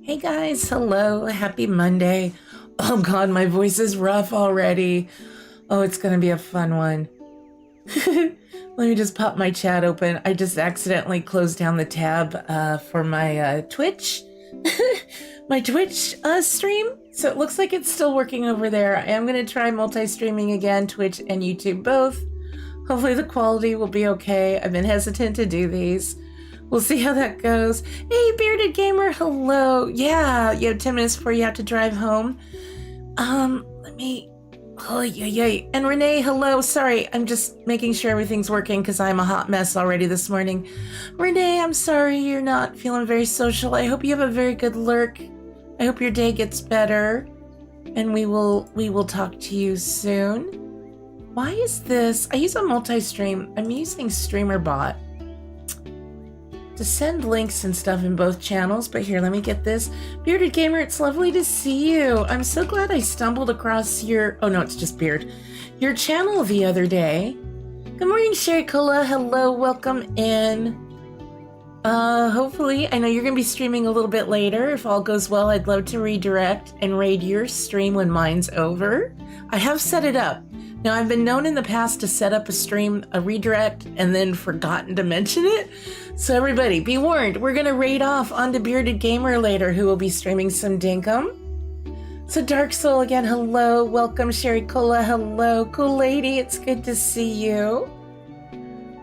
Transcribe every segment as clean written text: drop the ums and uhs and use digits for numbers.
Hey guys, hello, happy Monday. Oh God, my voice is rough already. Oh, it's gonna be a fun one. Let me just pop my chat open. I just accidentally closed down the tab for my Twitch, my Twitch stream. So it looks like it's still working over there. I am gonna try multi-streaming again, Twitch and YouTube both. Hopefully the quality will be okay. I've been hesitant to do these. We'll see how that goes. Hey, Bearded Gamer, hello. Yeah, you have 10 minutes before you have to drive home. Oh, yeah. And Renee, hello. Sorry, I'm just making sure everything's working because I'm a hot mess already this morning. Renee, I'm sorry you're not feeling very social. I hope you have a very good lurk. I hope your day gets better. And we will talk to you soon. Why is this? I use a multi-stream. I'm using StreamerBot to send links and stuff in both channels, but here, let me get this. Bearded Gamer, it's lovely to see you. I'm so glad I stumbled across your, oh no, it's just Beard, your channel the other day. Good morning, Sherry Cola. Hello, welcome in. Hopefully, I know you're gonna be streaming a little bit later. If all goes well, I'd love to redirect and raid your stream when mine's over. I have set it up. Now, I've been known in the past to set up a stream, a redirect, and then forgotten to mention it. So everybody, be warned, we're gonna raid off onto Bearded Gamer later, who will be streaming some Dinkum. So Dark Soul again, hello, welcome Sherry Cola, hello, cool lady, it's good to see you.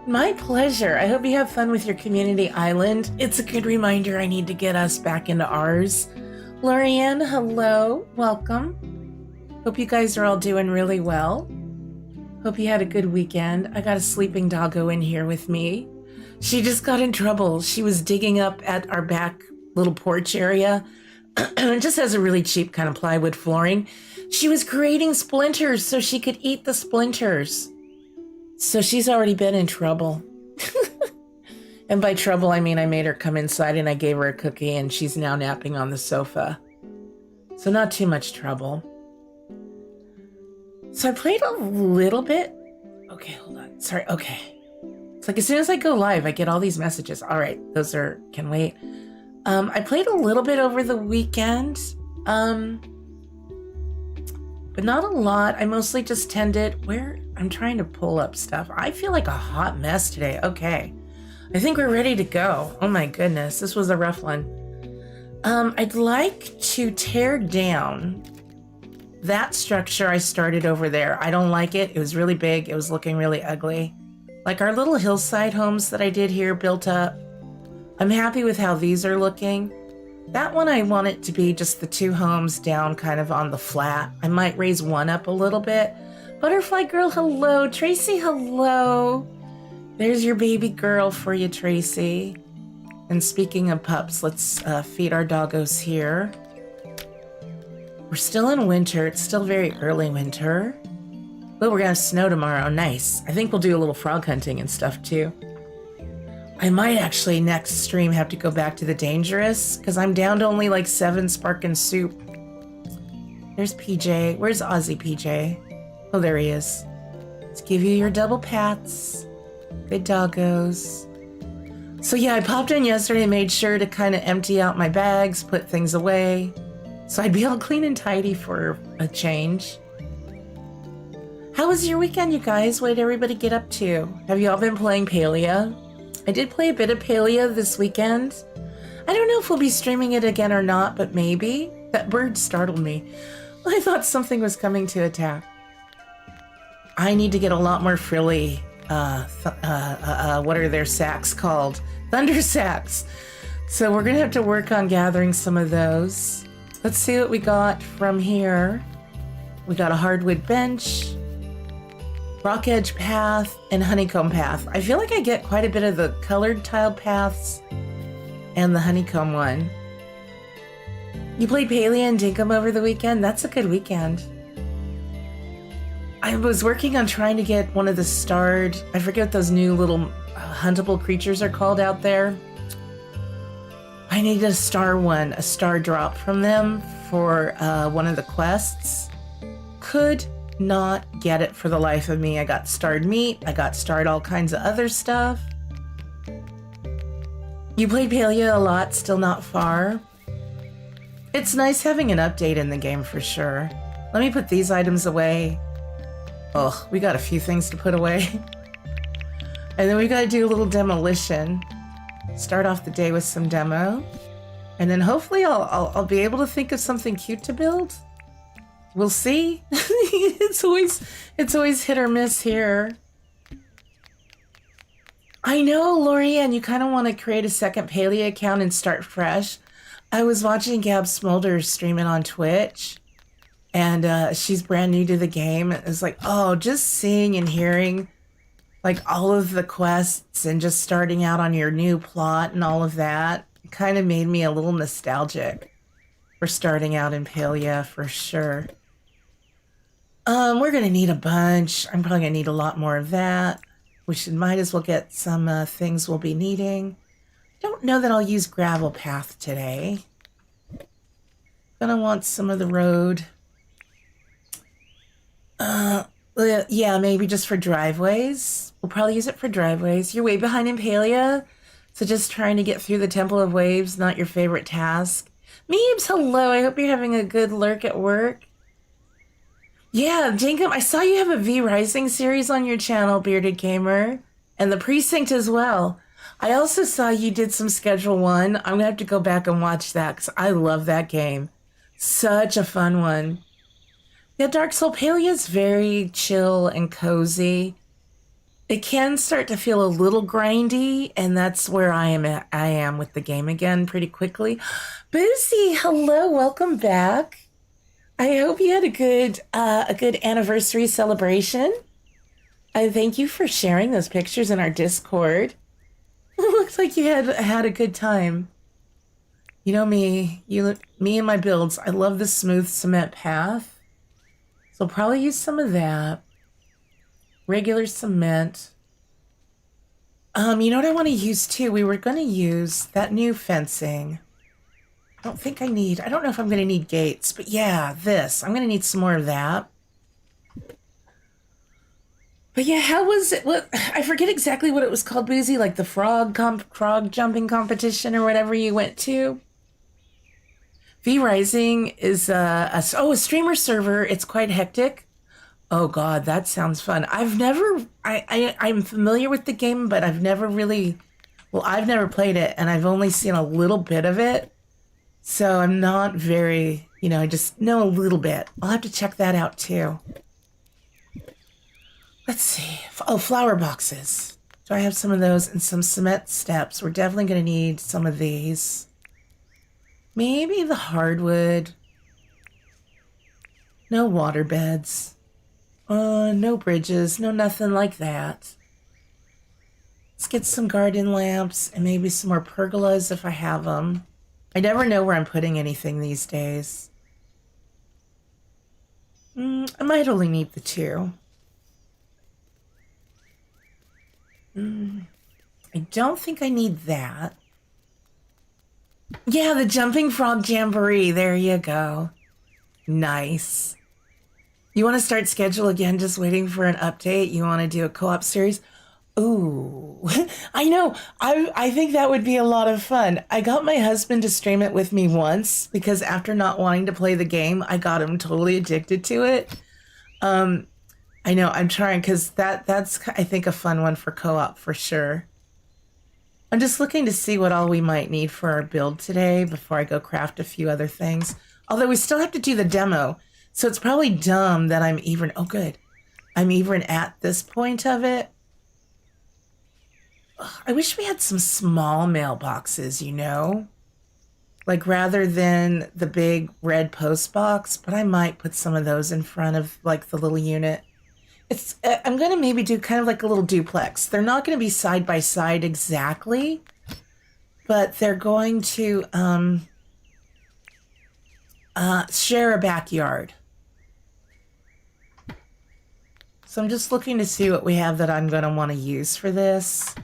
My pleasure. I hope you have fun with your community island. It's a good reminder I need to get us back into ours. Lorianne, hello, welcome. Hope you guys are all doing really well. Hope you had a good weekend. I got a sleeping doggo in here with me. She just got in trouble. She was digging up at our back little porch area. It just has a really cheap kind of plywood flooring. She was creating splinters so she could eat the splinters. So she's already been in trouble. And by trouble, I mean I made her come inside and I gave her a cookie and she's now napping on the sofa. So not too much trouble. So I played a little bit. Okay, hold on. Sorry, okay. It's like as soon as I go live, I get all these messages. All right, those can wait. I played a little bit over the weekend, but not a lot. I mostly just tended I'm trying to pull up stuff. I feel like a hot mess today. Okay, I think we're ready to go. Oh my goodness, this was a rough one. I'd like to tear down that structure I started over there. I don't like it. It was really big. It was looking really ugly. Like our little hillside homes that I did here built up. I'm happy with how these are looking. That one I want it to be just the two homes down kind of on the flat. I might raise one up a little bit. Butterfly girl, hello. Tracy, hello. There's your baby girl for you, Tracy. And speaking of pups, let's feed our doggos here. We're still in winter. It's still very early winter. But we're gonna have snow tomorrow. Nice. I think we'll do a little frog hunting and stuff too. I might actually next stream have to go back to the dangerous because I'm down to only like 7 sparkin' soup. There's PJ. Where's Aussie PJ? Oh, there he is. Let's give you your double pats. Good doggos. So yeah, I popped in yesterday and made sure to kind of empty out my bags, put things away. So I'd be all clean and tidy for a change. How was your weekend, you guys? What did everybody get up to? Have you all been playing Palia? I did play a bit of Palia this weekend. I don't know if we'll be streaming it again or not, but maybe. That bird startled me. I thought something was coming to attack. I need to get a lot more frilly, what are their sacks called? Thunder sacks. So we're gonna have to work on gathering some of those. Let's see what we got from here. We got a hardwood bench, rock edge path, and honeycomb path. I feel like I get quite a bit of the colored tiled paths and the honeycomb one. You played Palia and Dinkum over the weekend? That's a good weekend. I was working on trying to get one of the starred, I forget what those new little huntable creatures are called out there. I needed a star drop from them for one of the quests. Could not get it for the life of me. I got starred meat, I got starred all kinds of other stuff. You played Palia a lot, still not far. It's nice having an update in the game for sure. Let me put these items away. Oh, we got a few things to put away. And then we gotta do a little demolition. Start off the day with some demo. And then hopefully I'll be able to think of something cute to build. We'll see. It's always hit or miss here. I know, Lorianne, you kind of want to create a second Palea account and start fresh. I was watching Gab Smulders streaming on Twitch, and she's brand new to the game. It's like, oh, just seeing and hearing like all of the quests and just starting out on your new plot and all of that kind of made me a little nostalgic for starting out in Palea for sure. We're gonna need a bunch. I'm probably gonna need a lot more of that. Might as well get some things we'll be needing. Don't know that I'll use gravel path today. Gonna want some of the road. Yeah, maybe just for driveways. We'll probably use it for driveways. You're way behind in Palea, so just trying to get through the Temple of Waves, not your favorite task. Meebs, hello. I hope you're having a good lurk at work. Yeah, Dinkum, I saw you have a V Rising series on your channel, Bearded Gamer, and the Precinct as well. I also saw you did some Schedule 1. I'm going to have to go back and watch that because I love that game. Such a fun one. Yeah, Dark Soul Palea is very chill and cozy. It can start to feel a little grindy, and that's where I am with the game again pretty quickly. Boozy, hello, welcome back. I hope you had a good anniversary celebration. I thank you for sharing those pictures in our Discord. It looks like you had a good time. You know me and my builds. I love the smooth cement path, so I'll probably use some of that. Regular cement. You know what I want to use too? We were going to use that new fencing. I don't know if I'm going to need gates, but yeah, I'm going to need some more of that. But yeah, how was it? I forget exactly what it was called, Boozy, like the frog jumping competition or whatever you went to. V Rising is a streamer server. It's quite hectic. Oh God, that sounds fun. I'm familiar with the game, but I've never played it, and I've only seen a little bit of it. So I'm not very, I just know a little bit. I'll have to check that out too. Let's see. Oh, flower boxes. Do I have some of those and some cement steps? We're definitely going to need some of these. Maybe the hardwood. No water beds. No bridges. No nothing like that. Let's get some garden lamps and maybe some more pergolas if I have them. I never know where I'm putting anything these days. I might only need the 2. I don't think I need that. Yeah, the Jumping Frog Jamboree. There you go. Nice. You want to start schedule again, just waiting for an update? You want to do a co-op series? Ooh, I know. I think that would be a lot of fun. I got my husband to stream it with me once because after not wanting to play the game, I got him totally addicted to it. I know I'm trying because that's, I think, a fun one for co-op for sure. I'm just looking to see what all we might need for our build today before I go craft a few other things. Although we still have to do the demo. So it's probably dumb that I'm even at this point of it. I wish we had some small mailboxes, like rather than the big red post box, but I might put some of those in front of like the little unit. I'm going to maybe do kind of like a little duplex. They're not going to be side by side exactly, but they're going to share a backyard. So I'm just looking to see what we have that I'm going to want to use for this.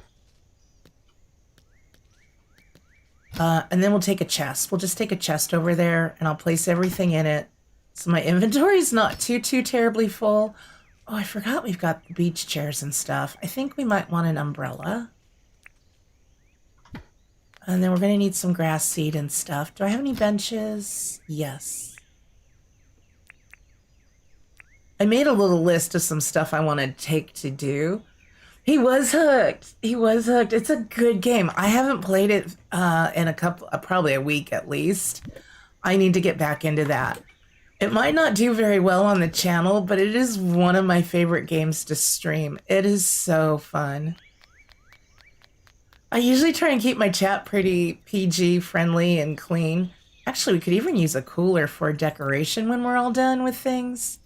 And then we'll take a chest. We'll just take a chest over there and I'll place everything in it. So my inventory is not too terribly full. Oh, I forgot we've got the beach chairs and stuff. I think we might want an umbrella. And then we're going to need some grass seed and stuff. Do I have any benches? Yes. I made a little list of some stuff I want to take to do. He was hooked. He was hooked. It's a good game. I haven't played it in a couple, probably a week at least. I need to get back into that. It might not do very well on the channel, but it is one of my favorite games to stream. It is so fun. I usually try and keep my chat pretty PG, friendly, and clean. Actually, we could even use a cooler for decoration when we're all done with things.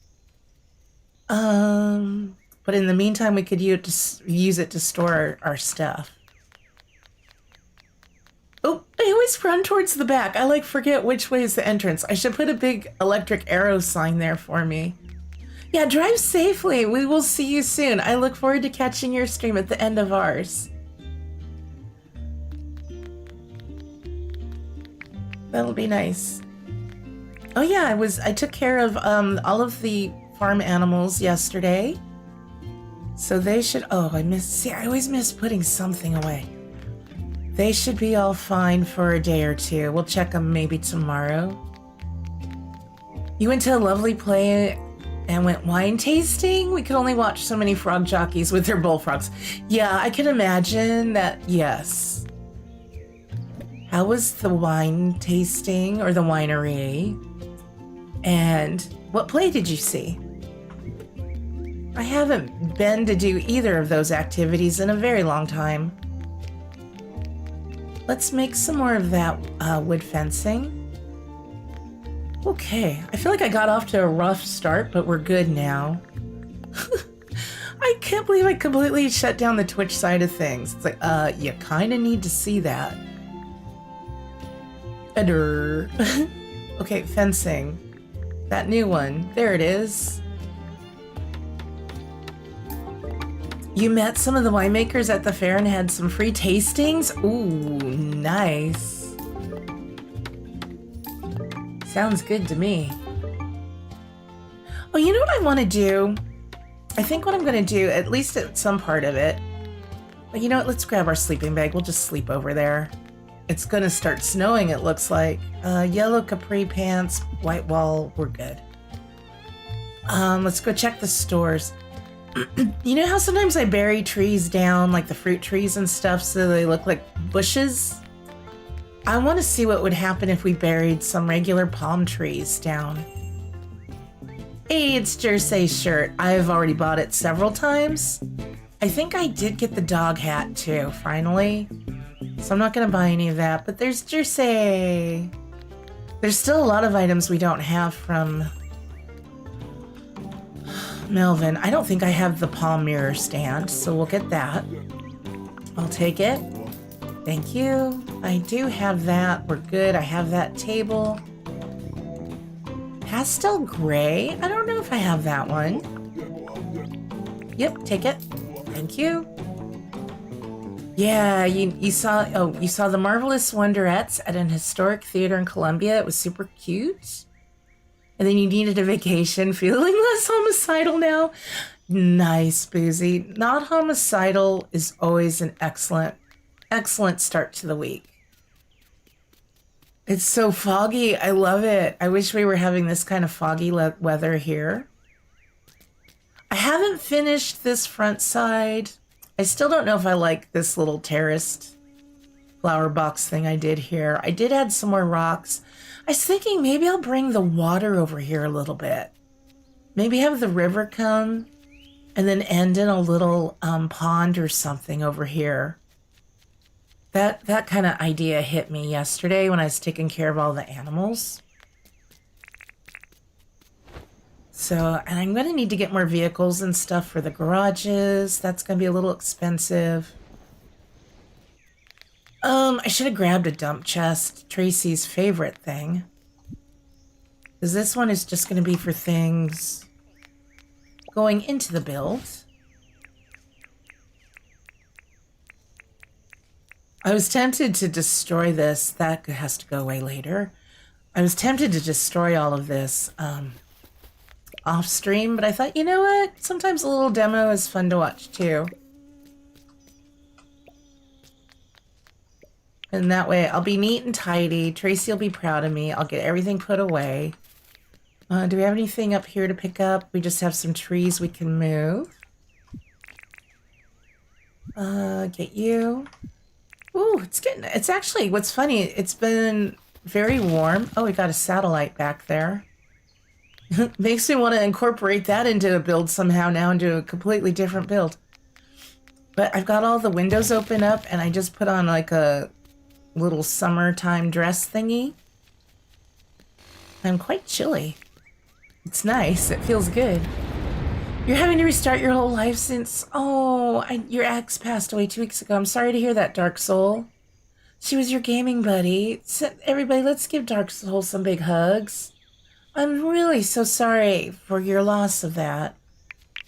But in the meantime, we could use it to store our stuff. Oh, I always run towards the back. I forget which way is the entrance. I should put a big electric arrow sign there for me. Yeah, drive safely. We will see you soon. I look forward to catching your stream at the end of ours. That'll be nice. Oh yeah, I took care of all of the farm animals yesterday. So they should, I always miss putting something away. They should be all fine for a day or two. We'll check them maybe tomorrow. You went to a lovely play and went wine tasting? We could only watch so many frog jockeys with their bullfrogs. Yeah, I can imagine that, yes. How was the wine tasting or the winery? And what play did you see? I haven't been to do either of those activities in a very long time. Let's make some more of that wood fencing. Okay, I feel like I got off to a rough start, but we're good now. I can't believe I completely shut down the Twitch side of things. It's like, you kind of need to see that. Okay, fencing. That new one. There it is. You met some of the winemakers at the fair and had some free tastings? Ooh, nice. Sounds good to me. Oh, you know what I want to do? I think what I'm going to do, at least at some part of it, but you know what? Let's grab our sleeping bag. We'll just sleep over there. It's going to start snowing, it looks like. Yellow capri pants, white wall, we're good. Let's go check the stores. You know how sometimes I bury trees down, like the fruit trees and stuff, so they look like bushes? I want to see what would happen if we buried some regular palm trees down. Hey, it's Jersey's shirt. I've already bought it several times. I think I did get the dog hat too, finally. So I'm not going to buy any of that, but there's Jersey. There's still a lot of items we don't have from Melvin. I don't think I have the palm mirror stand, so we'll get that. I'll take it. Thank you. I do have that. We're good. I have that table. Pastel gray? I don't know if I have that one. Yep, take it. Thank you. Yeah, you saw the Marvelous Wonderettes at an historic theater in Columbia. It was super cute. And then you needed a vacation, feeling less homicidal now. Nice, Boozy. Not homicidal is always an excellent start to the week. It's so foggy. I love it. I wish we were having this kind of foggy weather here. I haven't finished this front side. I still don't know if I like this little terraced flower box thing I did here. I did add some more rocks. I was thinking maybe I'll bring the water over here a little bit. Maybe have the river come and then end in a little pond or something over here. That kind of idea hit me yesterday when I was taking care of all the animals. So, and I'm going to need to get more vehicles and stuff for the garages. That's going to be a little expensive. I should have grabbed a dump chest, Tracy's favorite thing. Because this one is just going to be for things going into the build. I was tempted to destroy this. That has to go away later. I was tempted to destroy all of this off stream, but I thought, you know what? Sometimes a little demo is fun to watch too. And that way I'll be neat and tidy. Tracy will be proud of me. I'll get everything put away. Do we have anything up here to pick up? We just have some trees we can move. Get you. Ooh, it's actually, what's funny, it's been very warm. Oh, we got a satellite back there. Makes me want to incorporate that into a build somehow now and do a completely different build. But I've got all the windows open up and I just put on like a little summertime dress thingy. I'm quite chilly. It's nice. It feels good. You're having to restart your whole life since... Oh, your ex passed away 2 weeks ago. I'm sorry to hear that, Dark Soul. She was your gaming buddy. Everybody, let's give Dark Soul some big hugs. I'm really so sorry for your loss of that.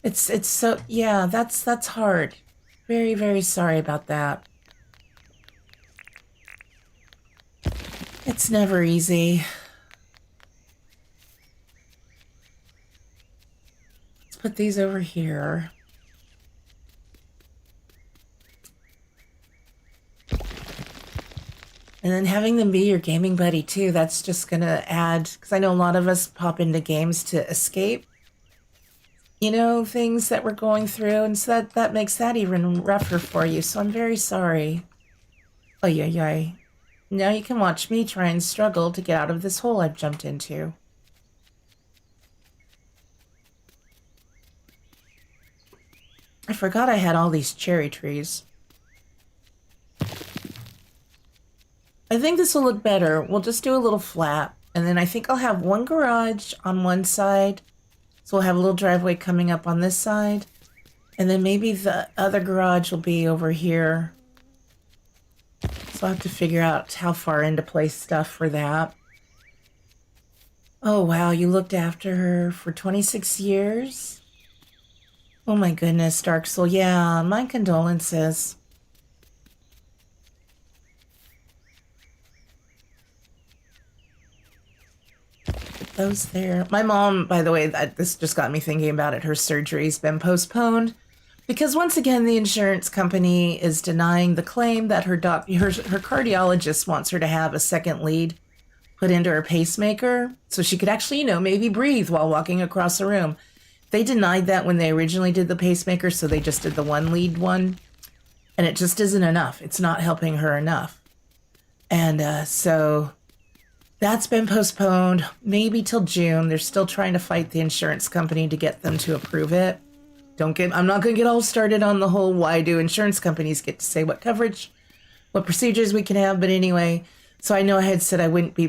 It's so... Yeah, that's hard. Very, very sorry about that. It's never easy. Put these over here. And then having them be your gaming buddy too, that's just gonna add, because I know a lot of us pop into games to escape, you know, things that we're going through, and so that makes that even rougher for you, so I'm very sorry. Oh, yeah. Now you can watch me try and struggle to get out of this hole I've jumped into. I forgot I had all these cherry trees. I think this will look better. We'll just do a little flat. And then I think I'll have one garage on one side. So we'll have a little driveway coming up on this side. And then maybe the other garage will be over here. So I'll have to figure out how far in to place stuff for that. Oh, wow. You looked after her for 26 years? Oh my goodness, Dark Soul. Yeah, my condolences. Put those there. My mom, by the way, this just got me thinking about it. Her surgery's been postponed because once again, the insurance company is denying the claim that her cardiologist wants her to have a second lead put into her pacemaker so she could actually, maybe breathe while walking across a room. They denied that when they originally did the pacemaker, so they just did the one lead one. And it just isn't enough. It's not helping her enough. And so that's been postponed, maybe till June. They're still trying to fight the insurance company to get them to approve it. I'm not going to get all started on the whole why do insurance companies get to say what coverage, what procedures we can have. But anyway, so I know I had said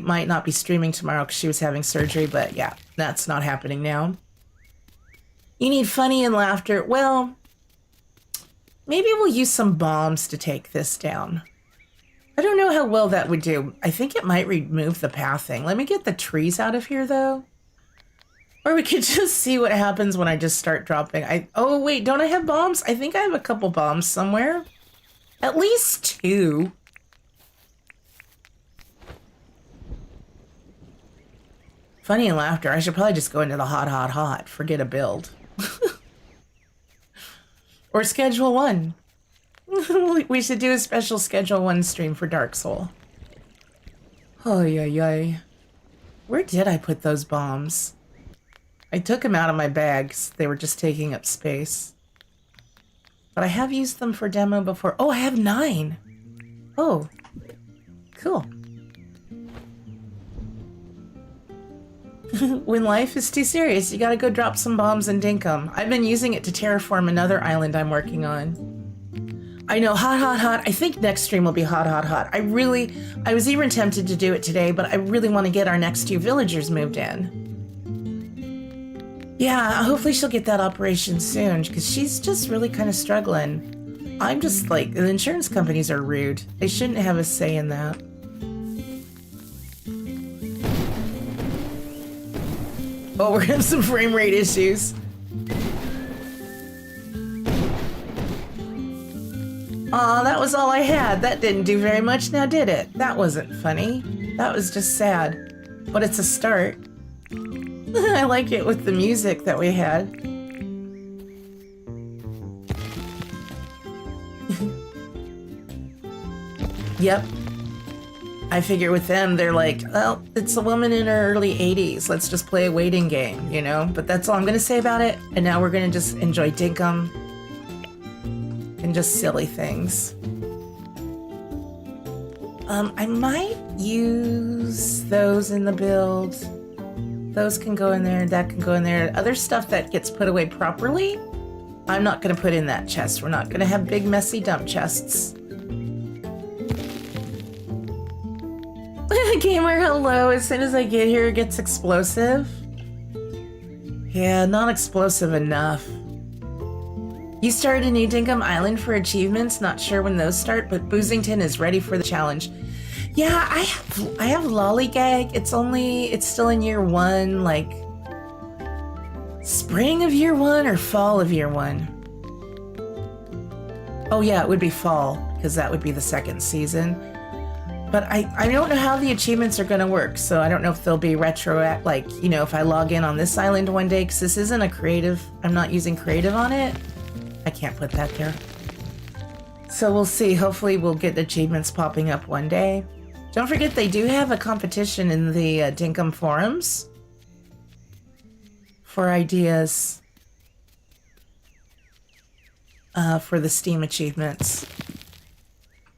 might not be streaming tomorrow because she was having surgery. But yeah, that's not happening now. You need funny and laughter. Well, maybe we'll use some bombs to take this down. I don't know how well that would do. I think it might remove the pathing. Let me get the trees out of here, though. Or we could just see what happens when I just start dropping. Oh, wait, don't I have bombs? I think I have a couple bombs somewhere. At least 2. Funny and laughter. I should probably just go into the hot. Forget a build. Or schedule 1. We should do a special schedule 1 stream for Dark Soul. Oh, yeah. Where did I put those bombs? I took them out of my bags. They were just taking up space. But I have used them for demo before. Oh, I have 9. Oh, cool. When life is too serious, you gotta go drop some bombs in Dinkum. I've been using it to terraform another island I'm working on. I know, hot. I think next stream will be hot. I was even tempted to do it today, but I really want to get our next 2 villagers moved in. Yeah, hopefully she'll get that operation soon, because she's just really kind of struggling. I'm just like, the insurance companies are rude. They shouldn't have a say in that. Oh, we're having some frame rate issues. Aw, that was all I had. That didn't do very much now, did it? That wasn't funny. That was just sad. But it's a start. I like it with the music that we had. Yep. I figure with them, they're like, well, it's a woman in her early 80s. Let's just play a waiting game, you know? But that's all I'm going to say about it. And now we're going to just enjoy Dinkum and just silly things. I might use those in the build. Those can go in there, that can go in there. Other stuff that gets put away properly, I'm not going to put in that chest. We're not going to have big, messy dump chests. Gamer, hello. As soon as I get here, it gets explosive. Yeah, not explosive enough. You started a new Dinkum Island for achievements. Not sure when those start, but Boozington is ready for the challenge. Yeah, I have Lollygag. It's still in year 1, like spring of year 1 or fall of year 1. Oh yeah, it would be fall because that would be the 2nd season. But I don't know how the achievements are going to work, so I don't know if they'll be retro, like, you know, if I log in on this island one day, because this isn't a creative, I'm not using creative on it. I can't put that there. So we'll see. Hopefully we'll get achievements popping up one day. Don't forget they do have a competition in the Dinkum forums for ideas for the Steam achievements.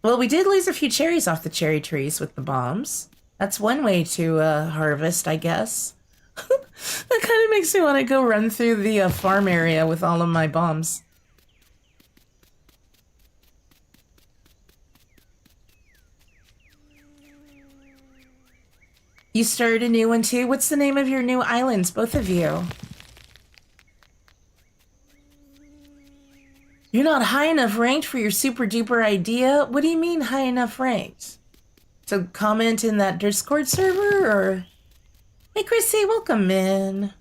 Well, we did lose a few cherries off the cherry trees with the bombs. That's one way to harvest, I guess. That kind of makes me want to go run through the farm area with all of my bombs. You started a new one too? What's the name of your new islands, both of you? You're not high enough ranked for your super duper idea? What do you mean high enough ranked? So comment in that Discord server or... Hey Chrissy, welcome in.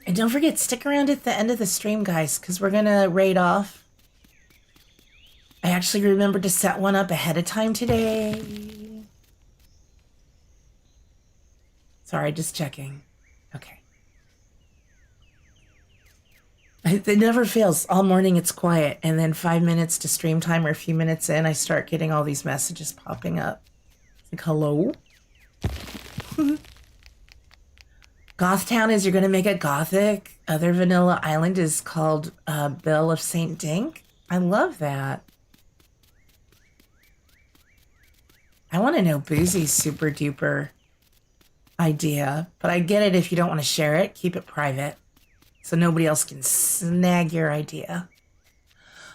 And don't forget, stick around at the end of the stream, guys, because we're gonna raid off. I actually remembered to set one up ahead of time today. Sorry, just checking. Okay. It never fails. All morning it's quiet, and then 5 minutes to stream time or a few minutes in, I start getting all these messages popping up. Like, hello? Gothtown is you're gonna make it gothic. Other vanilla island is called Belle of St. Dink. I love that. I want to know Boozy's super duper idea, but I get it if you don't want to share it. Keep it private so nobody else can snag your idea.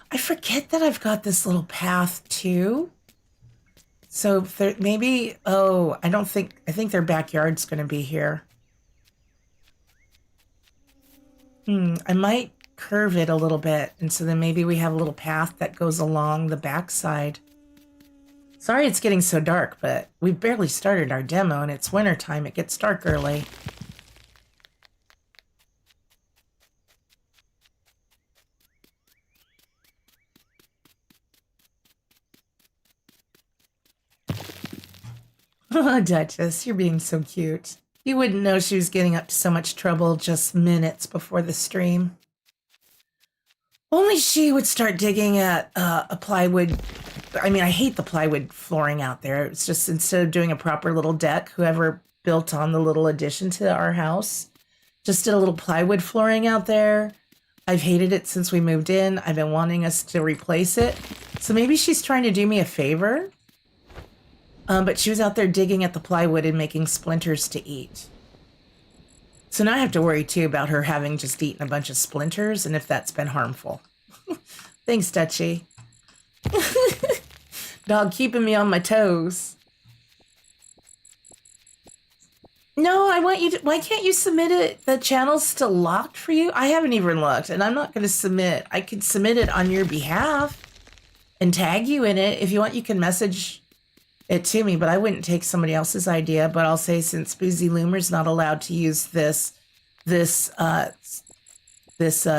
I forget that I've got this little path too. So maybe, oh, I think their backyard's going to be here. I might curve it a little bit, and so then maybe we have a little path that goes along the backside. Sorry it's getting so dark, but we've barely started our demo, and it's wintertime. It gets dark early. Oh, Duchess, you're being so cute. You wouldn't know she was getting up to so much trouble just minutes before the stream. Only she would start digging at a plywood. I mean, I hate the plywood flooring out there. It's just instead of doing a proper little deck, whoever built on the little addition to our house just did a little plywood flooring out there. I've hated it since we moved in. I've been wanting us to replace it. So maybe she's trying to do me a favor. But she was out there digging at the plywood and making splinters to eat. So now I have to worry too about her having just eaten a bunch of splinters and if that's been harmful. Thanks, Dutchie. Dog keeping me on my toes. No, I want you to... Why can't you submit it? The channel's still locked for you? I haven't even looked, and I'm not going to submit. I can submit it on your behalf and tag you in it. If you want, you can message it to me, but I wouldn't take somebody else's idea. But I'll say, since Boozy Loomer's not allowed to use this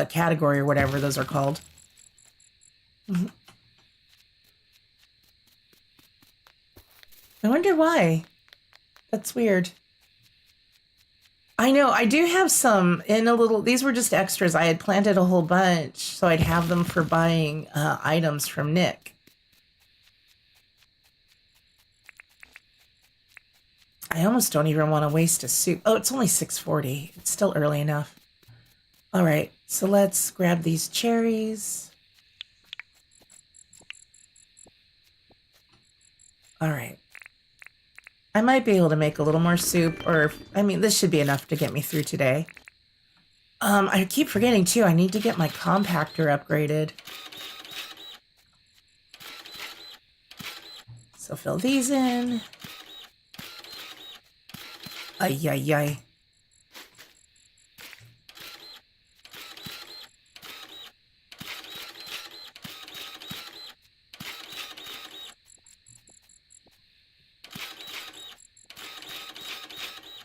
category or whatever those are called. I wonder why. That's weird. I know, I do have some in a little, these were just extras. I had planted a whole bunch, so I'd have them for buying items from Nick. I almost don't even want to waste a soup. Oh, it's only 6:40. It's still early enough. All right, so let's grab these cherries. All right. I might be able to make a little more soup, or, I mean, this should be enough to get me through today. I keep forgetting, too, I need to get my compactor upgraded. So fill these in. Ay, ay, ay.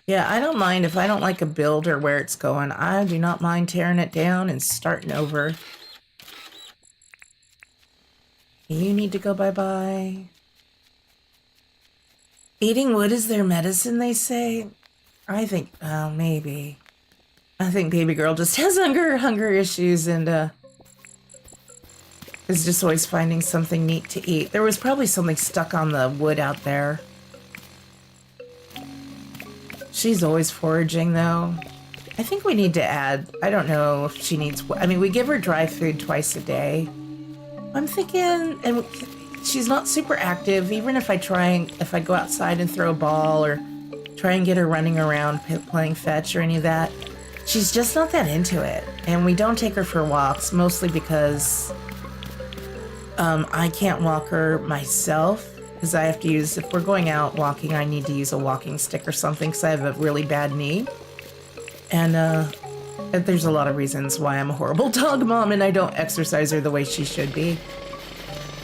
Yeah, I don't mind if I don't like a build or where it's going. I do not mind tearing it down and starting over. You need to go bye-bye. Eating wood is their medicine, they say. I think, oh, maybe. I think baby girl just has hunger issues and is just always finding something neat to eat. There was probably something stuck on the wood out there. She's always foraging, though. I think we need to add, I don't know if she needs, I mean, we give her dry food twice a day. I'm thinking, and she's not super active, even if I go outside and throw a ball or try and get her running around playing fetch or any of that. She's just not that into it. And we don't take her for walks, mostly because I can't walk her myself. Because I have to use, if we're going out walking, I need to use a walking stick or something because I have a really bad knee. And there's a lot of reasons why I'm a horrible dog mom and I don't exercise her the way she should be.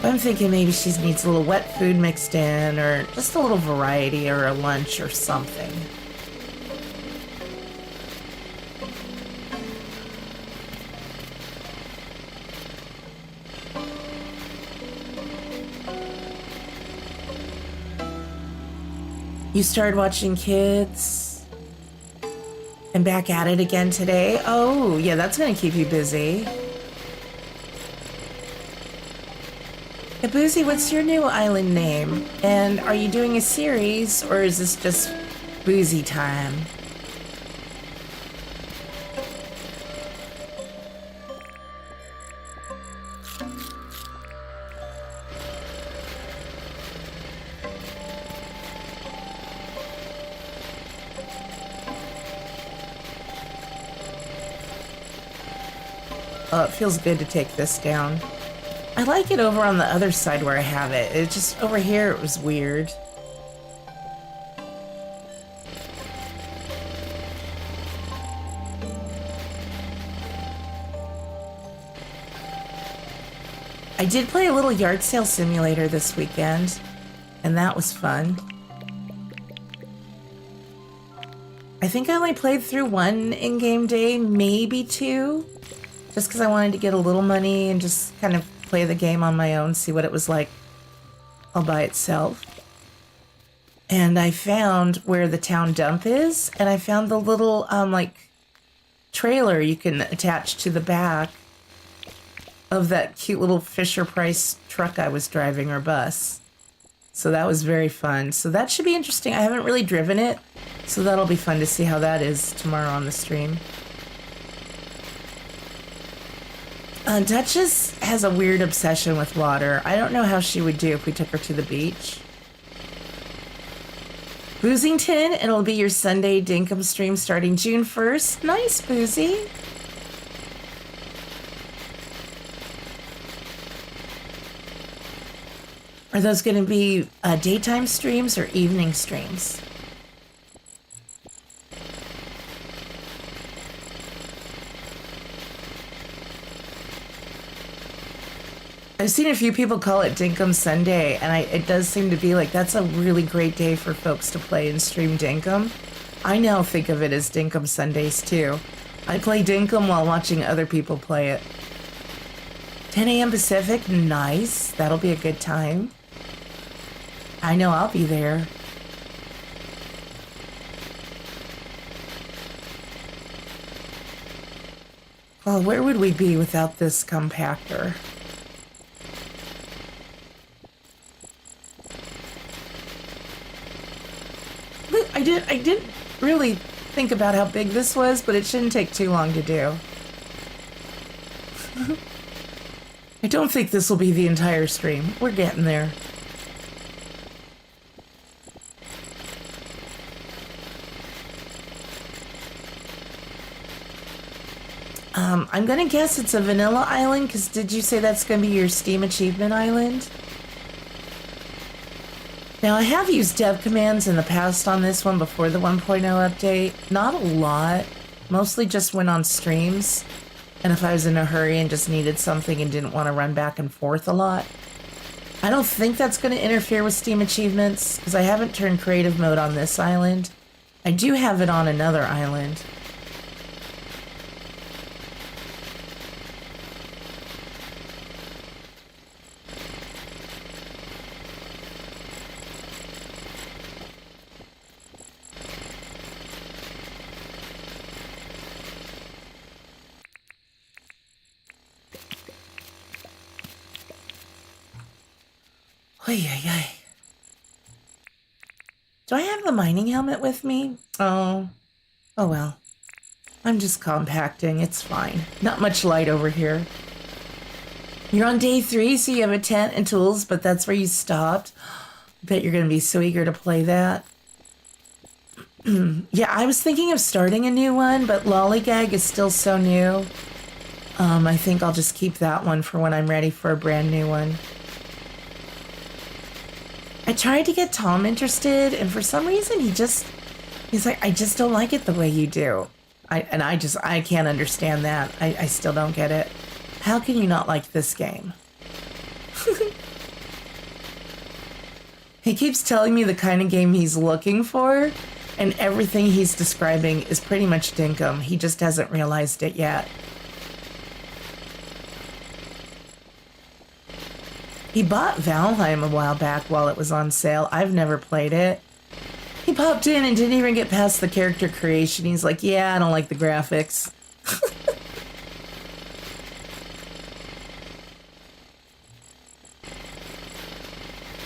But I'm thinking maybe she needs a little wet food mixed in or just a little variety or a lunch or something. You started watching Kids and back at it again today? Oh, yeah, that's going to keep you busy. Hey, Boozy, what's your new island name? And are you doing a series or is this just Boozy time? Oh, it feels good to take this down. I like it over on the other side where I have it. It just, over here, it was weird. I did play a little yard sale simulator this weekend, and that was fun. I think I only played through one in-game day, maybe two. Just because I wanted to get a little money and just kind of play the game on my own, see what it was like all by itself. And I found where the town dump is, and I found the little, like, trailer you can attach to the back of that cute little Fisher-Price truck I was driving, or bus. So that was very fun. So that should be interesting. I haven't really driven it, so that'll be fun to see how that is tomorrow on the stream. Duchess has a weird obsession with water. I don't know how she would do if we took her to the beach. Boozington, it'll be your Sunday Dinkum stream starting June 1st. Nice, Boozy. Are those going to be daytime streams or evening streams? I've seen a few people call it Dinkum Sunday, and it does seem to be like that's a really great day for folks to play and stream Dinkum. I now think of it as Dinkum Sundays too. I play Dinkum while watching other people play it. 10 a.m. Pacific, nice. That'll be a good time. I know I'll be there. Well, where would we be without this compactor? I didn't really think about how big this was, but it shouldn't take too long to do. I don't think this will be the entire stream. We're getting there. I'm gonna guess it's a vanilla island, because did you say that's gonna be your Steam achievement island? Now, I have used dev commands in the past on this one before the 1.0 update. Not a lot, mostly just when on streams, and if I was in a hurry and just needed something and didn't want to run back and forth a lot. I don't think that's going to interfere with Steam achievements, because I haven't turned creative mode on this island. I do have it on another island. Oy, oy, oy. Do I have the mining helmet with me? Oh well. I'm just compacting, it's fine. Not much light over here. You're on day 3, so you have a tent and tools, but that's where you stopped. Bet you're gonna be so eager to play that. Yeah, I was thinking of starting a new one, but Lollygag is still so new. I think I'll just keep that one for when I'm ready for a brand new one. I tried to get Tom interested, and for some reason he's like, I just don't like it the way you do. I can't understand that. I still don't get it. How can you not like this game? He keeps telling me the kind of game he's looking for, and everything he's describing is pretty much Dinkum. He just hasn't realized it yet. He bought Valheim a while back while it was on sale. I've never played it. He popped in and didn't even get past the character creation. He's like, yeah, I don't like the graphics.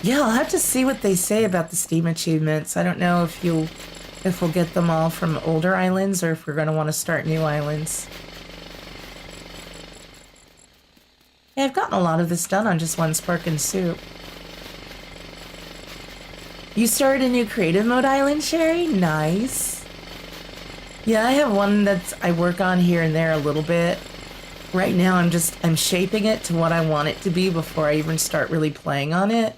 Yeah, I'll have to see what they say about the Steam achievements. I don't know if we'll get them all from older islands or if we're going to want to start new islands. Yeah, I've gotten a lot of this done on just one spark and soup. You started a new creative mode island, Sherry? Nice. Yeah, I have one that I work on here and there a little bit. Right now I'm shaping it to what I want it to be before I even start really playing on it.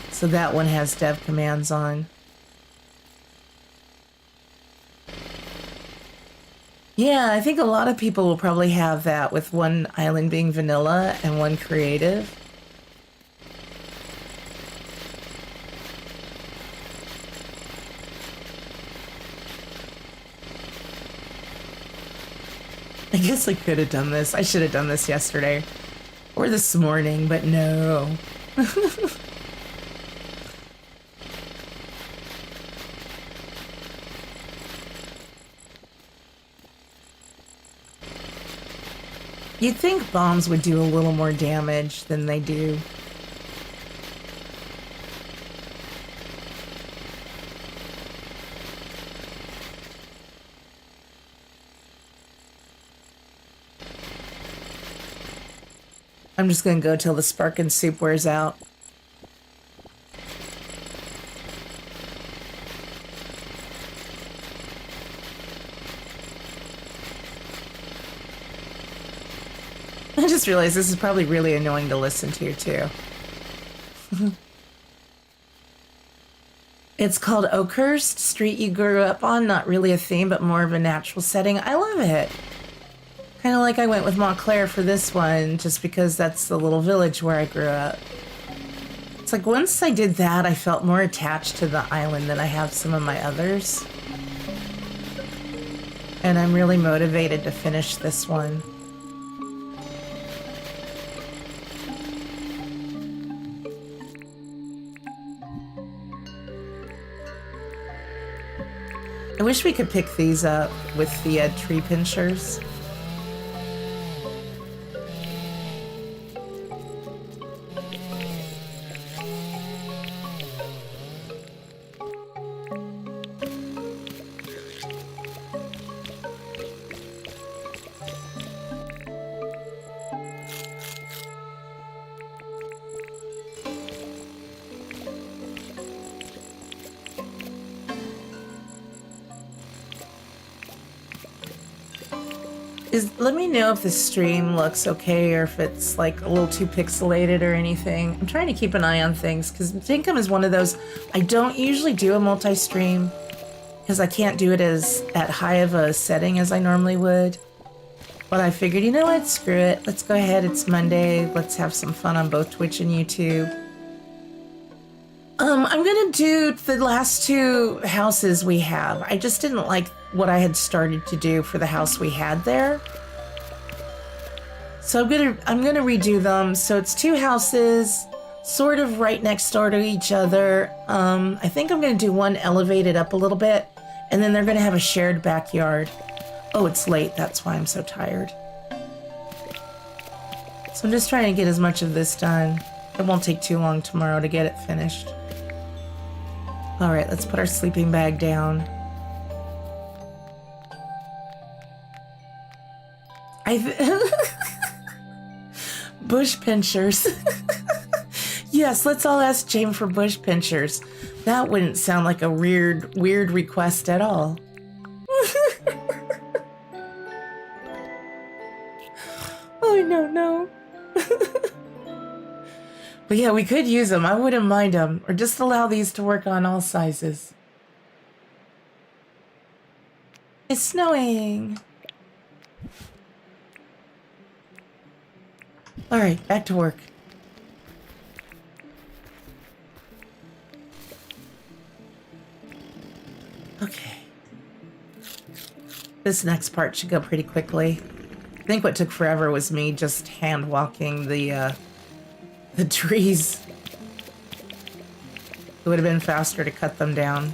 So that one has dev commands on. Yeah, I think a lot of people will probably have that, with one island being vanilla and one creative. I guess I could have done this. I should have done this yesterday. Or this morning, but no. You'd think bombs would do a little more damage than they do. I'm just gonna go till the spark and soup wears out. I just realized this is probably really annoying to listen to, too. It's called Oakhurst, street you grew up on. Not really a theme, but more of a natural setting. I love it. Kind of like I went with Montclair for this one, just because that's the little village where I grew up. It's like once I did that, I felt more attached to the island than I have some of my others. And I'm really motivated to finish this one. I wish we could pick these up with the tree pinchers. Let me know if the stream looks okay or if it's like a little too pixelated or anything. I'm trying to keep an eye on things because Dinkum is one of those. I don't usually do a multi-stream because I can't do it as at high of a setting as I normally would. But I figured, you know what, screw it. Let's go ahead, it's Monday. Let's have some fun on both Twitch and YouTube. I'm gonna do the last two houses we have. I just didn't like what I had started to do for the house we had there. So I'm gonna redo them. So it's two houses, sort of right next door to each other. I think I'm gonna do one elevated up a little bit, and then they're gonna have a shared backyard. Oh, it's late, that's why I'm so tired. So I'm just trying to get as much of this done. It won't take too long tomorrow to get it finished. All right, let's put our sleeping bag down. Bush pinchers. Yes, let's all ask Jane for bush pinchers. That wouldn't sound like a weird request at all. Oh, no. But yeah, we could use them. I wouldn't mind them. Or just allow these to work on all sizes. It's snowing. All right, back to work. Okay. This next part should go pretty quickly. I think what took forever was me just hand walking the trees. It would have been faster to cut them down.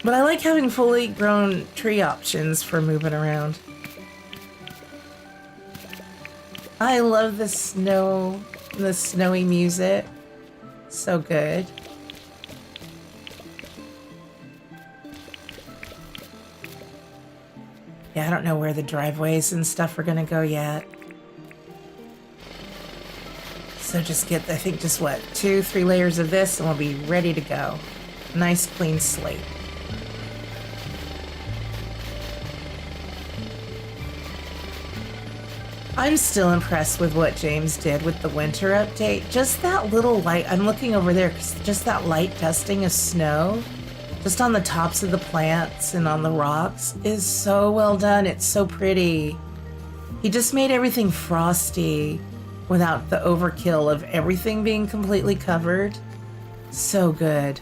But I like having fully grown tree options for moving around. I love the snow, the snowy music. So good. Yeah, I don't know where the driveways and stuff are gonna go yet. So just get, I think just what, 2-3 layers of this and we'll be ready to go. Nice clean slate. I'm still impressed with what James did with the winter update. Just that little light, I'm looking over there, just that light dusting of snow, just on the tops of the plants and on the rocks is so well done. It's so pretty. He just made everything frosty without the overkill of everything being completely covered. So good.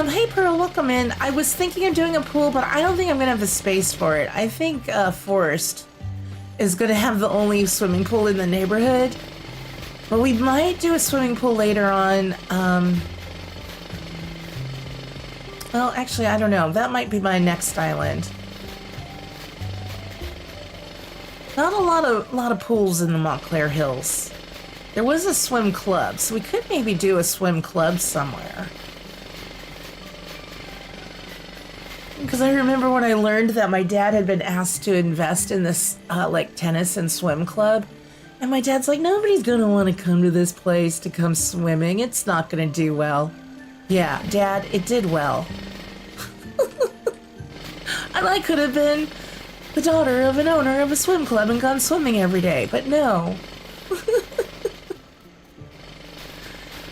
Hey Pearl, welcome in. I was thinking of doing a pool, but I don't think I'm gonna have the space for it. I think Forest is gonna have the only swimming pool in the neighborhood. But we might do a swimming pool later on. Well, actually, I don't know. That might be my next island. Not a lot of pools in the Montclair Hills. There was a swim club, so we could maybe do a swim club somewhere. Because I remember when I learned that my dad had been asked to invest in this like tennis and swim club. And my dad's like, nobody's gonna want to come to this place to come swimming. It's not gonna do well. Yeah, Dad, it did well. And I could have been the daughter of an owner of a swim club and gone swimming every day, but no.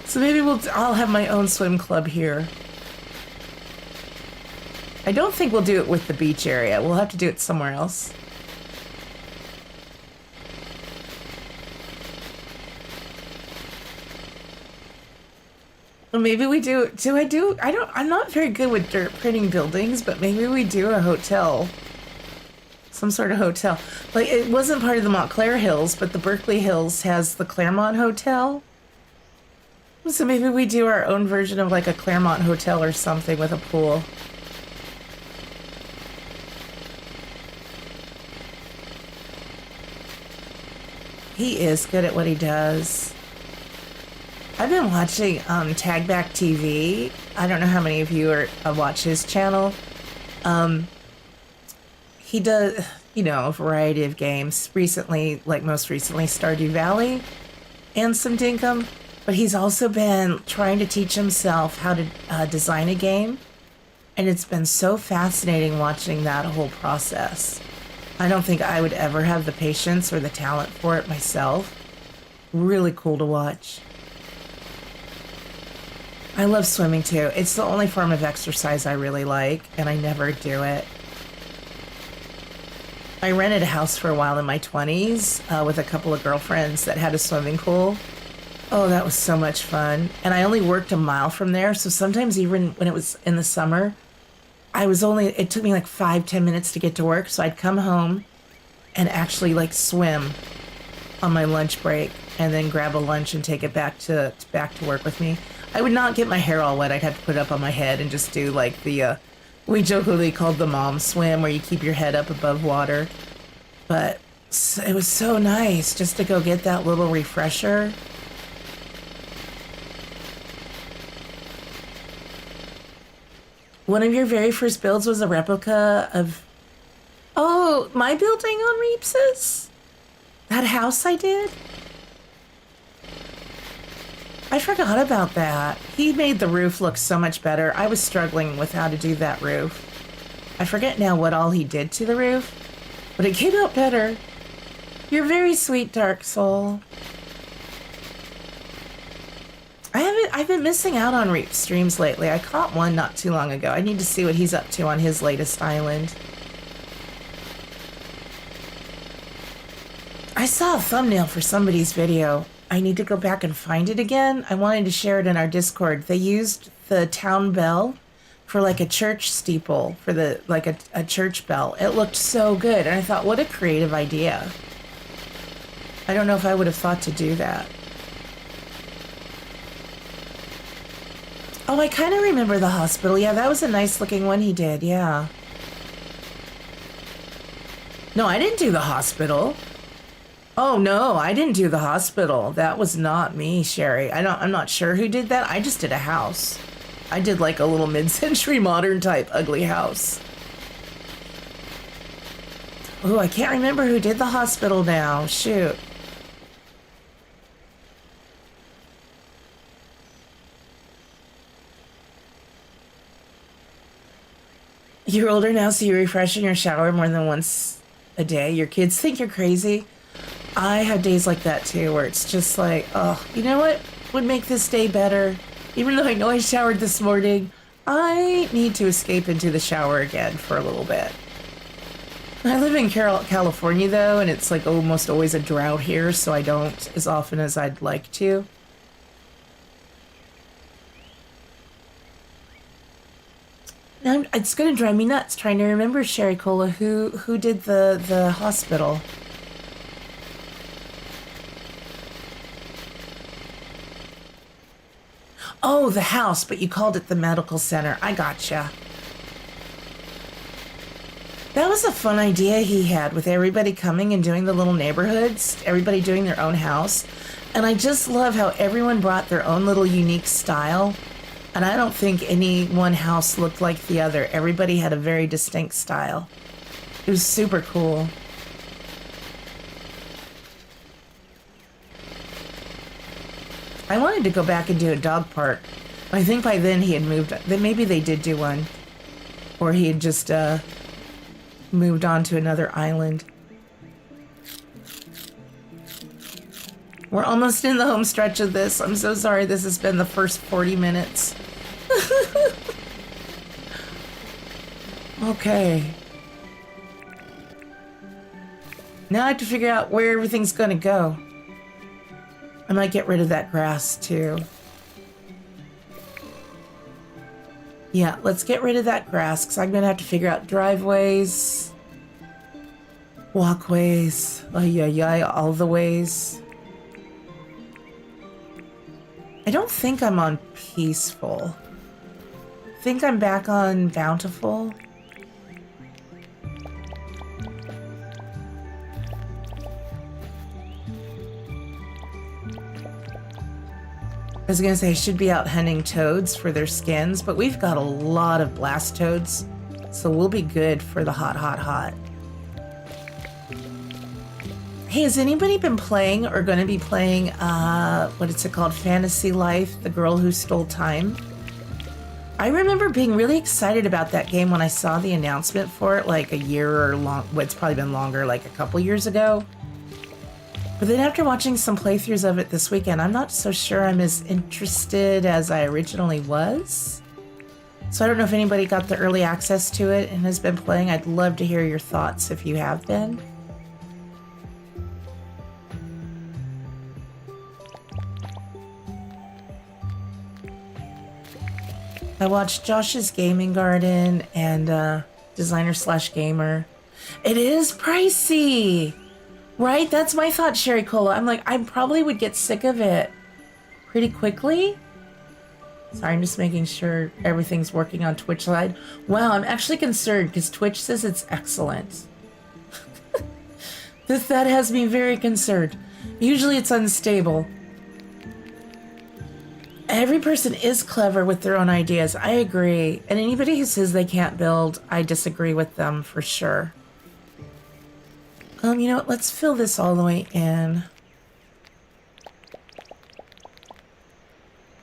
So maybe I'll have my own swim club here. I don't think we'll do it with the beach area. We'll have to do it somewhere else. Well, maybe we do. I'm not very good with dirt printing buildings, but maybe we do a hotel. Some sort of hotel. Like, it wasn't part of the Montclair Hills, but the Berkeley Hills has the Claremont Hotel. So maybe we do our own version of like a Claremont Hotel or something with a pool. He is good at what he does. I've been watching Tag Back TV. I don't know how many of you watch his channel. He does, you know, a variety of games. Recently, like most recently, Stardew Valley and some Dinkum. But he's also been trying to teach himself how to design a game. And it's been so fascinating watching that whole process. I don't think I would ever have the patience or the talent for it myself. Really cool to watch. I love swimming too. It's the only form of exercise I really like, and I never do it. I rented a house for a while in my 20s with a couple of girlfriends that had a swimming pool. Oh, that was so much fun. And I only worked a mile from there, so sometimes even when it was in the summer, it took me like 5-10 minutes to get to work, so I'd come home and actually like swim on my lunch break and then grab a lunch and take it back to work with me. I would not get my hair all wet. I'd have to put it up on my head and just do like the, we jokingly called the mom swim, where you keep your head up above water. But it was so nice just to go get that little refresher. One of your very first builds was a replica of... Oh, my building on Reeps's? That house I did? I forgot about that. He made the roof look so much better. I was struggling with how to do that roof. I forget now what all he did to the roof, but it came out better. You're very sweet, Dark Soul. I've been missing out on Reap streams lately. I caught one not too long ago. I need to see what he's up to on his latest island. I saw a thumbnail for somebody's video. I need to go back and find it again. I wanted to share it in our Discord. They used the town bell for like a church steeple, for the like a church bell. It looked so good, and I thought, what a creative idea. I don't know if I would have thought to do that. Oh, I kind of remember the hospital. Yeah, that was a nice looking one he did, yeah. No, I didn't do the hospital. Oh, no, I didn't do the hospital. That was not me, Sherry. I'm not sure who did that. I just did a house. I did like a little mid-century modern type ugly house. Oh, I can't remember who did the hospital now. Shoot. You're older now, so you refresh in your shower more than once a day. Your kids think you're crazy. I have days like that too, where it's just like, oh, you know what would make this day better? Even though I know I showered this morning, I need to escape into the shower again for a little bit. I live in California though, and it's like almost always a drought here, so I don't as often as I'd like to. Now, it's going to drive me nuts trying to remember, Sherry Cola, who did the hospital. Oh, the house, but you called it the medical center. I gotcha. That was a fun idea he had with everybody coming and doing the little neighborhoods, everybody doing their own house. And I just love how everyone brought their own little unique style. And I don't think any one house looked like the other. Everybody had a very distinct style. It was super cool. I wanted to go back and do a dog park. I think by then he had moved. Maybe they did do one. Or he had just moved on to another island. We're almost in the home stretch of this. I'm so sorry this has been the first 40 minutes. Okay. Now I have to figure out where everything's gonna go. I might get rid of that grass too. Yeah, let's get rid of that grass because I'm gonna have to figure out driveways, walkways, all the ways. I don't think I'm on peaceful. I think I'm back on bountiful. I was gonna say I should be out hunting toads for their skins, but we've got a lot of blast toads, so we'll be good for the hot. Hey, has anybody been playing or going to be playing, what is it called? Fantasy Life, The Girl Who Stole Time? I remember being really excited about that game when I saw the announcement for it like a year or long, well, it's probably been longer, like a couple years ago. But then after watching some playthroughs of it this weekend, I'm not so sure I'm as interested as I originally was. So I don't know if anybody got the early access to it and has been playing. I'd love to hear your thoughts if you have been. I watched Josh's Gaming Garden and Designer/Gamer. It is pricey, right? That's my thought, Sherry Cola. I'm like, I probably would get sick of it pretty quickly. Sorry, I'm just making sure everything's working on Twitch side. Wow, I'm actually concerned because Twitch says it's excellent. That has me very concerned. Usually it's unstable. Every person is clever with their own ideas. I agree. And anybody who says they can't build, I disagree with them for sure. You know what? Let's fill this all the way in.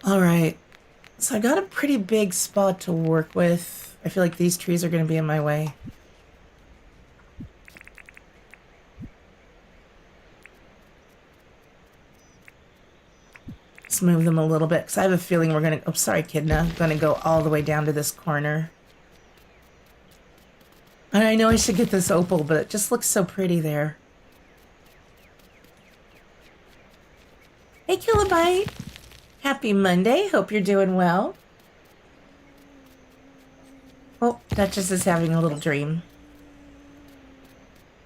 All right. So I got a pretty big spot to work with. I feel like these trees are going to be in my way. Let's move them a little bit because I have a feeling we're going to, oh, sorry, Kidna, going to go all the way down to this corner. And I know I should get this opal, but it just looks so pretty there. Hey, Kilobyte. Happy Monday. Hope you're doing well. Oh, Duchess is having a little dream.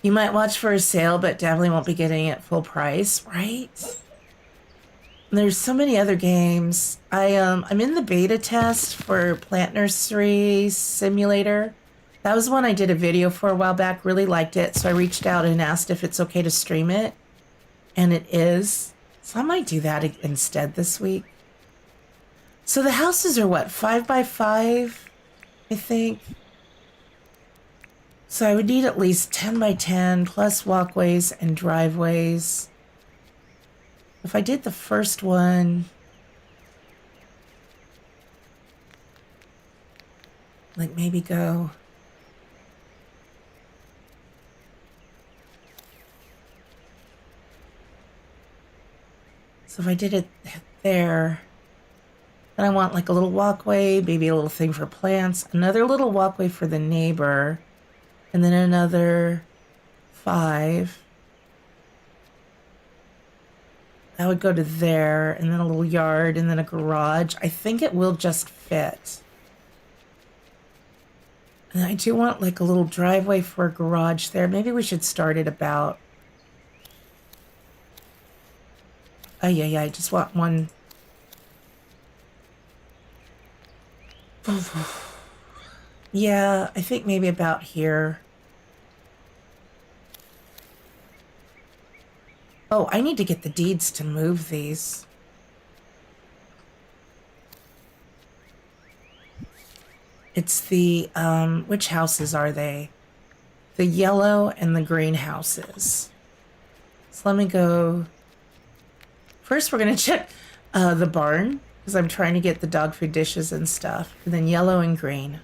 You might watch for a sale, but definitely won't be getting it full price, right? There's so many other games. I'm in the beta test for Plant Nursery Simulator. That was one I did a video for a while back. Really liked it, so I reached out and asked if it's okay to stream it. And it is. So I might do that instead this week. So the houses are what, 5 by 5, I think? So I would need at least 10 by 10 plus walkways and driveways. If I did the first one, like maybe go. So if I did it there, then I want like a little walkway, maybe a little thing for plants, another little walkway for the neighbor, and then another 5. That would go to there, and then a little yard, and then a garage. I think it will just fit. And I do want like a little driveway for a garage there. Maybe we should start it about... Oh, yeah, I just want one. Yeah, I think maybe about here. Oh, I need to get the deeds to move these. It's the, which houses are they? The yellow and the green houses. So let me go. First, we're going to check the barn, because I'm trying to get the dog food dishes and stuff. And then yellow and green.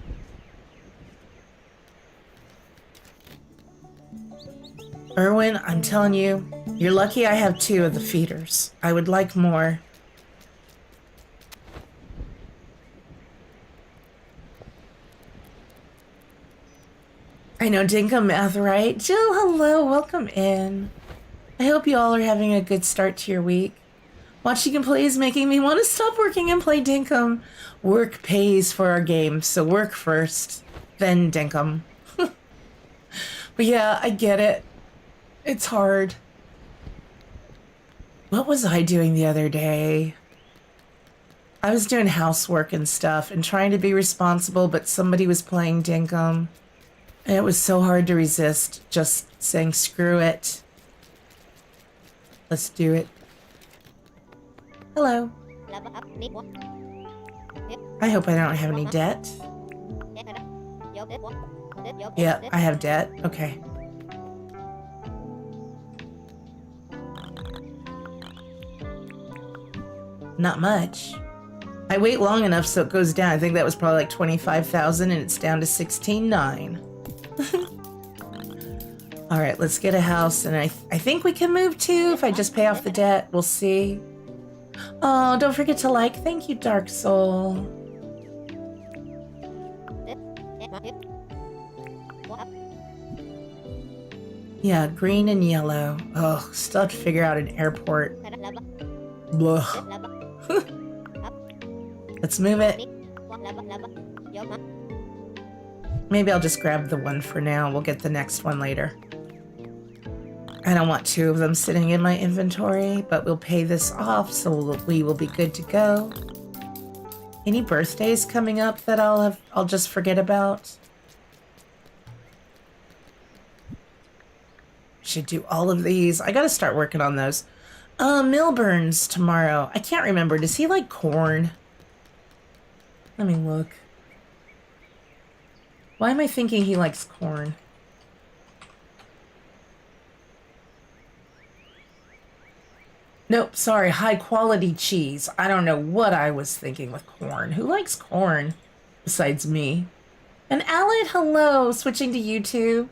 Erwin, I'm telling you, you're lucky I have 2 of the feeders. I would like more. I know, Dinkum math, right? Jill, hello, welcome in. I hope you all are having a good start to your week. Watching and play is making me want to stop working and play Dinkum. Work pays for our game, so work first, then Dinkum. But yeah, I get it. It's hard. What was I doing the other day? I was doing housework and stuff and trying to be responsible, but somebody was playing Dinkum. And it was so hard to resist just saying, screw it. Let's do it. Hello. I hope I don't have any debt. Yeah, I have debt. Okay. Not much. I wait long enough so it goes down. I think that was probably like 25,000 and it's down to 16,900. All right, let's get a house, and I think we can move too if I just pay off the debt. We'll see. Oh, don't forget to like. Thank you, Dark Soul. Yeah, green and yellow. Oh, still have to figure out an airport. Blah. Let's move it. Maybe I'll just grab the one for now. We'll get the next one later. I don't want two of them sitting in my inventory, but we'll pay this off so we will be good to go. Any birthdays coming up that I'll just forget about? Should do all of these. I gotta start working on those. Milburn's tomorrow. I can't remember. Does he like corn? Let me look. Why am I thinking he likes corn? Nope, sorry, high quality cheese. I don't know what I was thinking with corn. Who likes corn besides me? And Aled, hello, switching to YouTube.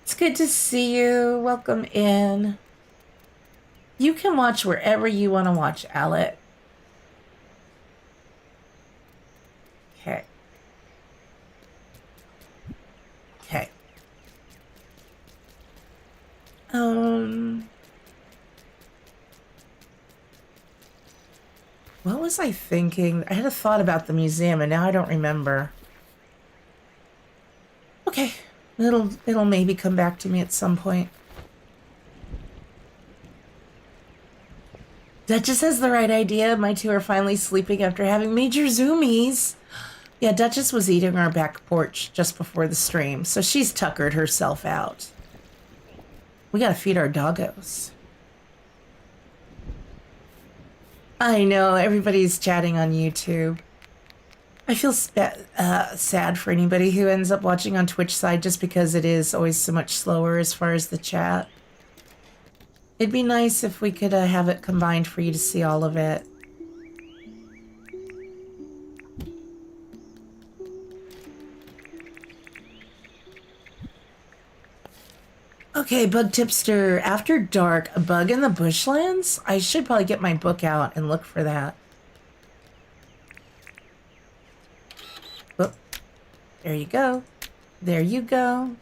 It's good to see you. Welcome in. You can watch wherever you want to watch, Aled. Okay. Okay. What was I thinking? I had a thought about the museum and now I don't remember. Okay. It'll maybe come back to me at some point. Duchess has the right idea. My two are finally sleeping after having major zoomies. Yeah, Duchess was eating our back porch just before the stream, so she's tuckered herself out. We gotta feed our doggos. I know, everybody's chatting on YouTube. I feel sad for anybody who ends up watching on Twitch side just because it is always so much slower as far as the chat. It'd be nice if we could have it combined for you to see all of it. Okay, Bug Tipster, after dark, a bug in the bushlands? I should probably get my book out and look for that. Oh, there you go. There you go.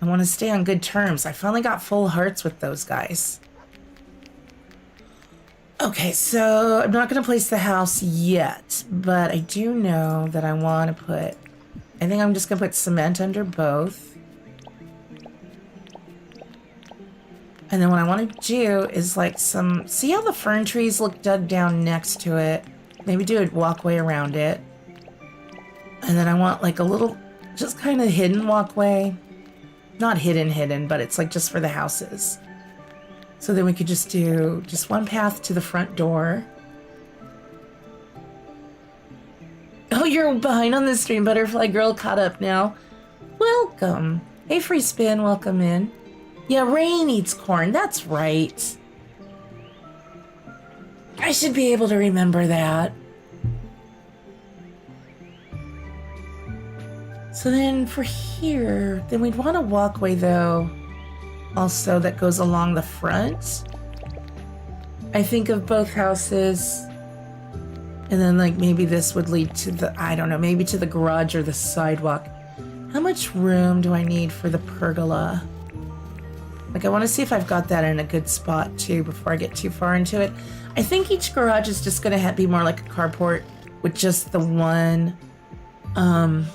I want to stay on good terms. I finally got full hearts with those guys. Okay, so I'm not going to place the house yet, but I do know that I want to put... I think I'm just going to put cement under both. And then what I want to do is like some... See how the fern trees look dug down next to it? Maybe do a walkway around it. And then I want like a little, just kind of hidden walkway. Not hidden, but it's like just for the houses. So then we could just do just one path to the front door. Oh, you're behind on the stream, Butterfly Girl, caught up now. Welcome. Hey, Free Spin, welcome in. Yeah, Rain eats corn, that's right. I should be able to remember that. So then for here, then we'd want a walkway though, also that goes along the front. I think of both houses. And then like maybe this would lead to the, I don't know, maybe to the garage or the sidewalk. How much room do I need for the pergola? Like I want to see if I've got that in a good spot too before I get too far into it. I think each garage is just going to be more like a carport with just the one. And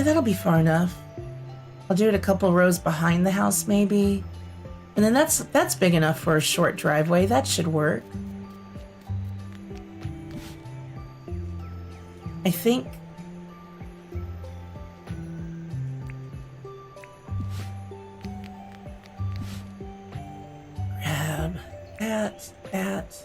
that'll be far enough. I'll do it a couple rows behind the house maybe. And then that's big enough for a short driveway. That should work. I think. Grab that.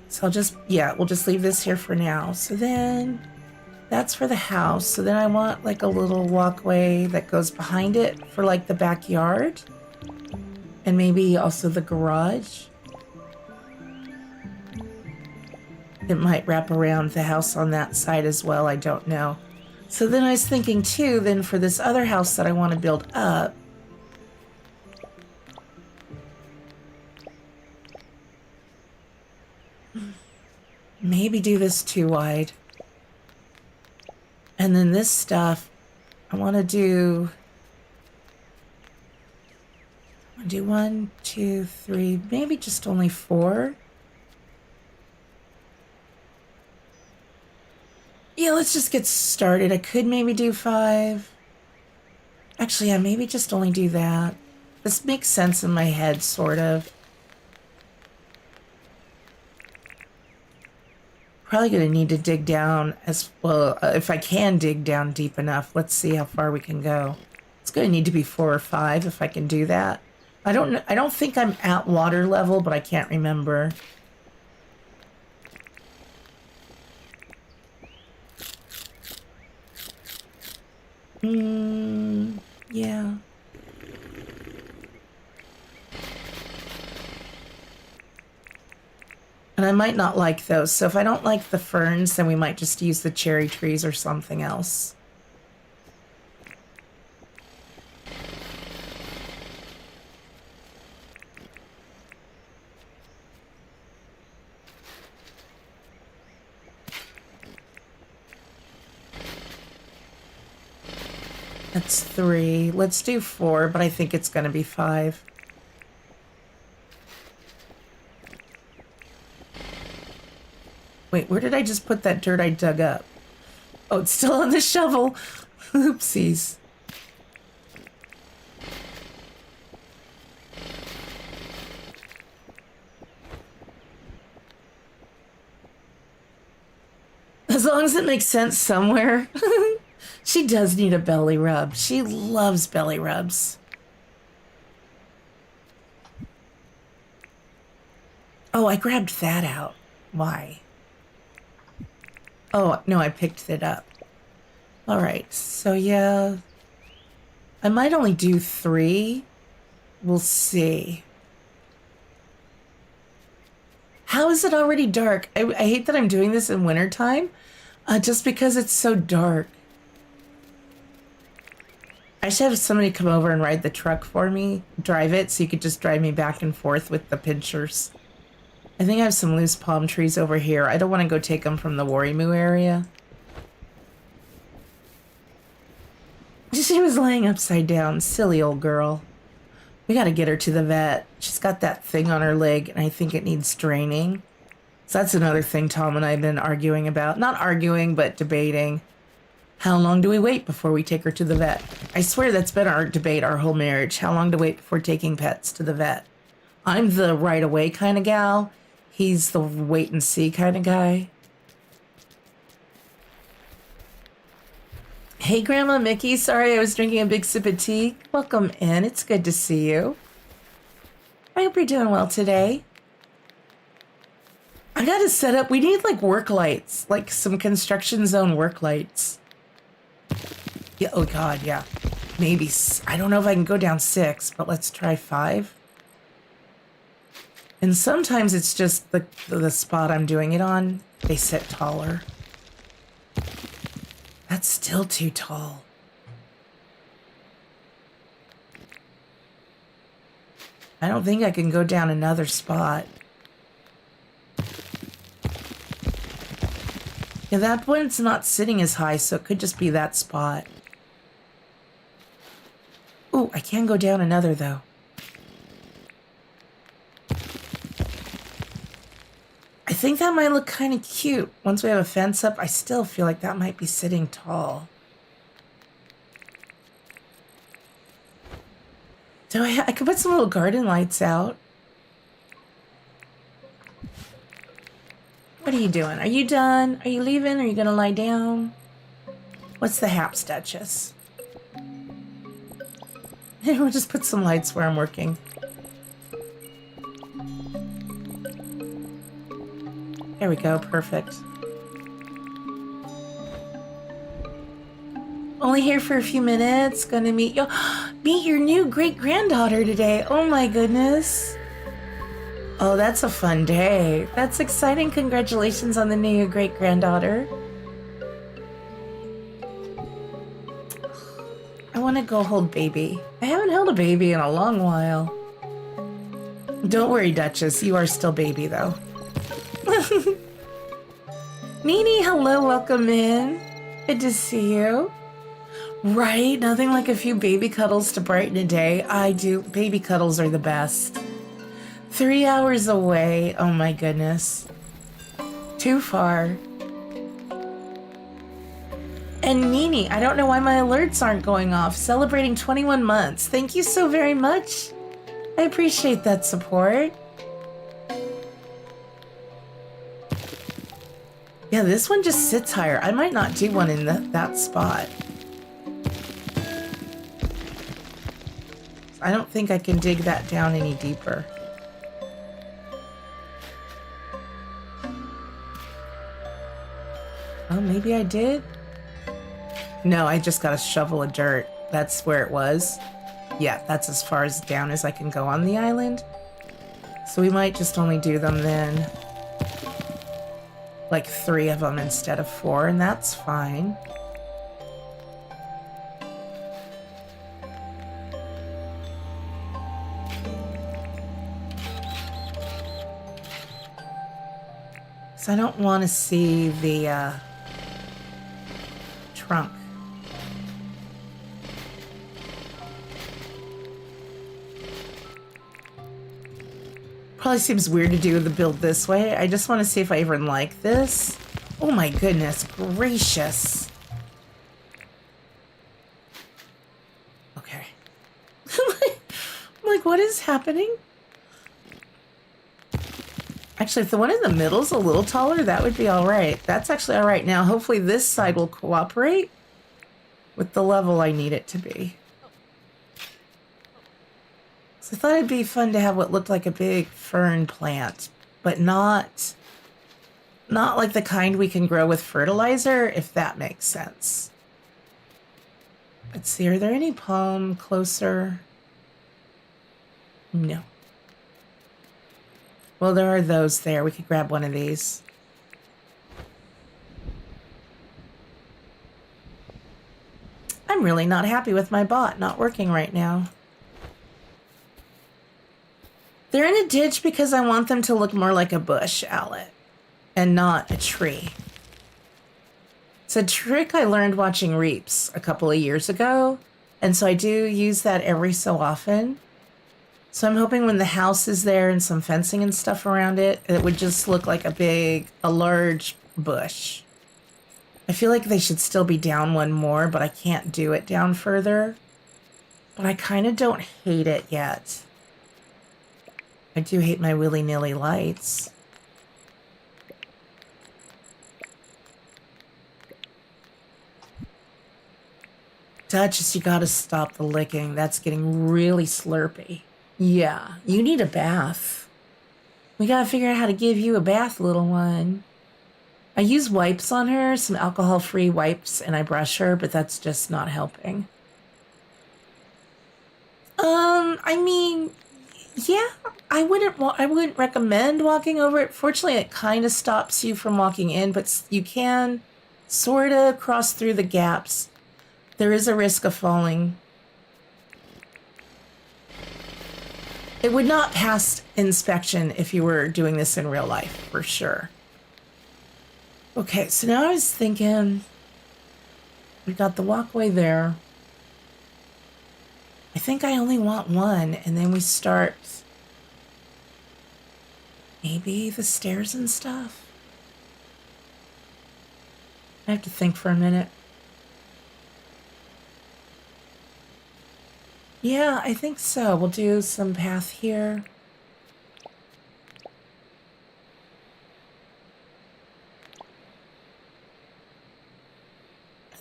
So we'll just leave this here for now. So then That's for the house. So then I want like a little walkway that goes behind it for like the backyard. And maybe also the garage. It might wrap around the house on that side as well. I don't know. So then I was thinking too, then for this other house that I want to build up, maybe do this 2 wide. And then this stuff, I want to do 1, 2, 3, maybe just only 4. Yeah, let's just get started. I could maybe do 5. Actually, yeah, maybe just only do that. This makes sense in my head, sort of. Probably going to need to dig down as well. If I can dig down deep enough, let's see how far we can go. It's going to need to be 4 or 5 if I can do that. I don't think I'm at water level, but I can't remember. Yeah. And I might not like those. So if I don't like the ferns, then we might just use the cherry trees or something else. That's 3. Let's do 4, but I think it's going to be 5. Wait, where did I just put that dirt I dug up? Oh, it's still on the shovel. Oopsies. As long as it makes sense somewhere. She does need a belly rub. She loves belly rubs. Oh, I grabbed that out. Why? Oh, no, I picked it up. All right, so yeah. I might only do 3. We'll see. How is it already dark? I hate that I'm doing this in wintertime, just because it's so dark. I should have somebody come over and ride the truck for me, drive it, so you could just drive me back and forth with the pinchers. I think I have some loose palm trees over here. I don't want to go take them from the Warimu area. She was laying upside down. Silly old girl. We got to get her to the vet. She's got that thing on her leg, and I think it needs draining. So that's another thing Tom and I have been arguing about. Not arguing, but debating. How long do we wait before we take her to the vet? I swear that's been our debate our whole marriage. How long to wait before taking pets to the vet? I'm the right away kind of gal. He's the wait and see kind of guy. Hey, Grandma Mickey. Sorry, I was drinking a big sip of tea. Welcome in. It's good to see you. I hope you're doing well today. I got to set up. We need like work lights, like some construction zone work lights. Yeah. Oh, God. Yeah. Maybe. I don't know if I can go down 6, but let's try 5. And sometimes it's just the spot I'm doing it on. They sit taller. That's still too tall. I don't think I can go down another spot. Yeah, that one's not sitting as high, so it could just be that spot. Ooh, I can go down another, though. I think that might look kind of cute. Once we have a fence up, I still feel like that might be sitting tall. Do I could put some little garden lights out. What are you doing? Are you done? Are you leaving? Are you going to lie down? What's the haps, Duchess? We'll just put some lights where I'm working. There we go, perfect. Only here for a few minutes. Gonna meet you. Meet your new great-granddaughter today. Oh my goodness. Oh, that's a fun day. That's exciting. Congratulations on the new great-granddaughter. I want to go hold baby. I haven't held a baby in a long while. Don't worry, Duchess. You are still baby, though. Nini, hello. Welcome in. Good to see you. Right? Nothing like a few baby cuddles to brighten a day. I do. Baby cuddles are the best. 3 hours away. Oh my goodness. Too far. And Nini, I don't know why my alerts aren't going off. Celebrating 21 months. Thank you so very much. I appreciate that support. Yeah, this one just sits higher. I might not do one in that spot. I don't think I can dig that down any deeper. Oh, maybe I did? No, I just got a shovel of dirt. That's where it was. Yeah, that's as far as down as I can go on the island. So we might just only do them then. Like 3 of them instead of 4, and that's fine. So I don't want to see the trunk. Probably seems weird to do the build this way. I just want to see if I even like this. Oh my goodness gracious. Okay. I'm like, what is happening? Actually, if the one in the middle's a little taller, that would be all right. That's actually all right. Now, hopefully this side will cooperate with the level I need it to be. So I thought it'd be fun to have what looked like a big fern plant, but not like the kind we can grow with fertilizer, if that makes sense. Let's see, are there any palm closer? No. Well, there are those there. We could grab one of these. I'm really not happy with my bot not working right now. They're in a ditch because I want them to look more like a bush outlet and not a tree. It's a trick I learned watching Reaps a couple of years ago, and so I do use that every so often. So I'm hoping when the house is there and some fencing and stuff around it, it would just look like a large bush. I feel like they should still be down one more, but I can't do it down further. But I kind of don't hate it yet. I do hate my willy-nilly lights. Duchess, you gotta stop the licking. That's getting really slurpy. Yeah, you need a bath. We gotta figure out how to give you a bath, little one. I use wipes on her, some alcohol-free wipes, and I brush her, but that's just not helping. I mean, yeah, I wouldn't recommend walking over it. Fortunately, it kind of stops you from walking in, but you can sort of cross through the gaps. There is a risk of falling. It would not pass inspection if you were doing this in real life, for sure. Okay, so now I was thinking, we got the walkway there. I think I only want one, and then we start maybe the stairs and stuff. I have to think for a minute. Yeah, I think so. We'll do some path here.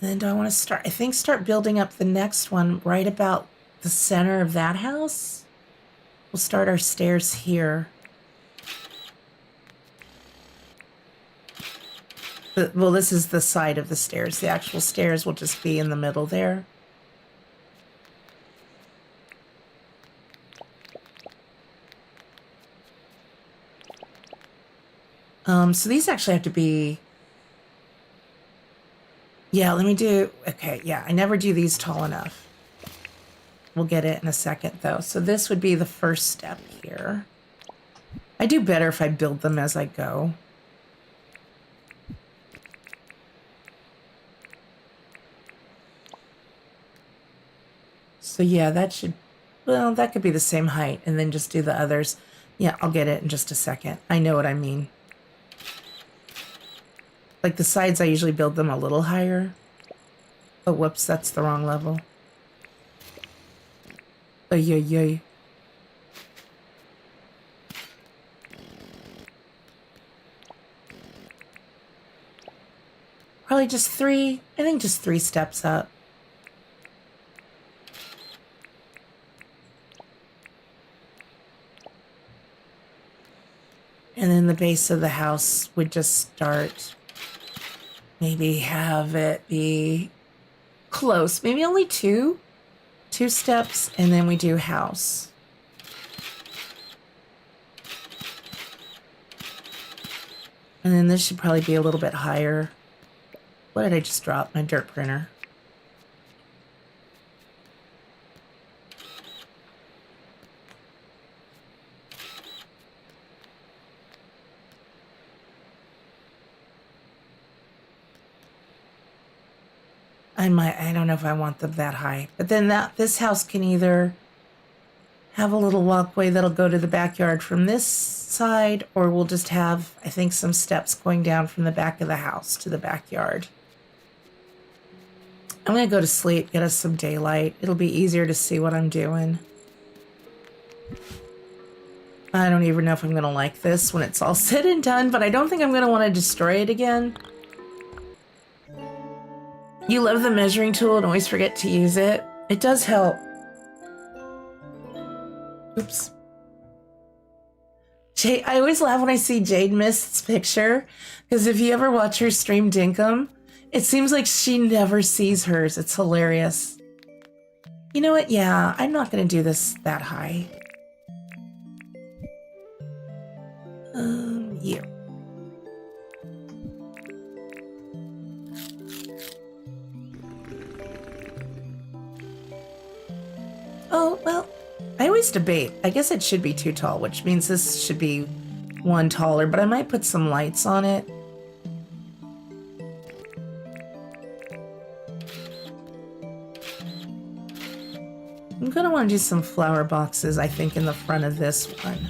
And then do I want to start building up the next one right about the center of that house? We'll start our stairs here. Well, this is the side of the stairs. The actual stairs will just be in the middle there. So these actually have to be... Yeah, let me do... Okay, yeah, I never do these tall enough. We'll get it in a second, though. So this would be the first step here. I do better if I build them as I go. So yeah, that should... Well, that could be the same height, and then just do the others. Yeah, I'll get it in just a second. I know what I mean. Like the sides, I usually build them a little higher. Oh, whoops, that's the wrong level. Oh, yeah. Probably just 3. I think just 3 steps up. And then the base of the house would just start... Maybe have it be close. Maybe only 2 steps, and then we do house. And then this should probably be a little bit higher. What did I just drop? My dirt printer. I don't know if I want them that high. But then this house can either have a little walkway that'll go to the backyard from this side, or we'll just have, I think, some steps going down from the back of the house to the backyard. I'm going to go to sleep, get us some daylight. It'll be easier to see what I'm doing. I don't even know if I'm going to like this when it's all said and done, but I don't think I'm going to want to destroy it again. You love the measuring tool and always forget to use it. It does help. Oops. Jade, I always laugh when I see Jade Mist's picture, because if you ever watch her stream Dinkum, it seems like she never sees hers. It's hilarious. You know what? Yeah, I'm not going to do this that high. You. Oh, well, I always debate. I guess it should be too tall, which means this should be 1 taller, but I might put some lights on it. I'm going to want to do some flower boxes, I think, in the front of this one.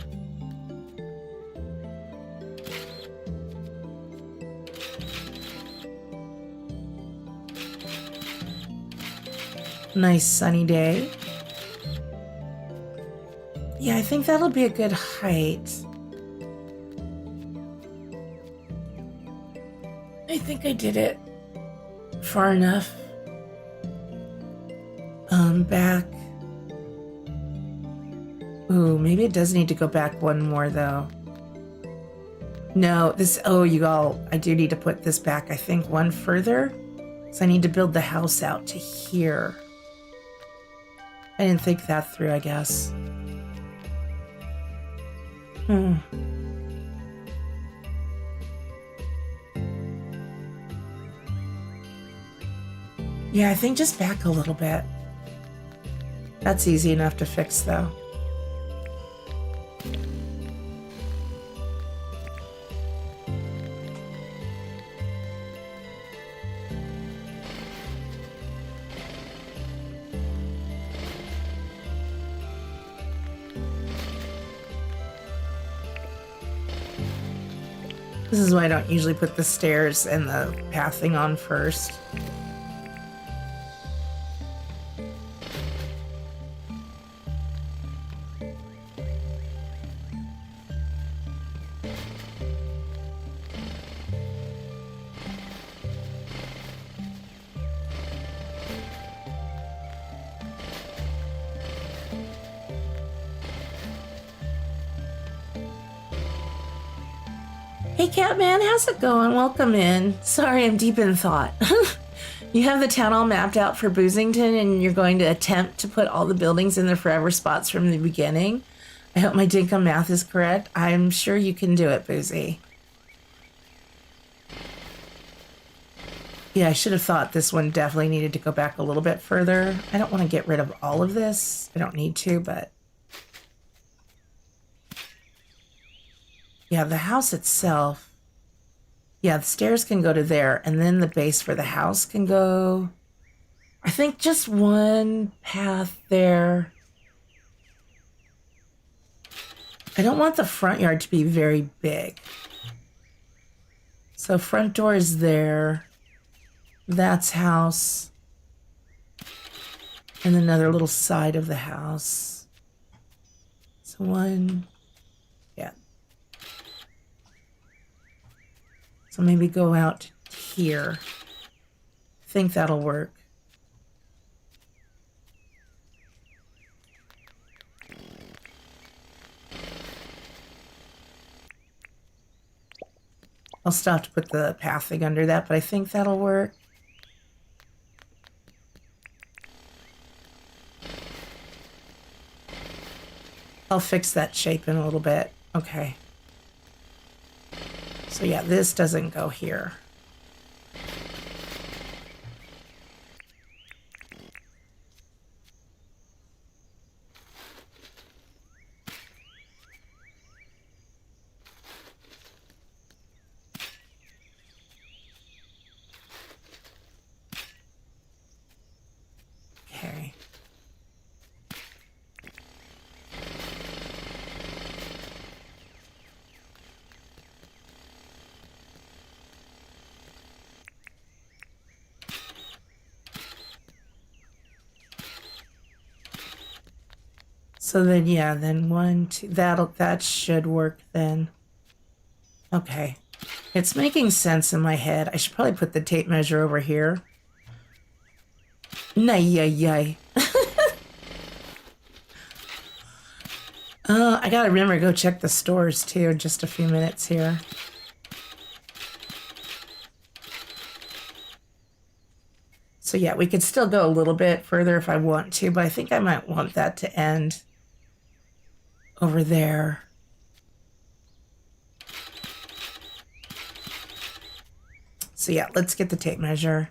Nice sunny day. Yeah, I think that'll be a good height. I think I did it far enough. Back. Ooh, maybe it does need to go back 1 more though. No, you all, I do need to put this back, I think, 1 further. So I need to build the house out to here. I didn't think that through, I guess. Yeah, I think just back a little bit. That's easy enough to fix, though. This is why I don't usually put the stairs and the pathing on first. Hey Catman, how's it going? Welcome in. Sorry, I'm deep in thought. You have the town all mapped out for Boozington and you're going to attempt to put all the buildings in their forever spots from the beginning. I hope my Dinkum math is correct. I'm sure you can do it, Boozy. Yeah, I should have thought this one definitely needed to go back a little bit further. I don't want to get rid of all of this. I don't need to, but... yeah, the house itself... yeah, the stairs can go to there, and then the base for the house can go... I think just one path there. I don't want the front yard to be very big. So front door is there. That's house. And another little side of the house. So one, yeah. So maybe go out here. I think that'll work. I'll still have to put the pathing under that, but I think that'll work. I'll fix that shape in a little bit. Okay. So yeah, this doesn't go here. Okay. So then, yeah, then one, two, that should work then. Okay. It's making sense in my head. I should probably put the tape measure over here. Nay-yay-yay. I gotta remember to go check the stores too in just a few minutes here. So yeah, we could still go a little bit further if I want to, but I think I might want that to end over there. So yeah, let's get the tape measure.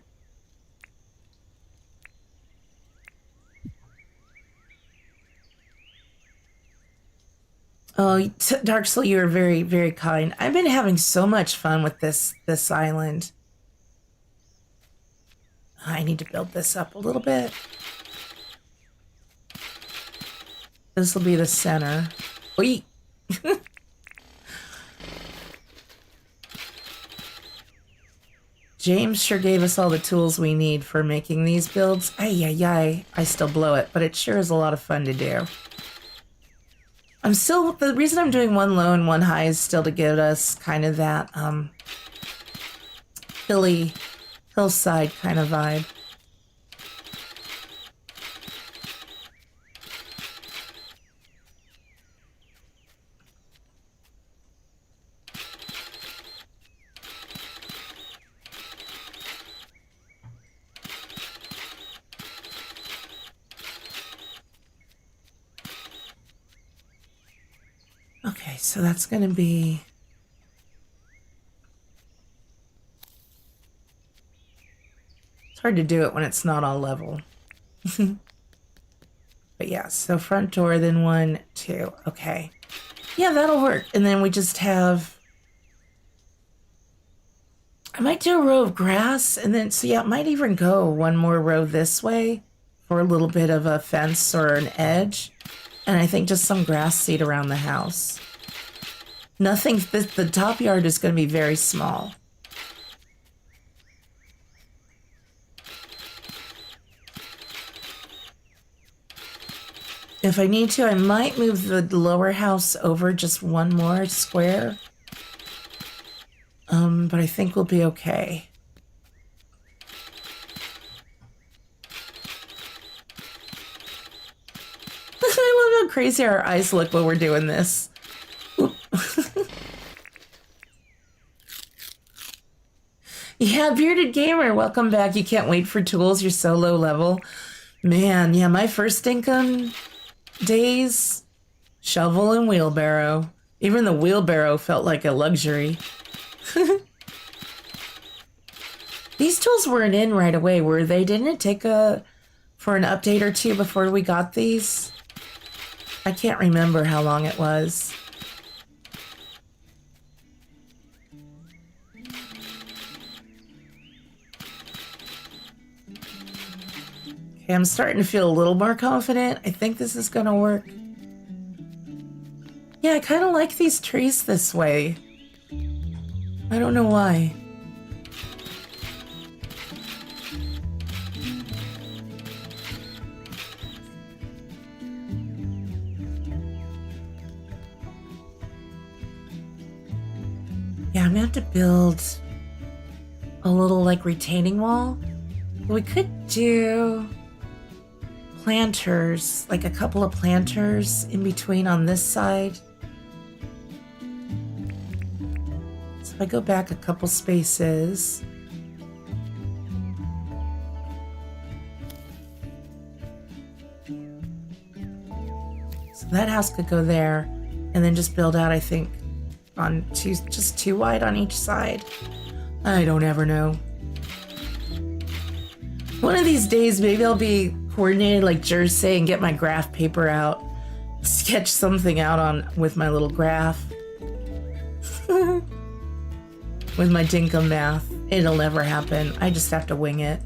Oh, Dark Soul, you are very, very kind. I've been having so much fun with this island. I need to build this up a little bit. This will be the center. Oy! James sure gave us all the tools we need for making these builds. Ay. I still blow it, but it sure is a lot of fun to do. The reason I'm doing one low and one high is still to give us kind of that hillside kind of vibe. Okay, so that's going to be... it's hard to do it when it's not all level. But yeah, so front door, then 1, 2. Okay. Yeah, that'll work. And then we just have... I might do a row of grass, and then... so yeah, it might even go one more row this way for a little bit of a fence or an edge. And I think just some grass seed around the house. Nothing, the top yard is going to be very small. If I need to, I might move the lower house over just one more square. But I think we'll be okay. I love how crazy our eyes look when we're doing this. Yeah, Bearded Gamer, welcome back. You can't wait for tools. You're so low level. Man, yeah, my first Dinkum days, shovel and wheelbarrow. Even the wheelbarrow felt like a luxury. These tools weren't in right away, were they? Didn't it take for an update or two before we got these? I can't remember how long it was. Okay, I'm starting to feel a little more confident. I think this is gonna work. Yeah, I kind of like these trees this way. I don't know why. Yeah, I'm gonna have to build a little like retaining wall. We could do planters, like a couple of planters in between on this side. So if I go back a couple spaces. So that house could go there and then just build out, I think, on just two wide on each side. I don't ever know. One of these days, maybe I'll be coordinated like Jersey and get my graph paper out, sketch something out on with my little graph. With my Dinkum math. It'll never happen. I just have to wing it.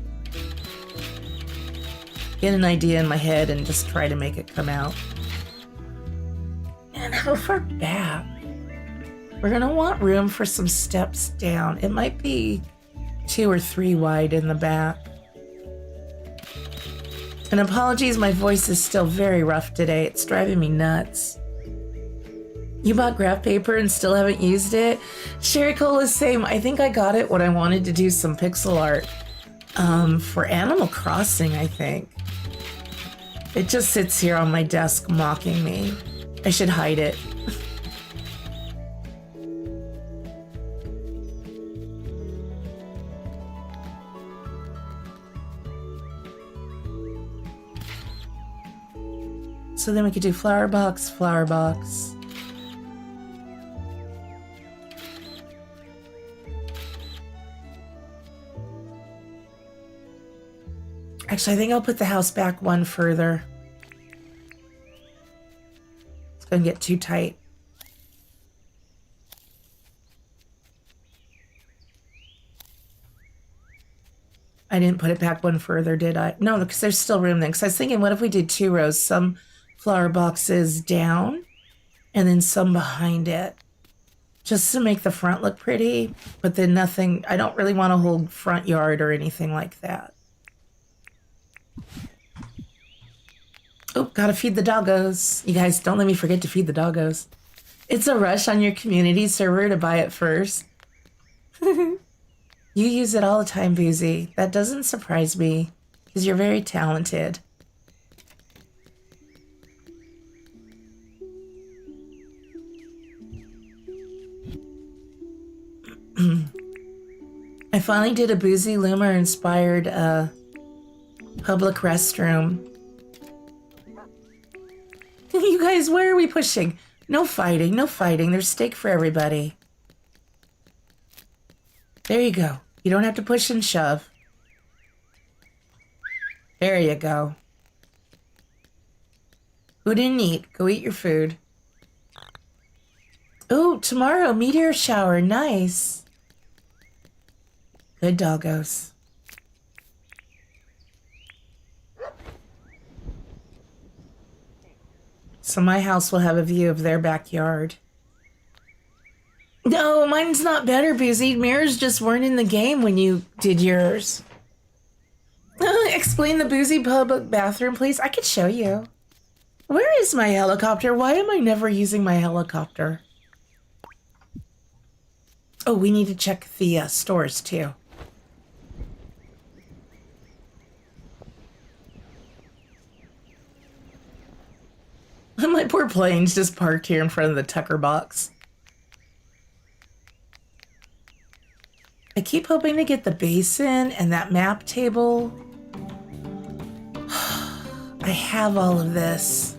Get an idea in my head and just try to make it come out. And how far back? We're gonna want room for some steps down. It might be 2 or 3 wide in the back. And apologies, my voice is still very rough today. It's driving me nuts. You bought graph paper and still haven't used it? Sherry Cole is same. I think I got it when I wanted to do some pixel art for Animal Crossing, I think. It just sits here on my desk mocking me. I should hide it. So then we could do flower box, flower box. Actually, I think I'll put the house back one further. It's gonna get too tight. I didn't put it back one further, did I? No, because there's still room then. Because I was thinking, what if we did 2 rows? Some flower boxes down and then some behind it. Just to make the front look pretty, but then nothing. I don't really want a whole front yard or anything like that. Oh, gotta feed the doggos. You guys, don't let me forget to feed the doggos. It's a rush on your community server to buy it first. You use it all the time, Boozy. That doesn't surprise me, because you're very talented. I finally did a Boozy Loomer inspired public restroom. You guys, where are we pushing? No fighting, no fighting. There's steak for everybody. There you go. You don't have to push and shove. There you go. Who didn't eat? Go eat your food. Oh, tomorrow, meteor shower. Nice. Good doggos. So my house will have a view of their backyard. No, mine's not better, Boozy. Mirrors just weren't in the game when you did yours. Explain the Boozy public bathroom, please. I could show you. Where is my helicopter? Why am I never using my helicopter? Oh, we need to check the stores, too. My poor plane's just parked here in front of the Tucker box. I keep hoping to get the basin and that map table. I have all of this.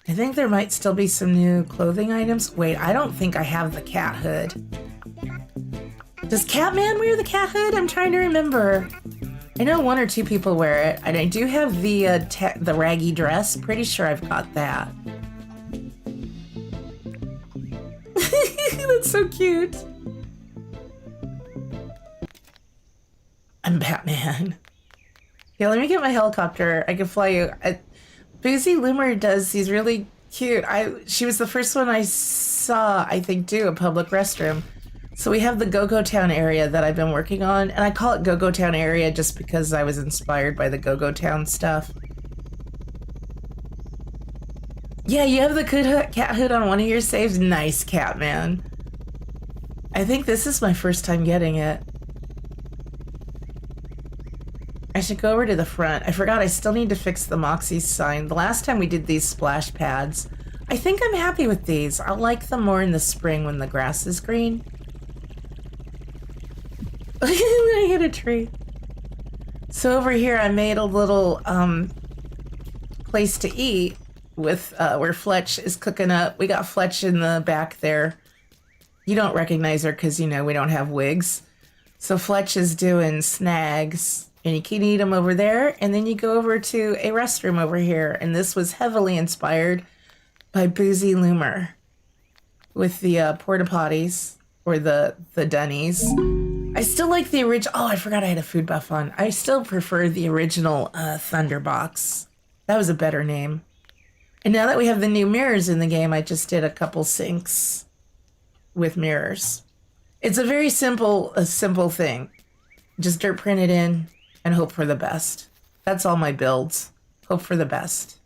I think there might still be some new clothing items. Wait, I don't think I have the cat hood. Does Catman wear the cat hood? I'm trying to remember. I know 1 or 2 people wear it, and I do have the raggy dress. Pretty sure I've got that. That's so cute. I'm Batman. Yeah, let me get my helicopter. I can fly you. Boozy Loomer does. He's really cute. She was the first one I saw, I think, do a public restroom. So we have the Go-Go Town area that I've been working on, and I call it Go-Go Town area just because I was inspired by the Go-Go Town stuff. Yeah, you have the cat hood on one of your saves. Nice, Catman. I think this is my first time getting it. I should go over to the front. I forgot I still need to fix the Moxie sign. The last time we did these splash pads, I think I'm happy with these. I'll like them more in the spring when the grass is green. I hit a tree. So over here I made a little place to eat with where Fletch is cooking up. We got Fletch in the back there. You don't recognize her because, you know, we don't have wigs. So Fletch is doing snags, and you can eat them over there, and then you go over to a restroom over here. And this was heavily inspired by Boozy Loomer with the porta potties or the dunnies. I still like the original. Oh, I forgot I had a food buff on. I still prefer the original Thunderbox. That was a better name. And now that we have the new mirrors in the game, I just did a couple sinks with mirrors. It's a very simple thing. Just dirt print it in and hope for the best. That's all my builds. Hope for the best.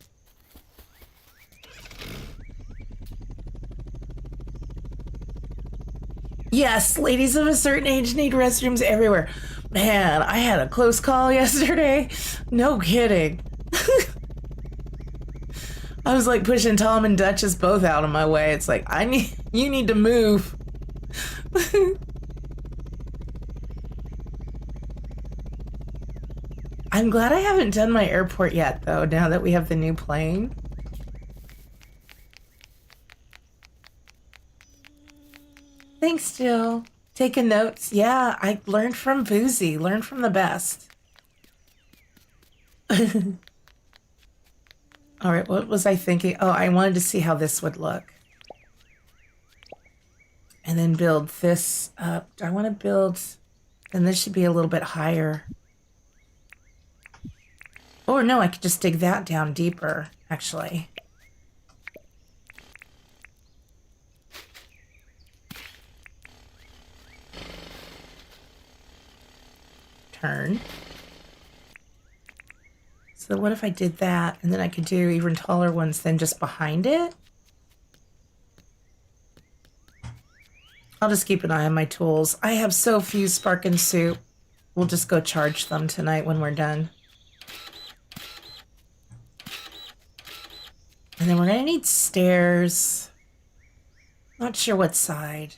Yes, ladies of a certain age need restrooms everywhere. Man, I had a close call yesterday. No kidding. I was like pushing Tom and Duchess both out of my way. It's like, you need to move. I'm glad I haven't done my airport yet, though, now that we have the new plane. Thanks, Jill. Taking notes. Yeah, I learned from Boozy. Learned from the best. All right, what was I thinking? Oh, I wanted to see how this would look. And then build this up. I want to build... And this should be a little bit higher. Or no, I could just dig that down deeper, actually. Turn. So what if I did that, and then I could do even taller ones than just behind it? I'll just keep an eye on my tools. I have so few Spark and Soup. We'll just go charge them tonight when we're done. And then we're gonna need stairs. Not sure what side.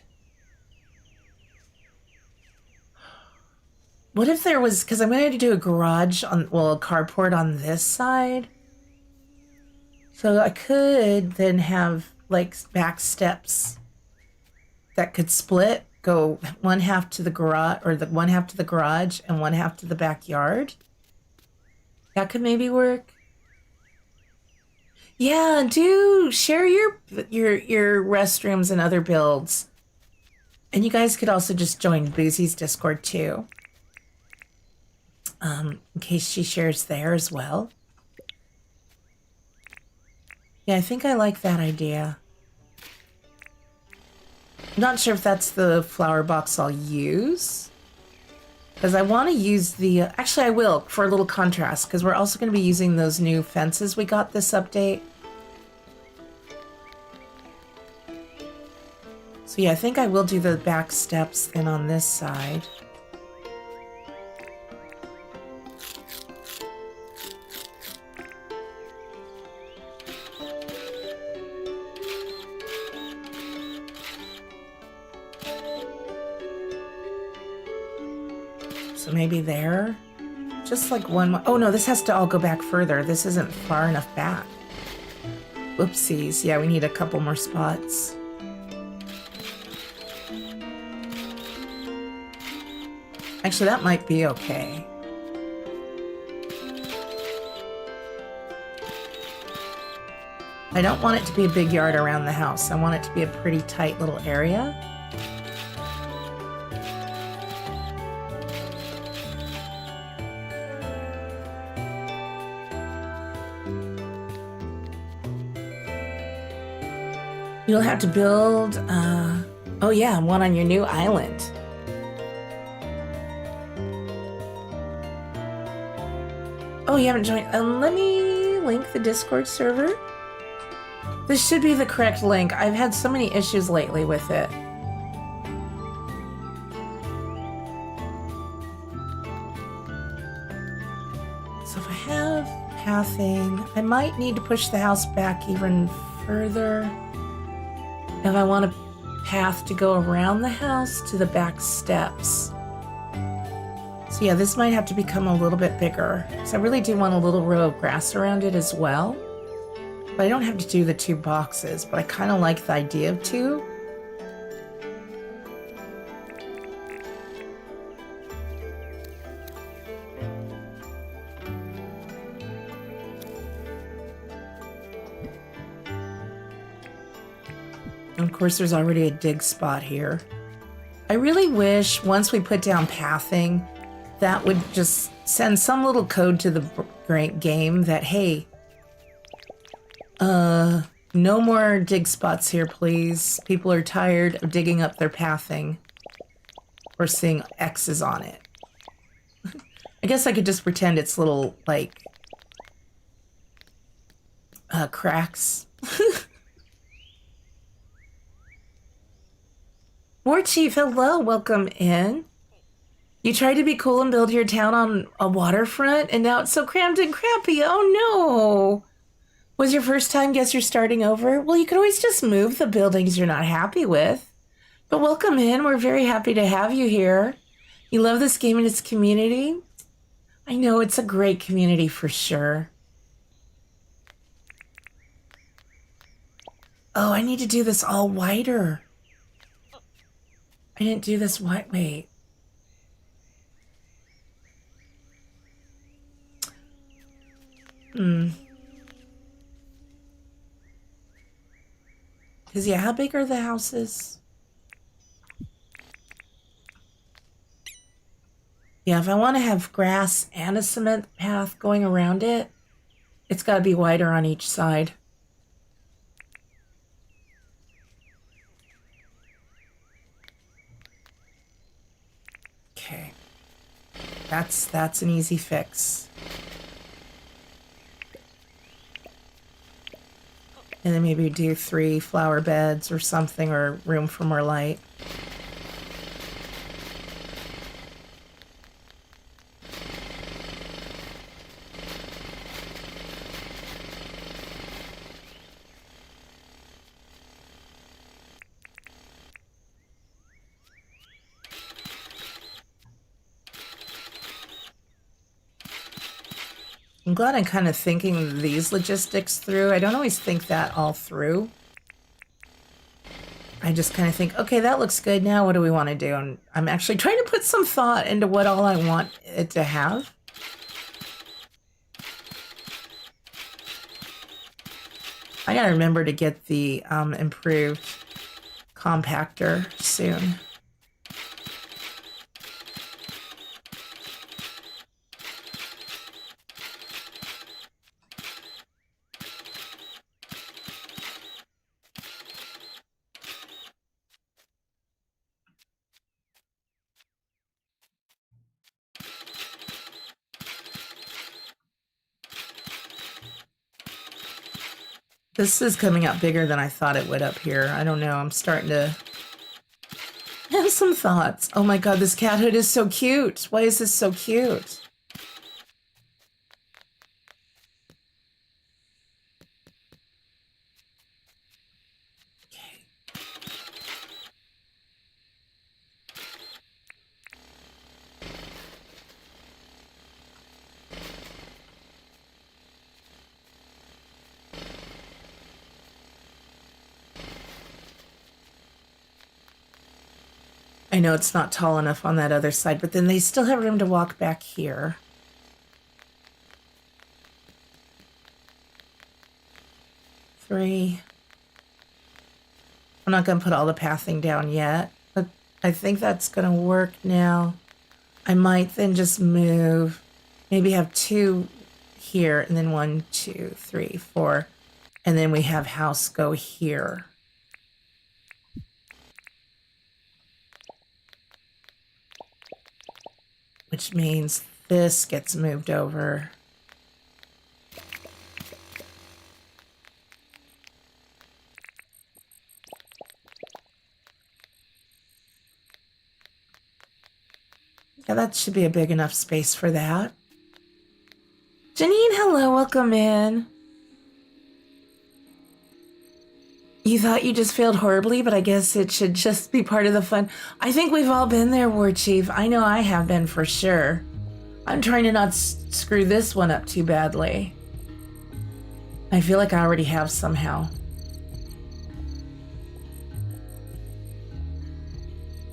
What if there was, because I'm going to do a garage on, well, a carport on this side. So I could then have like back steps that could split, go one half to the garage, or the one half to the garage and one half to the backyard. That could maybe work. Yeah, do share your restrooms and other builds. And you guys could also just join Boozy's Discord too. In case she shares there as well. Yeah, I think I like that idea. I'm not sure if that's the flower box I'll use. Because I want to use the... actually, I will, for a little contrast. Because we're also going to be using those new fences we got this update. So yeah, I think I will do the back steps then on this side. So maybe there? Just like one more. Oh no, this has to all go back further. This isn't far enough back. Oopsies. Yeah, we need a couple more spots. Actually, that might be okay. I don't want it to be a big yard around the house. I want it to be a pretty tight little area. You'll have to build, oh yeah, one on your new island. Oh, you haven't joined. Let me link the Discord server. This should be the correct link. I've had so many issues lately with it. So if I have pathing, I might need to push the house back even further. If I want a path to go around the house to the back steps. So yeah, this might have to become a little bit bigger. So I really do want a little row of grass around it as well. But I don't have to do the 2 boxes, but I kind of like the idea of 2. And of course, there's already a dig spot here. I really wish once we put down pathing, that would just send some little code to the game that, hey, no more dig spots here, please. People are tired of digging up their pathing or seeing X's on it. I guess I could just pretend it's little, like, cracks. War Chief, hello, welcome in. You tried to be cool and build your town on a waterfront, and now it's so cramped and crappy. Oh no! Was your first time? Guess you're starting over? Well, you could always just move the buildings you're not happy with. But welcome in. We're very happy to have you here. You love this game and its community? I know, it's a great community for sure. Oh, I need to do this all wider. I didn't do this white. Wait. Because, yeah, how big are the houses? Yeah, if I want to have grass and a cement path going around it, it's got to be wider on each side. Okay. That's an easy fix. And then maybe do 3 flower beds or something, or room for more light. I'm glad I'm kind of thinking these logistics through. I don't always think that all through. I just kind of think, okay, that looks good. Now what do we want to do? And I'm actually trying to put some thought into what all I want it to have. I gotta remember to get the improved compactor soon. This is coming out bigger than I thought it would up here. I don't know. I'm starting to have some thoughts. Oh my god, this cat hood is so cute. Why is this so cute? Okay. I know it's not tall enough on that other side, but then they still have room to walk back here. Three. I'm not going to put all the pathing down yet, but I think that's going to work now. I might then just move, maybe have 2 here, and then 1, 2, 3, 4, and then we have house go here. Which means this gets moved over. Yeah, that should be a big enough space for that. Janine, hello, welcome in. You thought you just failed horribly, but I guess it should just be part of the fun. I think we've all been there, War Chief. I know I have been for sure. I'm trying to not screw this one up too badly. I feel like I already have somehow.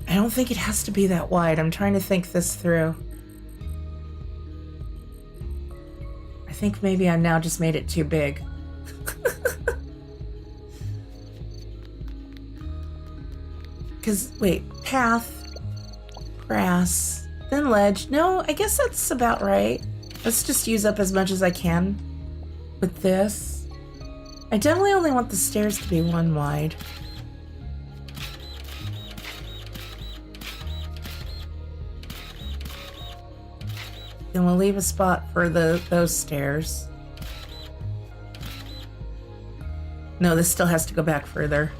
I don't think it has to be that wide. I'm trying to think this through. I think maybe I've now just made it too big. Because, wait, path, grass, then ledge. No, I guess that's about right. Let's just use up as much as I can with this. I definitely only want the stairs to be 1 wide. Then we'll leave a spot for those stairs. No, this still has to go back further.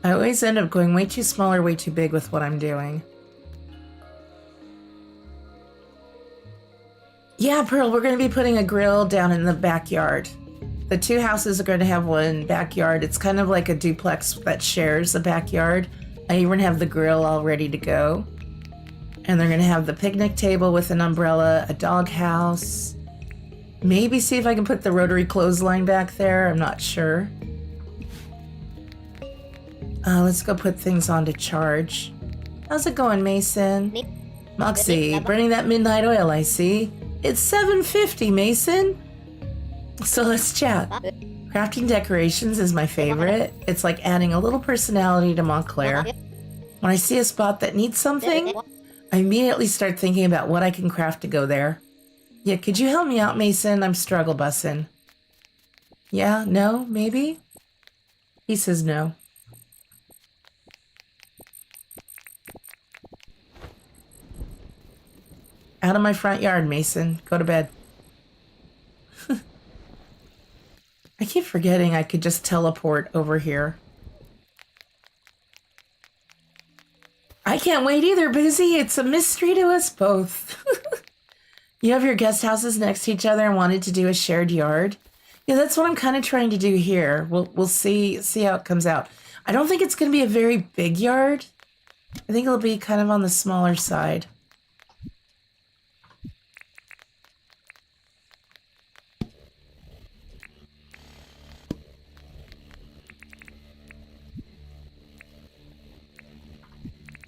I always end up going way too small or way too big with what I'm doing. Yeah, Pearl, we're going to be putting a grill down in the backyard. The 2 houses are going to have 1 backyard. It's kind of like a duplex that shares a backyard. I even have the grill all ready to go. And they're going to have the picnic table with an umbrella, a dog house. Maybe see if I can put the rotary clothesline back there. I'm not sure. Let's go put things on to charge. How's it going, Mason? Moxie, burning that midnight oil, I see. It's 7:50, Mason. So let's chat. Crafting decorations is my favorite. It's like adding a little personality to Montclair. When I see a spot that needs something, I immediately start thinking about what I can craft to go there. Yeah, could you help me out, Mason? I'm struggle bussing. Yeah, no, maybe? He says no. Out of my front yard, Mason. Go to bed. I keep forgetting I could just teleport over here. I can't wait either, Busy. It's a mystery to us both. You have your guest houses next to each other and wanted to do a shared yard. Yeah, that's what I'm kind of trying to do here. We'll see how it comes out. I don't think it's going to be a very big yard. I think it'll be kind of on the smaller side.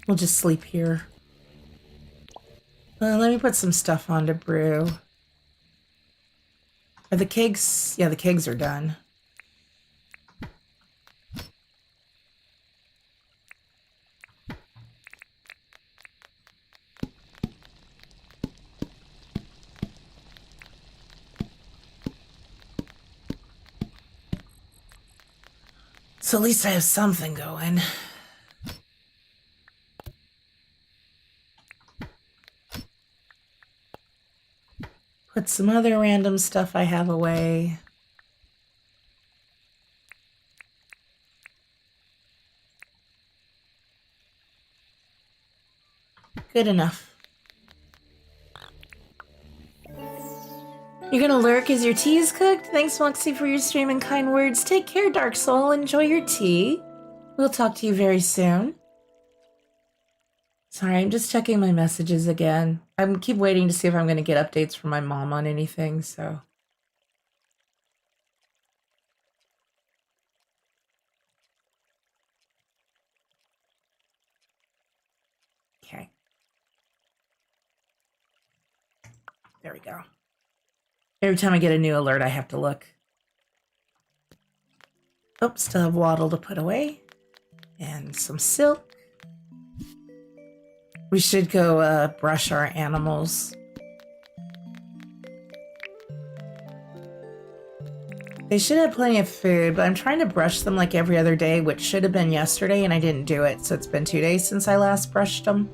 We'll just sleep here. Let me put some stuff on to brew. Are the kegs? Yeah, the kegs are done. So at least I have something going. Put some other random stuff I have away. Good enough. You're gonna lurk as your tea is cooked? Thanks, Moxie, for your stream and kind words. Take care, Dark Soul. Enjoy your tea. We'll talk to you very soon. Sorry, I'm just checking my messages again. I keep waiting to see if I'm going to get updates from my mom on anything, so. Okay. There we go. Every time I get a new alert, I have to look. Oh, still have waddle to put away. And some silk. We should go brush our animals. They should have plenty of food, but I'm trying to brush them like every other day, which should have been yesterday, and I didn't do it. So it's been 2 days since I last brushed them.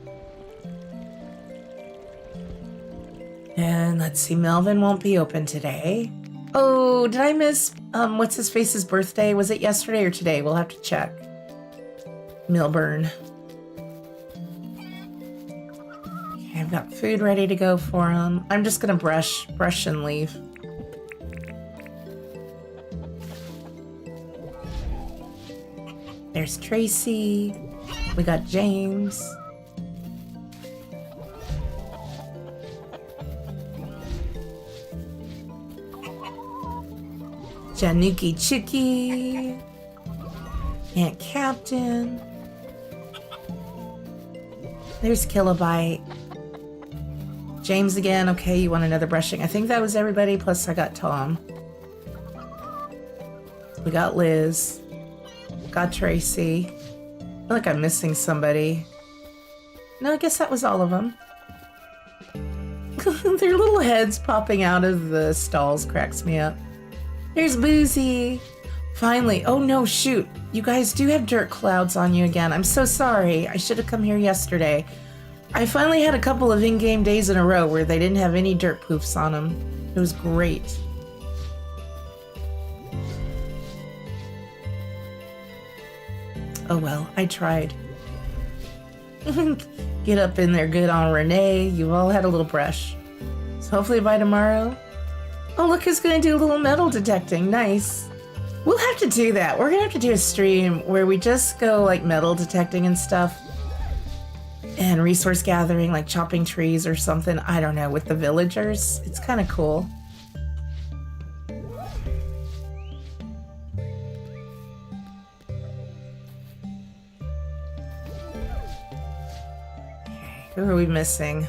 And let's see, Melvin won't be open today. Oh, did I miss what's his face's birthday? Was it yesterday or today? We'll have to check. Milburn. Okay, I've got food ready to go for him. I'm just gonna brush and leave. There's Tracy. We got James. Januki Chicky. Aunt Captain. There's Kilobyte. James again. Okay, you want another brushing. I think that was everybody, plus I got Tom. We got Liz. Got Tracy. I feel like I'm missing somebody. No, I guess that was all of them. Their little heads popping out of the stalls cracks me up. There's Boozy. Finally. Oh no, shoot. You guys do have dirt clouds on you again. I'm so sorry. I should have come here yesterday. I finally had a couple of in-game days in a row where they didn't have any dirt poofs on them. It was great. Oh well, I tried. Get up in there good on Renee. You've all had a little brush. So hopefully by tomorrow. Oh, look who's going to do a little metal detecting. Nice. We'll have to do that. We're going to have to do a stream where we just go like metal detecting and stuff. And resource gathering, like chopping trees or something. I don't know, with the villagers. It's kind of cool. Who are we missing?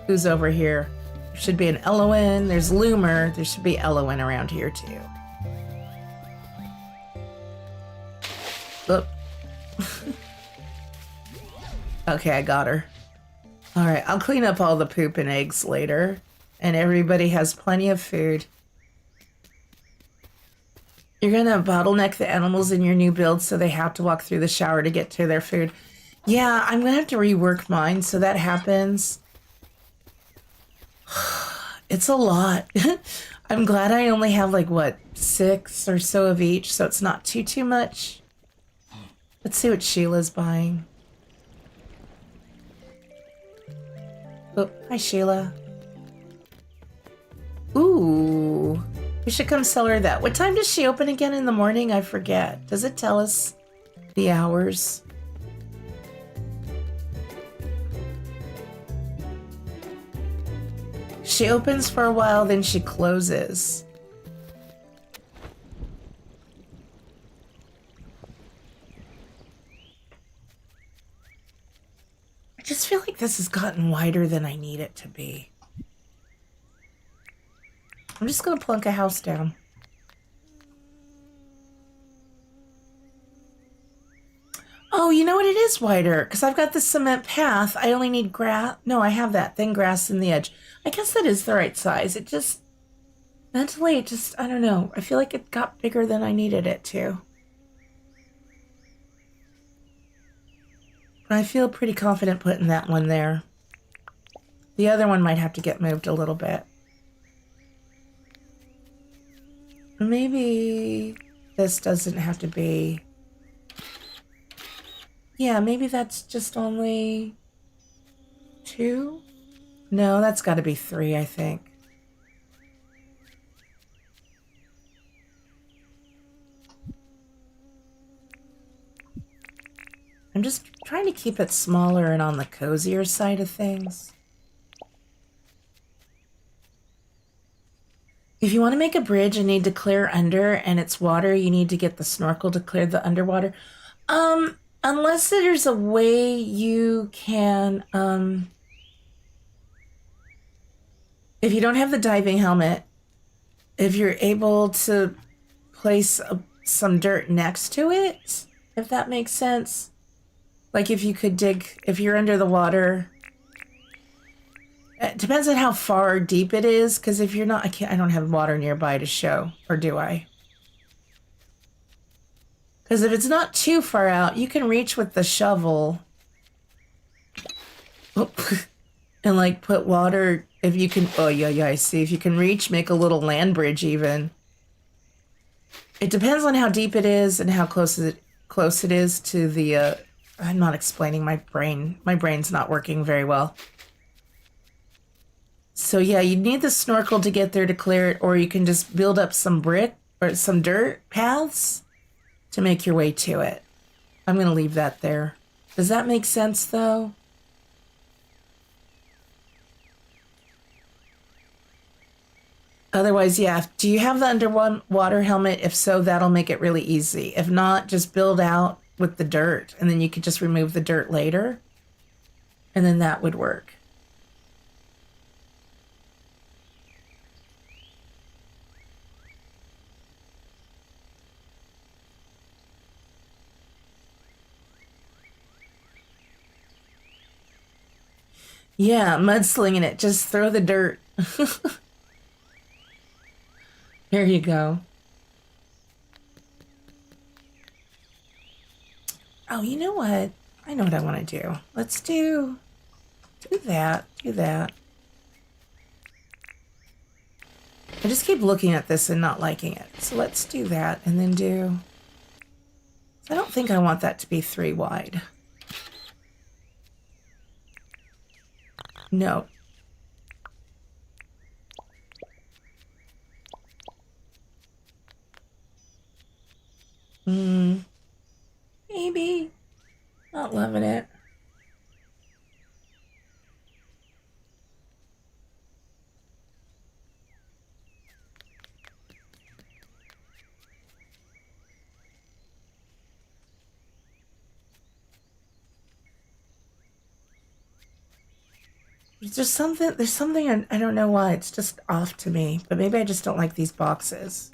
Who's over here? There should be an Elowen. There's Loomer. There should be Elowen around here too. Oop. Okay, I got her. All right, I'll clean up all the poop and eggs later. And everybody has plenty of food. You're gonna bottleneck the animals in your new build so they have to walk through the shower to get to their food. Yeah, I'm gonna have to rework mine so that happens. It's a lot. I'm glad I only have like, what, 6 or so of each, so it's not too much. Let's see what Sheila's buying. Oh, hi Sheila. Ooh, we should come sell her that. What time does she open again in the morning? I forget. Does it tell us the hours? She opens for a while, then she closes. I just feel like this has gotten wider than I need it to be. I'm just gonna plunk a house down. Oh, you know what? It is wider because I've got the cement path. I only need grass. No, I have that. Then grass in the edge. I guess that is the right size. It just, mentally, it just, I don't know. I feel like it got bigger than I needed it to. But I feel pretty confident putting that one there. The other one might have to get moved a little bit. Maybe this doesn't have to be... Yeah, maybe that's just only 2? No, that's got to be 3, I think. I'm just trying to keep it smaller and on the cozier side of things. If you want to make a bridge and need to clear under and it's water, you need to get the snorkel to clear the underwater. Unless there's a way you can, if you don't have the diving helmet, if you're able to place some dirt next to it, if that makes sense. Like if you could dig, if you're under the water, it depends on how far deep it is, because if you're not, I don't have water nearby to show, or do I? Because if it's not too far out, you can reach with the shovel and like put water, if you can, oh yeah, I see. If you can reach, make a little land bridge even. It depends on how deep it is and how close it is to the, I'm not explaining my brain. My brain's not working very well. So yeah, you need the snorkel to get there to clear it, or you can just build up some brick or some dirt paths to make your way to it. I'm going to leave that there. Does that make sense though? Otherwise, yeah, do you have the underwater helmet? If so, that'll make it really easy. If not, just build out with the dirt, and then you could just remove the dirt later, and then that would work. Yeah, mudslinging it. Just throw the dirt. There you go. Oh, you know what? I know what I want to do. Let's do that. Do that. I just keep looking at this and not liking it. So let's do that and then do... I don't think I want that to be 3 wide. No. Maybe. Not loving it. There's something I don't know why. It's just off to me. But maybe I just don't like these boxes.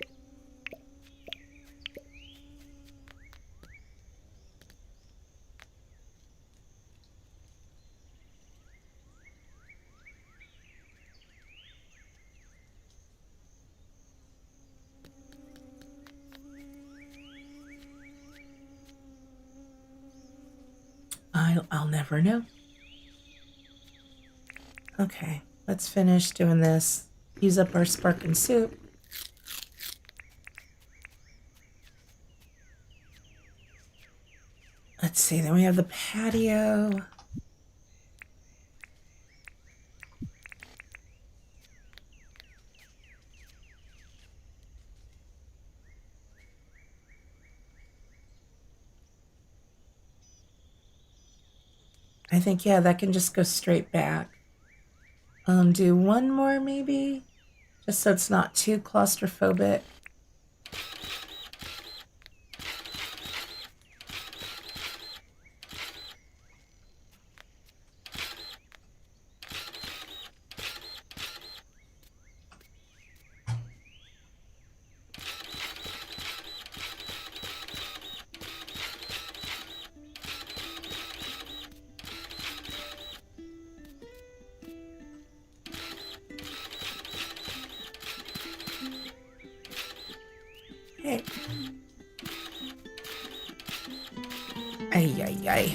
I'll never know. Okay, let's finish doing this. Use up our sparking soup. Let's see, then we have the patio. I think, yeah, that can just go straight back. Do one more maybe, just so it's not too claustrophobic. Okay. Ay, ay, ay.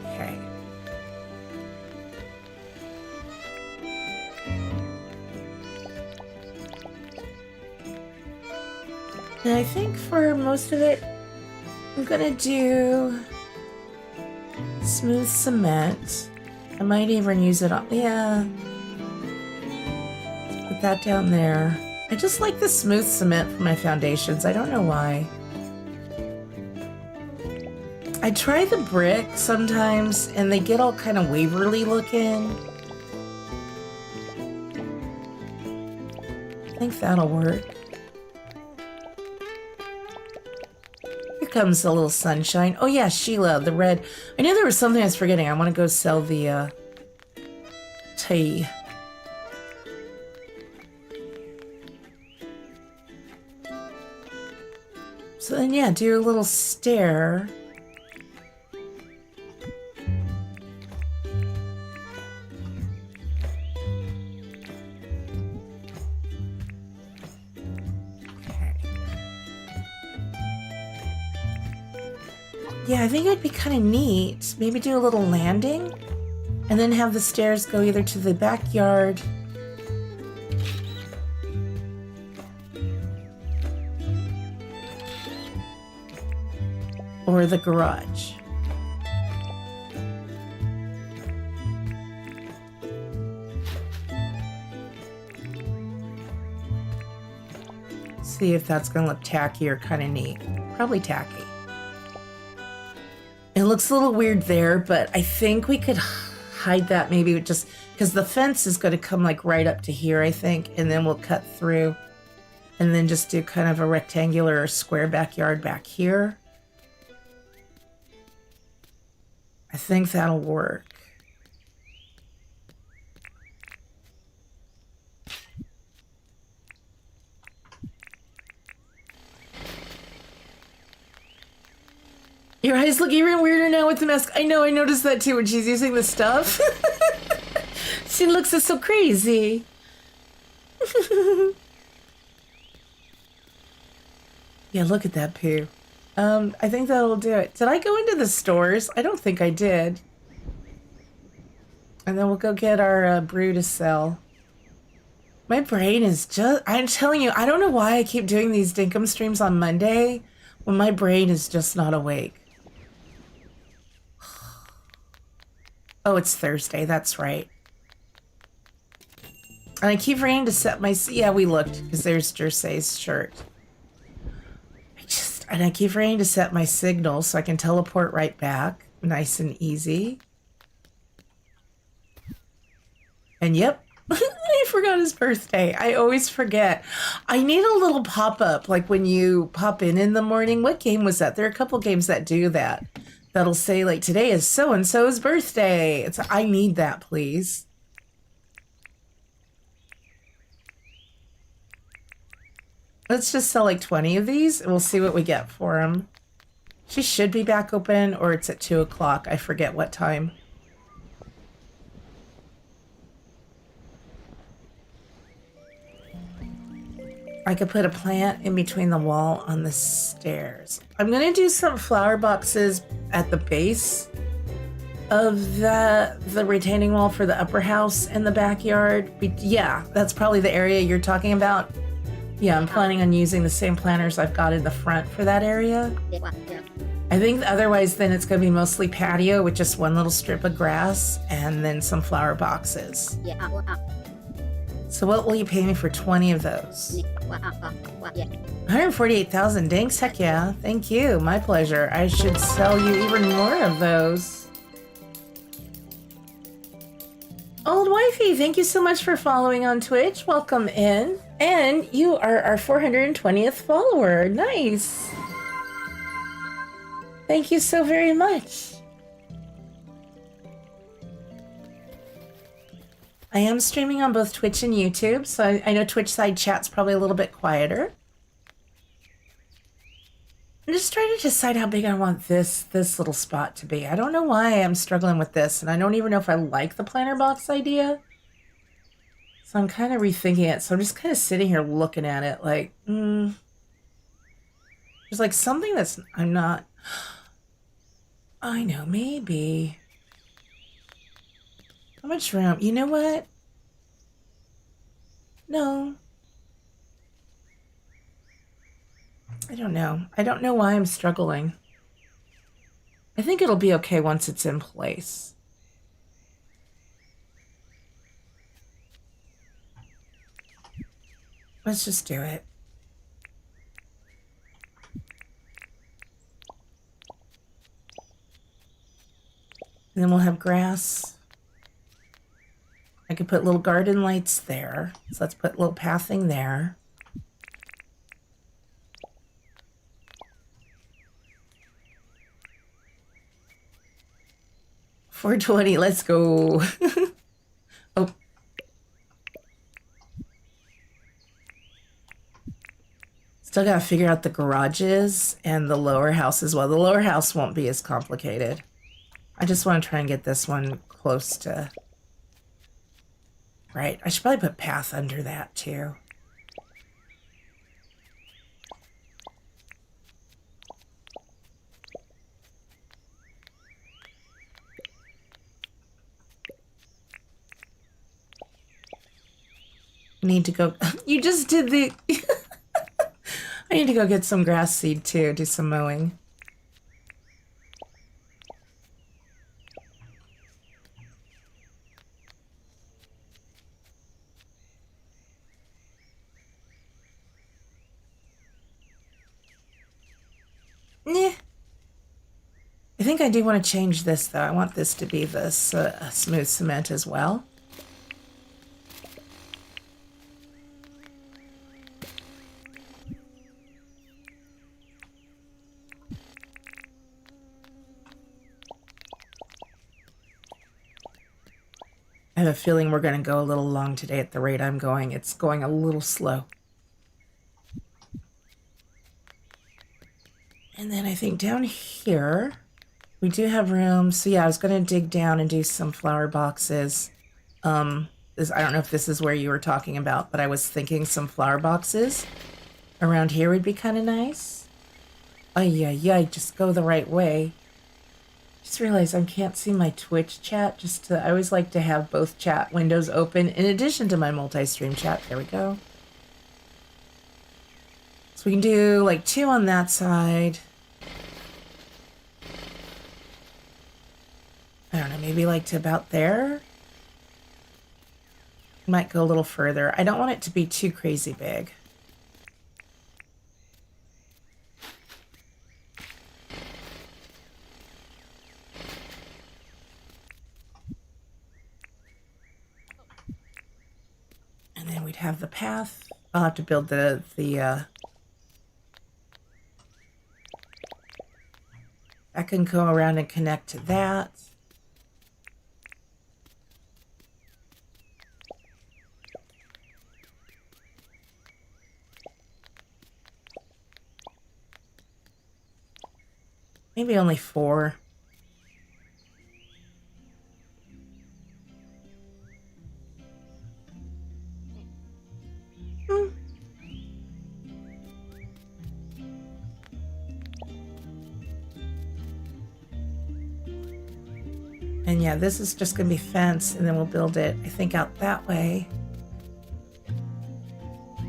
Okay. And I think for most of it, I'm gonna do smooth cement. I might even use it on, yeah. Put that down there. I just like the smooth cement for my foundations. I don't know why. I try the brick sometimes and they get all kind of waverly looking. I think that'll work. Here comes a little sunshine. Oh yeah, Sheila, the red. I knew there was something I was forgetting. I want to go sell the tea. So then yeah, do a little stair. Yeah, I think it would be kind of neat. Maybe do a little landing and then have the stairs go either to the backyard or the garage. See if that's going to look tacky or kind of neat. Probably tacky. It looks a little weird there, but I think we could hide that maybe with just because the fence is going to come like right up to here, I think, and then we'll cut through and then just do kind of a rectangular or square backyard back here. I think that'll work. Your eyes look even weirder now with the mask. I know, I noticed that too when she's using the stuff. She looks so crazy. Yeah, look at that poo. I think that'll do it. Did I go into the stores? I don't think I did. And then we'll go get our brew to sell. My brain is just... I'm telling you, I don't know why I keep doing these Dinkum streams on Monday when my brain is just not awake. Oh, it's Thursday. That's right. And I keep forgetting to set my... Yeah, we looked, because there's Jersey's shirt. And I keep forgetting to set my signal so I can teleport right back. Nice and easy. And yep, I forgot his birthday. I always forget. I need a little pop-up, like when you pop in the morning. What game was that? There are a couple games that do that. That'll say, like, today is so-and-so's birthday. I need that, please. Let's just sell like 20 of these and we'll see what we get for them. She should be back open or it's at 2 o'clock. I forget what time. I could put a plant in between the wall on the stairs. I'm going to do some flower boxes at the base of the retaining wall for the upper house in the backyard. Yeah, that's probably the area you're talking about. Yeah, I'm planning on using the same planters I've got in the front for that area. I think otherwise then it's going to be mostly patio with just one little strip of grass and then some flower boxes. So what will you pay me for 20 of those? 148,000, thanks, heck yeah. Thank you, my pleasure. I should sell you even more of those. Old wifey, thank you so much for following on Twitch. Welcome in. And you are our 420th follower. Nice. Thank you so very much. I am streaming on both Twitch and YouTube, so I know Twitch side chat's probably a little bit quieter. I'm just trying to decide how big I want this little spot to be. I don't know why I'm struggling with this, and I don't even know if I like the planter box idea. So I'm kind of rethinking it. So I'm just kind of sitting here looking at it like, there's like something that's, I'm not, I know, maybe. How much room? You know what? No. I don't know. I don't know why I'm struggling. I think it'll be okay once it's in place. Let's just do it. And then we'll have grass. I could put little garden lights there. So let's put a little pathing there. $4.20, let's go. Oh. Still gotta figure out the garages and the lower house as well. The lower house won't be as complicated. I just want to try and get this one close to... Right, I should probably put path under that too. I need to go... You just did the... I need to go get some grass seed too, do some mowing. I think I do want to change this though. I want this to be this smooth cement as well. I have a feeling we're going to go a little long today at the rate I'm going. It's going a little slow. And then I think down here, we do have room. So yeah, I was going to dig down and do some flower boxes. I don't know if this is where you were talking about, but I was thinking some flower boxes around here would be kind of nice. Yeah, just go the right way. Just realized I can't see my Twitch chat. I always like to have both chat windows open in addition to my multi-stream chat. There we go. So we can do like 2 on that side. I don't know, maybe like to about there. Might go a little further. I don't want it to be too crazy big. And then we'd have the path. I'll have to build the I can go around and connect to that. Maybe only 4. And yeah, this is just going to be fence, and then we'll build it, I think, out that way.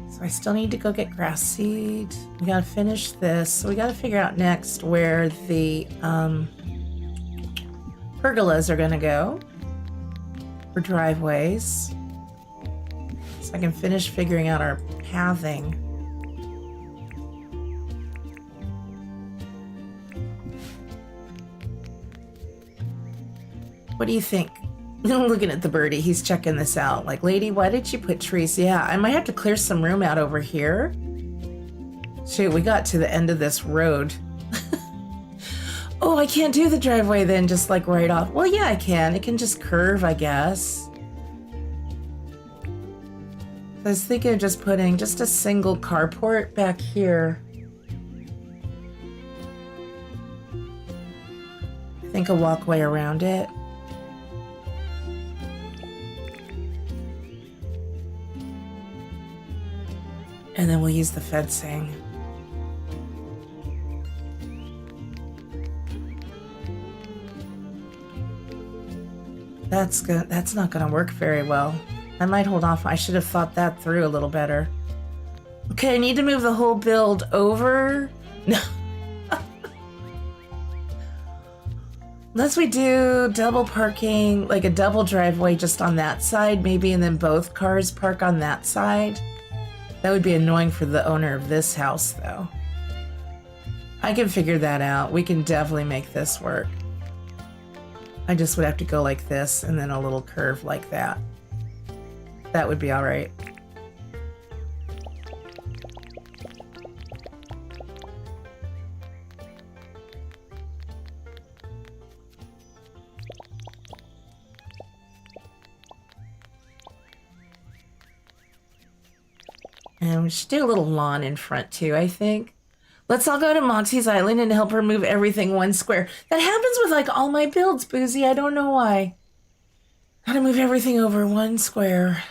So I still need to go get grass seed. We got to finish this. So we got to figure out next where the pergolas are going to go for driveways. So I can finish figuring out our pathing. What do you think? Looking at the birdie, he's checking this out. Like, lady, why did you put trees? Yeah, I might have to clear some room out over here. Shoot, we got to the end of this road. Oh, I can't do the driveway then, just like right off. Well, yeah, I can. It can just curve, I guess. I was thinking of just putting just a single carport back here. I think a walkway around it. And then we'll use the fencing. That's not gonna work very well. I might hold off. I should have thought that through a little better. Okay, I need to move the whole build over. No. Unless we do double parking, like a double driveway just on that side, maybe, and then both cars park on that side. That would be annoying for the owner of this house, though. I can figure that out. We can definitely make this work. I just would have to go like this and then a little curve like that. That would be all right. And we should do a little lawn in front too, I think. Let's all go to Moxie's Island and help her move everything one square. That happens with like all my builds, Boozy. I don't know why. Gotta move everything over one square.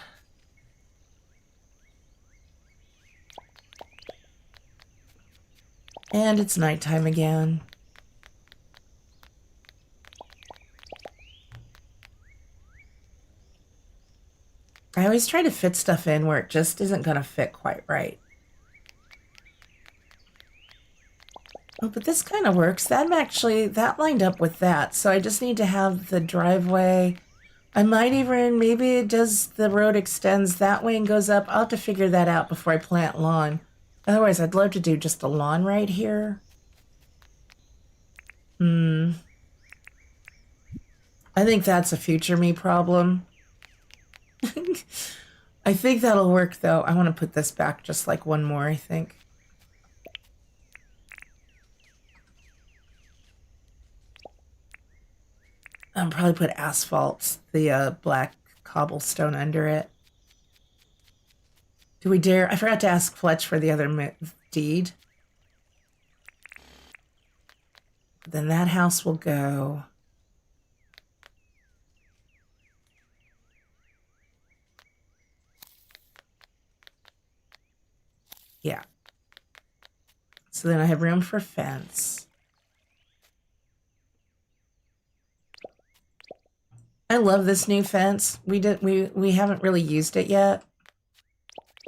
And it's nighttime again. I always try to fit stuff in where it just isn't going to fit quite right. Oh, but this kind of works. That lined up with that. So I just need to have the driveway. I might even, maybe it does, the road extends that way and goes up. I'll have to figure that out before I plant lawn. Otherwise, I'd love to do just a lawn right here. I think that's a future me problem. I think that'll work, though. I want to put this back just like one more, I think. I'll probably put asphalt, the black cobblestone under it. Do we dare? I forgot to ask Fletch for the other deed. Then that house will go. Yeah. So then I have room for fence. I love this new fence. We haven't really used it yet.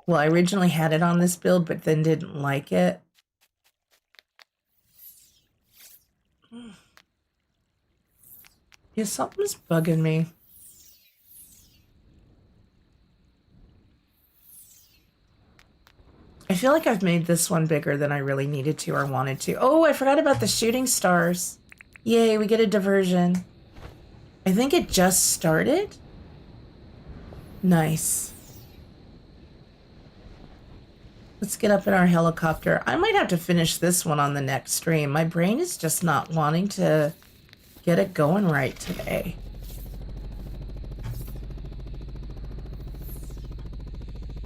Well, I originally had it on this build, but then didn't like it. Yeah, something's bugging me. I feel like I've made this one bigger than I really needed to or wanted to. Oh, I forgot about the shooting stars. Yay, we get a diversion. I think it just started. Nice. Let's get up in our helicopter. I might have to finish this one on the next stream. My brain is just not wanting to get it going right today.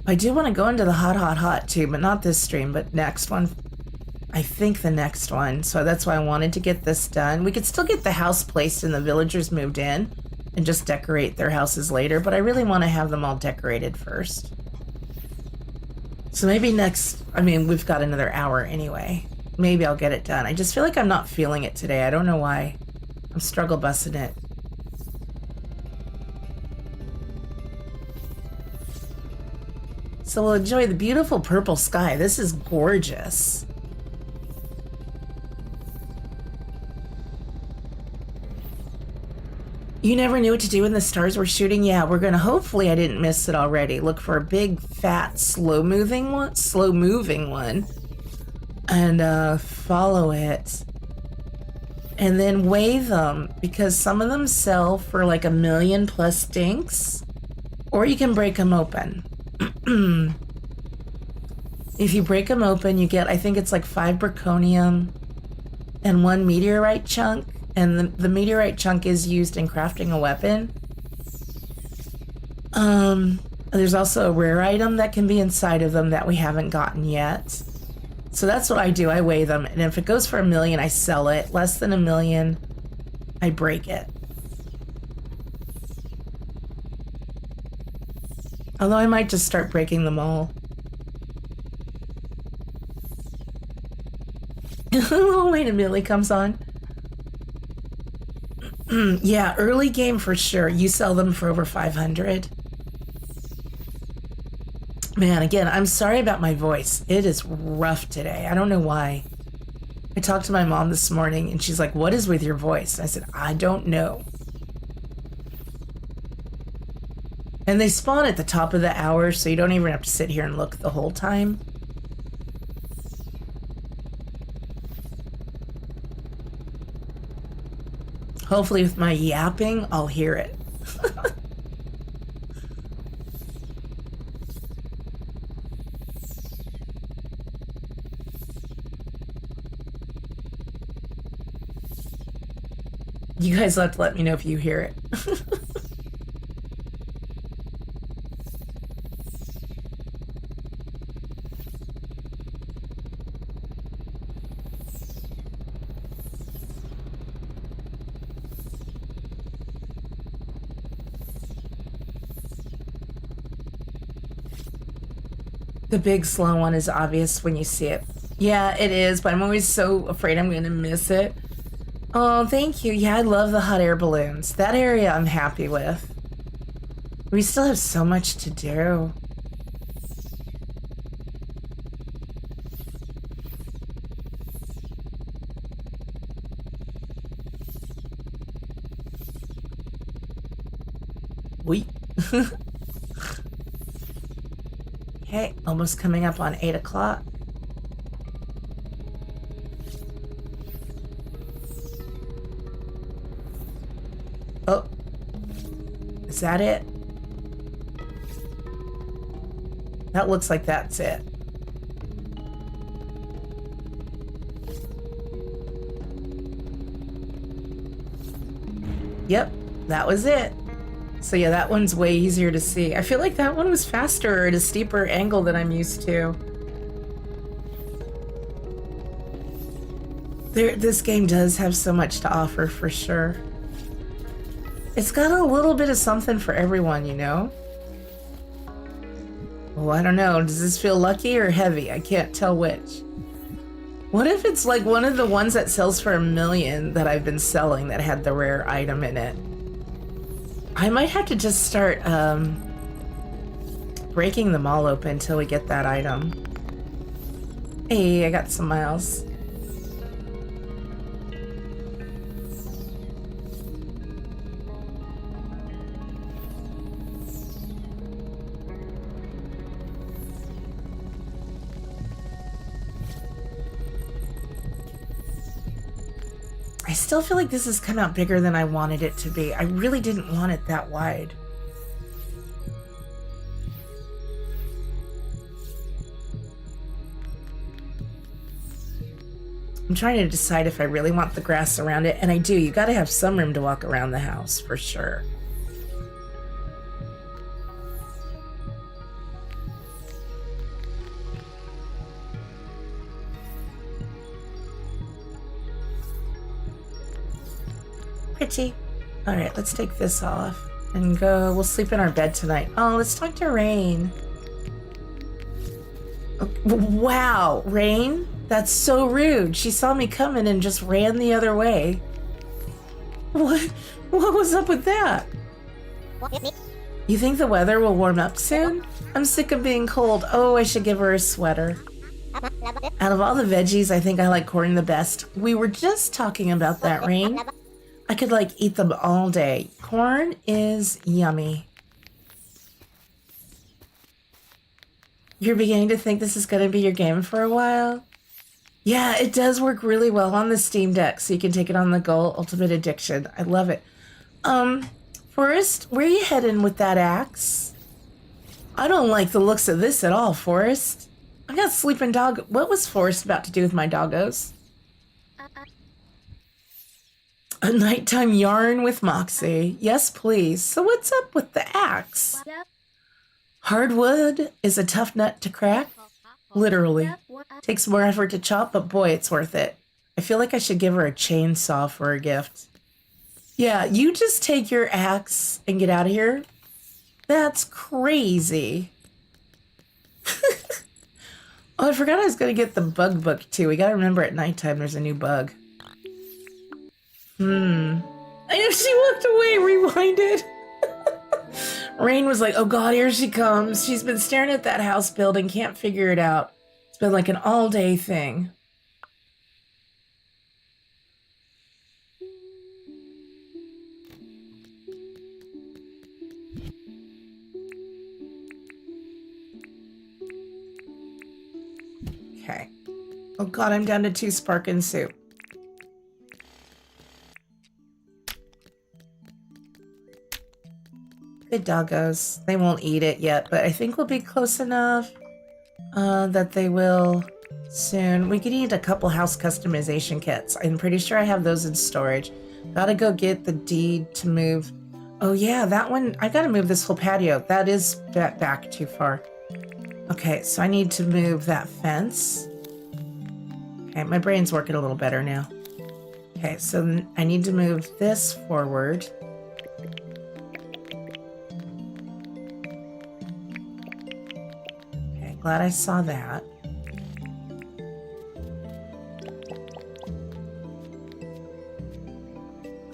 I do want to go into the hot too, but not this stream, but next one. I think the next one. So that's why I wanted to get this done. We could still get the house placed and the villagers moved in and just decorate their houses later, but I really want to have them all decorated first. So maybe next, I mean, we've got another hour anyway. Maybe I'll get it done. I just feel like I'm not feeling it today. I don't know why. I'm struggle busting it. So we'll enjoy the beautiful purple sky. This is gorgeous. You never knew what to do when the stars were shooting? Yeah, we're gonna, hopefully I didn't miss it already. Look for a big, fat, slow-moving one. And follow it. And then weigh them, because some of them sell for like 1 million plus dinks. Or you can break them open. If you break them open, you get, I think it's like 5 zirconium and 1 meteorite chunk. And the meteorite chunk is used in crafting a weapon. There's also a rare item that can be inside of them that we haven't gotten yet. So that's what I do. I weigh them. And if it goes for 1 million, I sell it. Less than 1 million, I break it. Although I might just start breaking them all. Oh, wait a minute, it comes on. Yeah, early game for sure. You sell them for over 500. Man, again, I'm sorry about my voice. It is rough today. I don't know why. I talked to my mom this morning and she's like, what is with your voice? I said, I don't know. And they spawn at the top of the hour, so you don't even have to sit here and look the whole time. Hopefully with my yapping, I'll hear it. You guys have to let me know if you hear it. The big slow one is obvious when you see it. Yeah, it is, but I'm always so afraid I'm going to miss it. Oh, thank you. Yeah, I love the hot air balloons. That area I'm happy with. We still have so much to do. Wait. Okay, almost coming up on 8 o'clock. Oh, is that it? That looks like that's it. Yep, that was it. So yeah, that one's way easier to see. I feel like that one was faster at a steeper angle than I'm used to. This game does have so much to offer for sure. It's got a little bit of something for everyone, you know? Well, I don't know. Does this feel lucky or heavy? I can't tell which. What if it's like one of the ones that sells for $1 million that I've been selling that had the rare item in it? I might have to just start breaking them all open until we get that item. Hey, I got some miles. I still feel like this has come out bigger than I wanted it to be. I really didn't want it that wide. I'm trying to decide if I really want the grass around it, and I do. You gotta have some room to walk around the house, for sure. Pretty. All right, let's take this off and go. We'll sleep in our bed tonight. Oh, let's talk to Rain. Oh, wow, Rain? That's so rude. She saw me coming and just ran the other way. What was up with that? You think the weather will warm up soon? I'm sick of being cold. Oh, I should give her a sweater. Out of all the veggies, I think I like corn the best. We were just talking about that, Rain. I could like eat them all day. Corn is yummy. You're beginning to think this is going to be your game for a while? Yeah, it does work really well on the Steam Deck, so you can take it on the go. Ultimate Addiction. I love it. Forrest, where are you heading with that axe? I don't like the looks of this at all, Forrest. I got sleeping dog. What was Forrest about to do with my doggos? A nighttime yarn with Moxie. Yes, please. So what's up with the axe? Hardwood is a tough nut to crack. Literally. Takes more effort to chop, but boy, it's worth it. I feel like I should give her a chainsaw for a gift. Yeah, you just take your axe and get out of here. That's crazy. Oh, I forgot I was going to get the bug book too. We got to remember at nighttime there's a new bug. I know she walked away, rewinded. Rain was like, oh God, here she comes. She's been staring at that house building, can't figure it out. It's been like an all-day thing. Okay. Oh God, I'm down to 2 sparkin' soup. Good doggos. They won't eat it yet, but I think we'll be close enough that they will soon. We could eat a couple house customization kits. I'm pretty sure I have those in storage. Gotta go get the deed to move. Oh yeah, that one. I gotta move this whole patio. That is back too far. Okay, so I need to move that fence. Okay, my brain's working a little better now. Okay, so I need to move this forward. Okay, glad I saw that.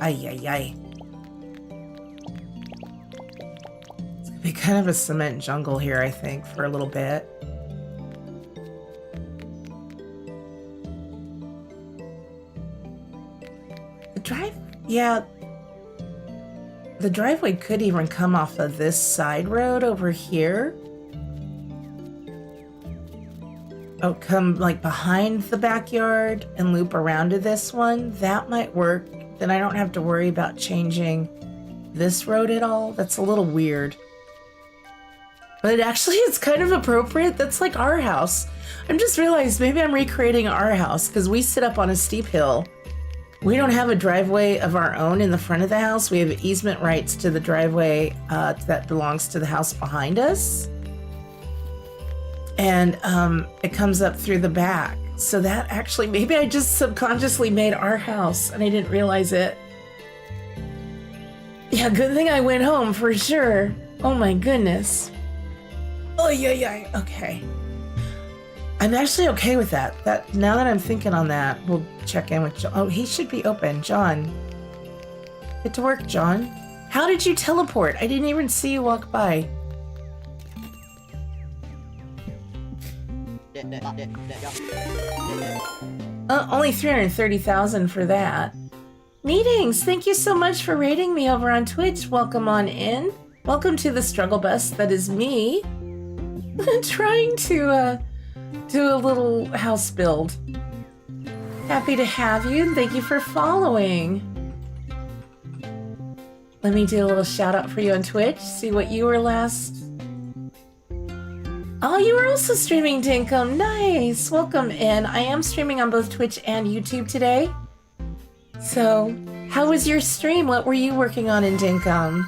Ay, ay, ay. It's gonna be kind of a cement jungle here, I think, for a little bit. Yeah, the driveway could even come off of this side road over here. Oh, come like behind the backyard and loop around to this one. That might work. Then I don't have to worry about changing this road at all. That's a little weird. But actually, it's kind of appropriate. That's like our house. I'm just realized maybe I'm recreating our house because we sit up on a steep hill. We don't have a driveway of our own in the front of the house. We have easement rights to the driveway that belongs to the house behind us. And it comes up through the back. So that actually, maybe I just subconsciously made our house and I didn't realize it. Yeah, good thing I went home for sure. Oh my goodness. Oh, yeah. Okay. I'm actually okay with that. Now that I'm thinking on that, we'll check in with John. Oh, he should be open. John. Get to work, John. How did you teleport? I didn't even see you walk by. Only 330,000 for that. Meetings, thank you so much for rating me over on Twitch. Welcome on in. Welcome to the struggle bus. That is me. Trying to do a little house build. Happy to have you. Thank you for following. Let me do a little shout out for you on Twitch. See what you were last. Oh, you were also streaming, Dinkum. Nice. Welcome in. I am streaming on both Twitch and YouTube today. So, how was your stream? What were you working on in Dinkum?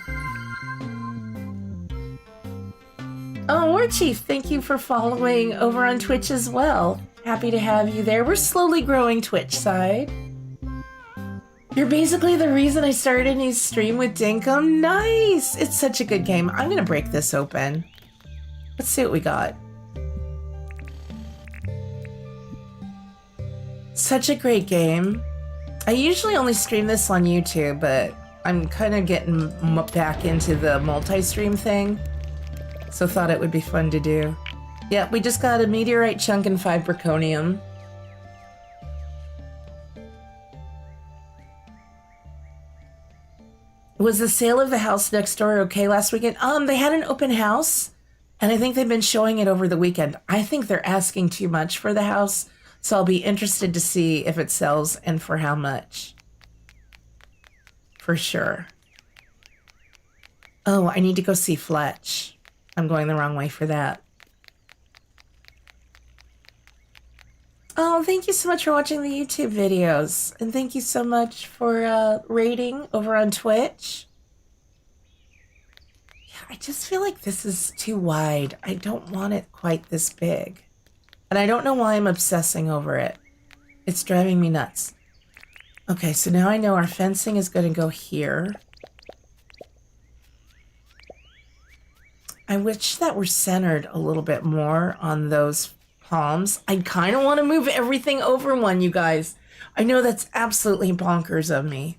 Oh, War Chief, thank you for following over on Twitch as well. Happy to have you there. We're slowly growing Twitch side. You're basically the reason I started a new stream with Dinkum. Nice! It's such a good game. I'm gonna break this open. Let's see what we got. Such a great game. I usually only stream this on YouTube, but I'm kind of getting back into the multi-stream thing. So thought it would be fun to do. Yeah, we just got a meteorite chunk and 5 zirconium. Was the sale of the house next door okay last weekend? They had an open house, and I think they've been showing it over the weekend. I think they're asking too much for the house, so I'll be interested to see if it sells and for how much. For sure. Oh, I need to go see Fletch. I'm going the wrong way for that. Oh, thank you so much for watching the YouTube videos. And thank you so much for rating over on Twitch. Yeah, I just feel like this is too wide. I don't want it quite this big. And I don't know why I'm obsessing over it. It's driving me nuts. Okay, so now I know our fencing is going to go here. I wish that were centered a little bit more on those palms. I kind of want to move everything over one, you guys. I know that's absolutely bonkers of me.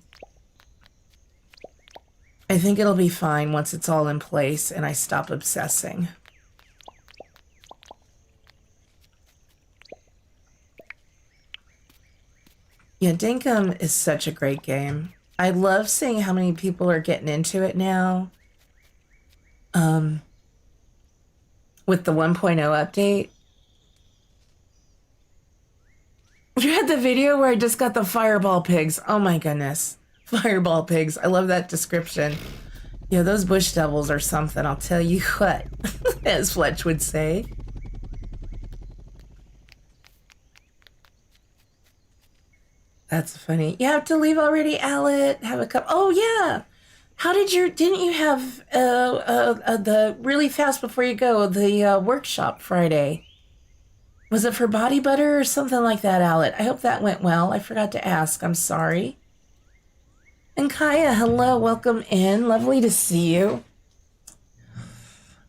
I think it'll be fine once it's all in place and I stop obsessing. Yeah, Dinkum is such a great game. I love seeing how many people are getting into it now. With the 1.0 update. You had the video where I just got the fireball pigs. Oh my goodness. Fireball pigs. I love that description. Yeah, those bush devils are something, I'll tell you what, as Fletch would say. That's funny. You have to leave already, Allet. Have a cup. Oh, yeah. How did didn't you have the really fast before you go, the workshop Friday? Was it for body butter or something like that, Allet? I hope that went well. I forgot to ask. I'm sorry. And Kaya, hello. Welcome in. Lovely to see you.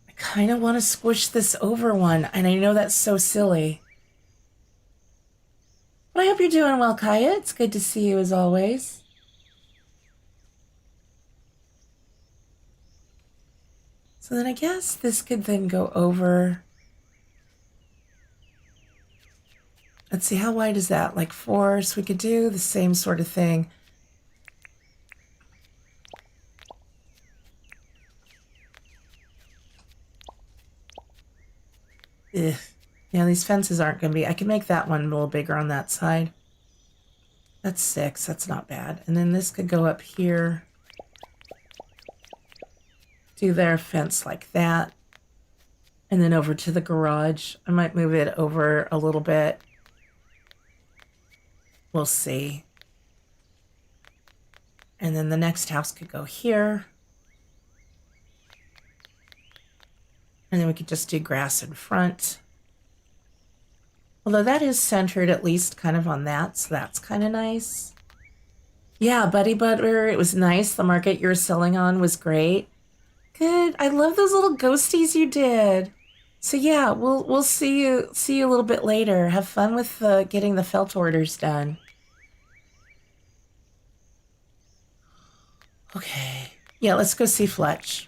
I kind of want to squish this over one, and I know that's so silly. But I hope you're doing well, Kaya. It's good to see you as always. So then I guess this could then go over. Let's see, how wide is that? Like 4, so we could do the same sort of thing. Ugh. Yeah, these fences aren't going to be... I can make that one a little bigger on that side. That's 6. That's not bad. And then this could go up here. Do their fence like that. And then over to the garage. I might move it over a little bit. We'll see. And then the next house could go here. And then we could just do grass in front. Although that is centered at least kind of on that, so that's kind of nice. Yeah, Buddy Butter, it was nice. The market you were selling on was great. Good. I love those little ghosties you did. So yeah, we'll see you a little bit later. Have fun with getting the felt orders done. Okay. Yeah, let's go see Fletch.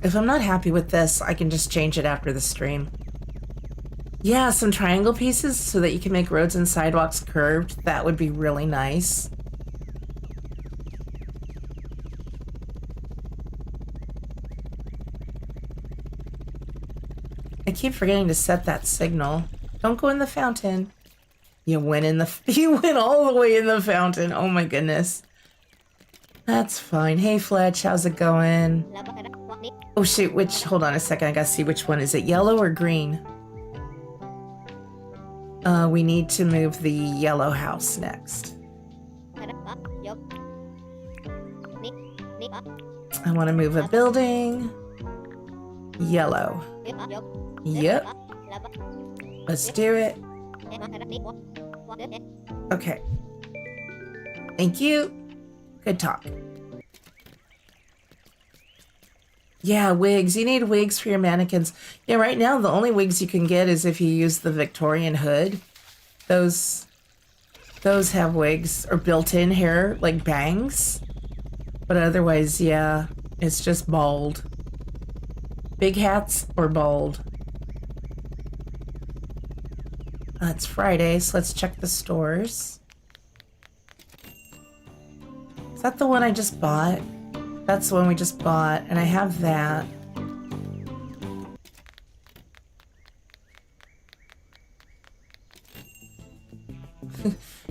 If I'm not happy with this, I can just change it after the stream. Yeah, some triangle pieces so that you can make roads and sidewalks curved. That would be really nice. I keep forgetting to set that signal. Don't go in the fountain. You went all the way in the fountain. Oh my goodness. That's fine. Hey Fletch, how's it going? Oh shoot, hold on a second, I gotta see which one. Is it yellow or green? We need to move the yellow house next. I want to move a building. Yellow. Yep. Let's do it. Okay. Thank you. Good talk. Yeah, wigs. You need wigs for your mannequins. Yeah, right now the only wigs you can get is if you use the Victorian hood. Those have wigs or built-in hair, like bangs. But otherwise, yeah, it's just bald. Big hats or bald. It's Friday, so let's check the stores. Is that the one I just bought? That's the one we just bought, and I have that.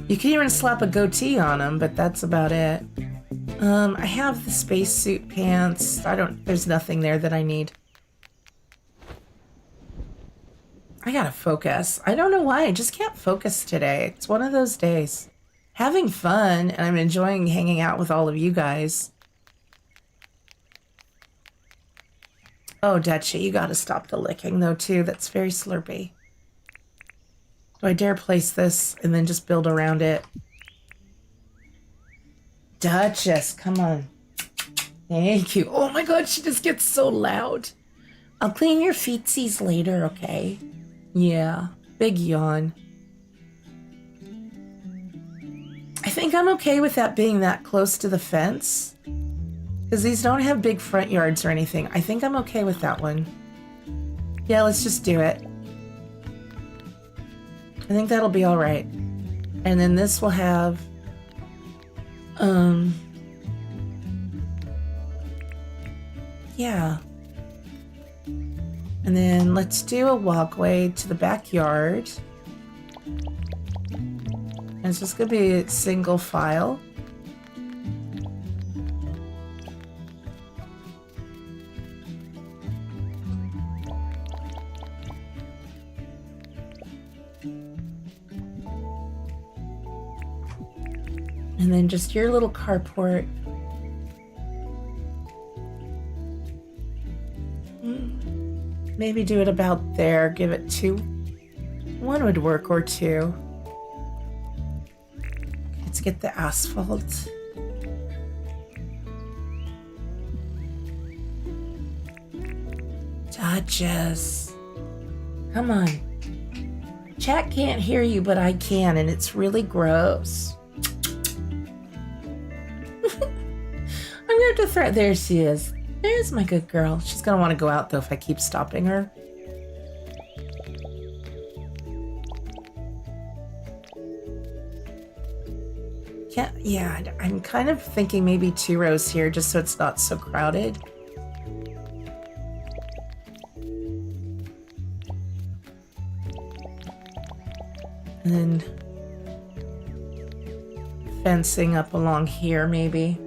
You can even slap a goatee on them, but that's about it. I have the spacesuit pants. There's nothing there that I need. I gotta focus. I don't know why, I just can't focus today. It's one of those days. Having fun, and I'm enjoying hanging out with all of you guys. Oh, Dutchie, you gotta stop the licking, though, too. That's very slurpy. Do I dare place this and then just build around it? Duchess, come on. Thank you. Oh my god, she just gets so loud. I'll clean your feetsies later, okay? Yeah, big yawn. think I'm okay with that being that close to the fence. Because these don't have big front yards or anything. I think I'm okay with that one. Yeah, let's just do it. I think that'll be all right. And then this will have... yeah. And then let's do a walkway to the backyard. And it's just gonna be a single file. And then just your little carport. Maybe do it about there. Give it 2. 1 would work, or 2. Let's get the asphalt. Duchess. Come on. Chat can't hear you, but I can, and it's really gross. I'm going to threat. There she is. There's my good girl. She's going to want to go out, though, if I keep stopping her. Yeah, I'm kind of thinking maybe 2 rows here, just so it's not so crowded. And then fencing up along here, maybe.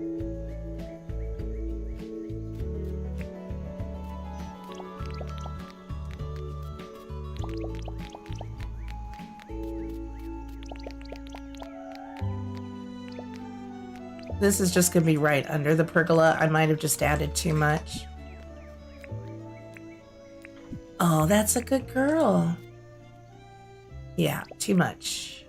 This is just going to be right under the pergola. I might have just added too much. Oh, that's a good girl. Yeah, too much.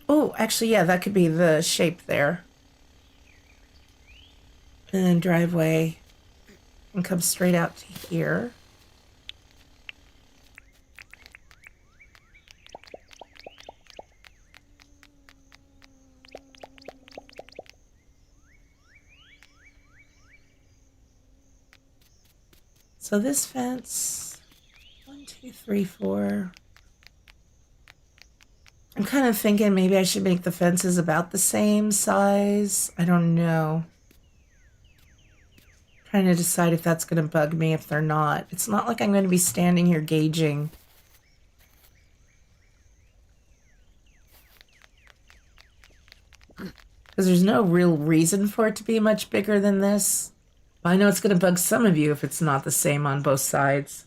Oh, actually, yeah, that could be the shape there. And then driveway and come straight out to here. So this fence, 1, 2, 3, 4. I'm kind of thinking maybe I should make the fences about the same size. I don't know. Trying to decide if that's going to bug me if they're not. It's not like I'm going to be standing here gauging. Because there's no real reason for it to be much bigger than this. I know it's going to bug some of you if it's not the same on both sides.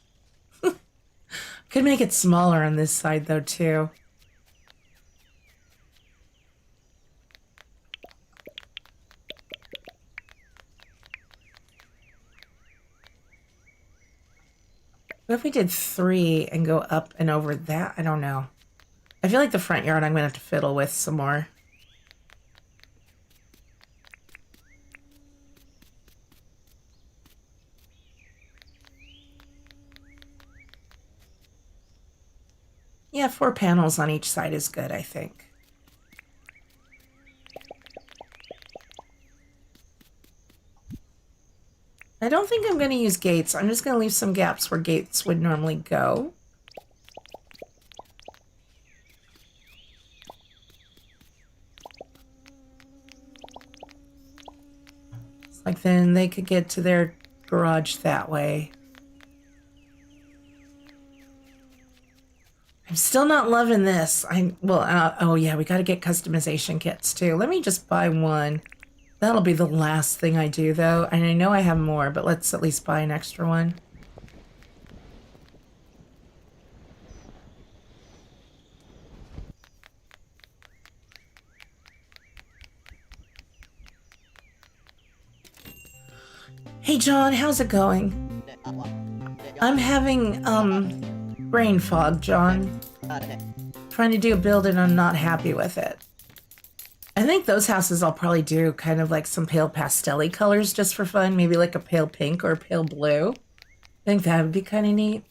Could make it smaller on this side, though, too. What if we did 3 and go up and over that? I don't know. I feel like the front yard I'm going to have to fiddle with some more. Yeah, 4 panels on each side is good, I think. I don't think I'm going to use gates. I'm just going to leave some gaps where gates would normally go. It's like then they could get to their garage that way. I'm still not loving this. Oh yeah, we got to get customization kits too. Let me just buy 1. That'll be the last thing I do though. And I know I have more, but let's at least buy an extra one. Hey John, how's it going? I'm having, brain fog, John. Trying to do a build and I'm not happy with it. I think those houses I'll probably do kind of like some pale pastel-y colors just for fun. Maybe like a pale pink or a pale blue. I think that would be kind of neat.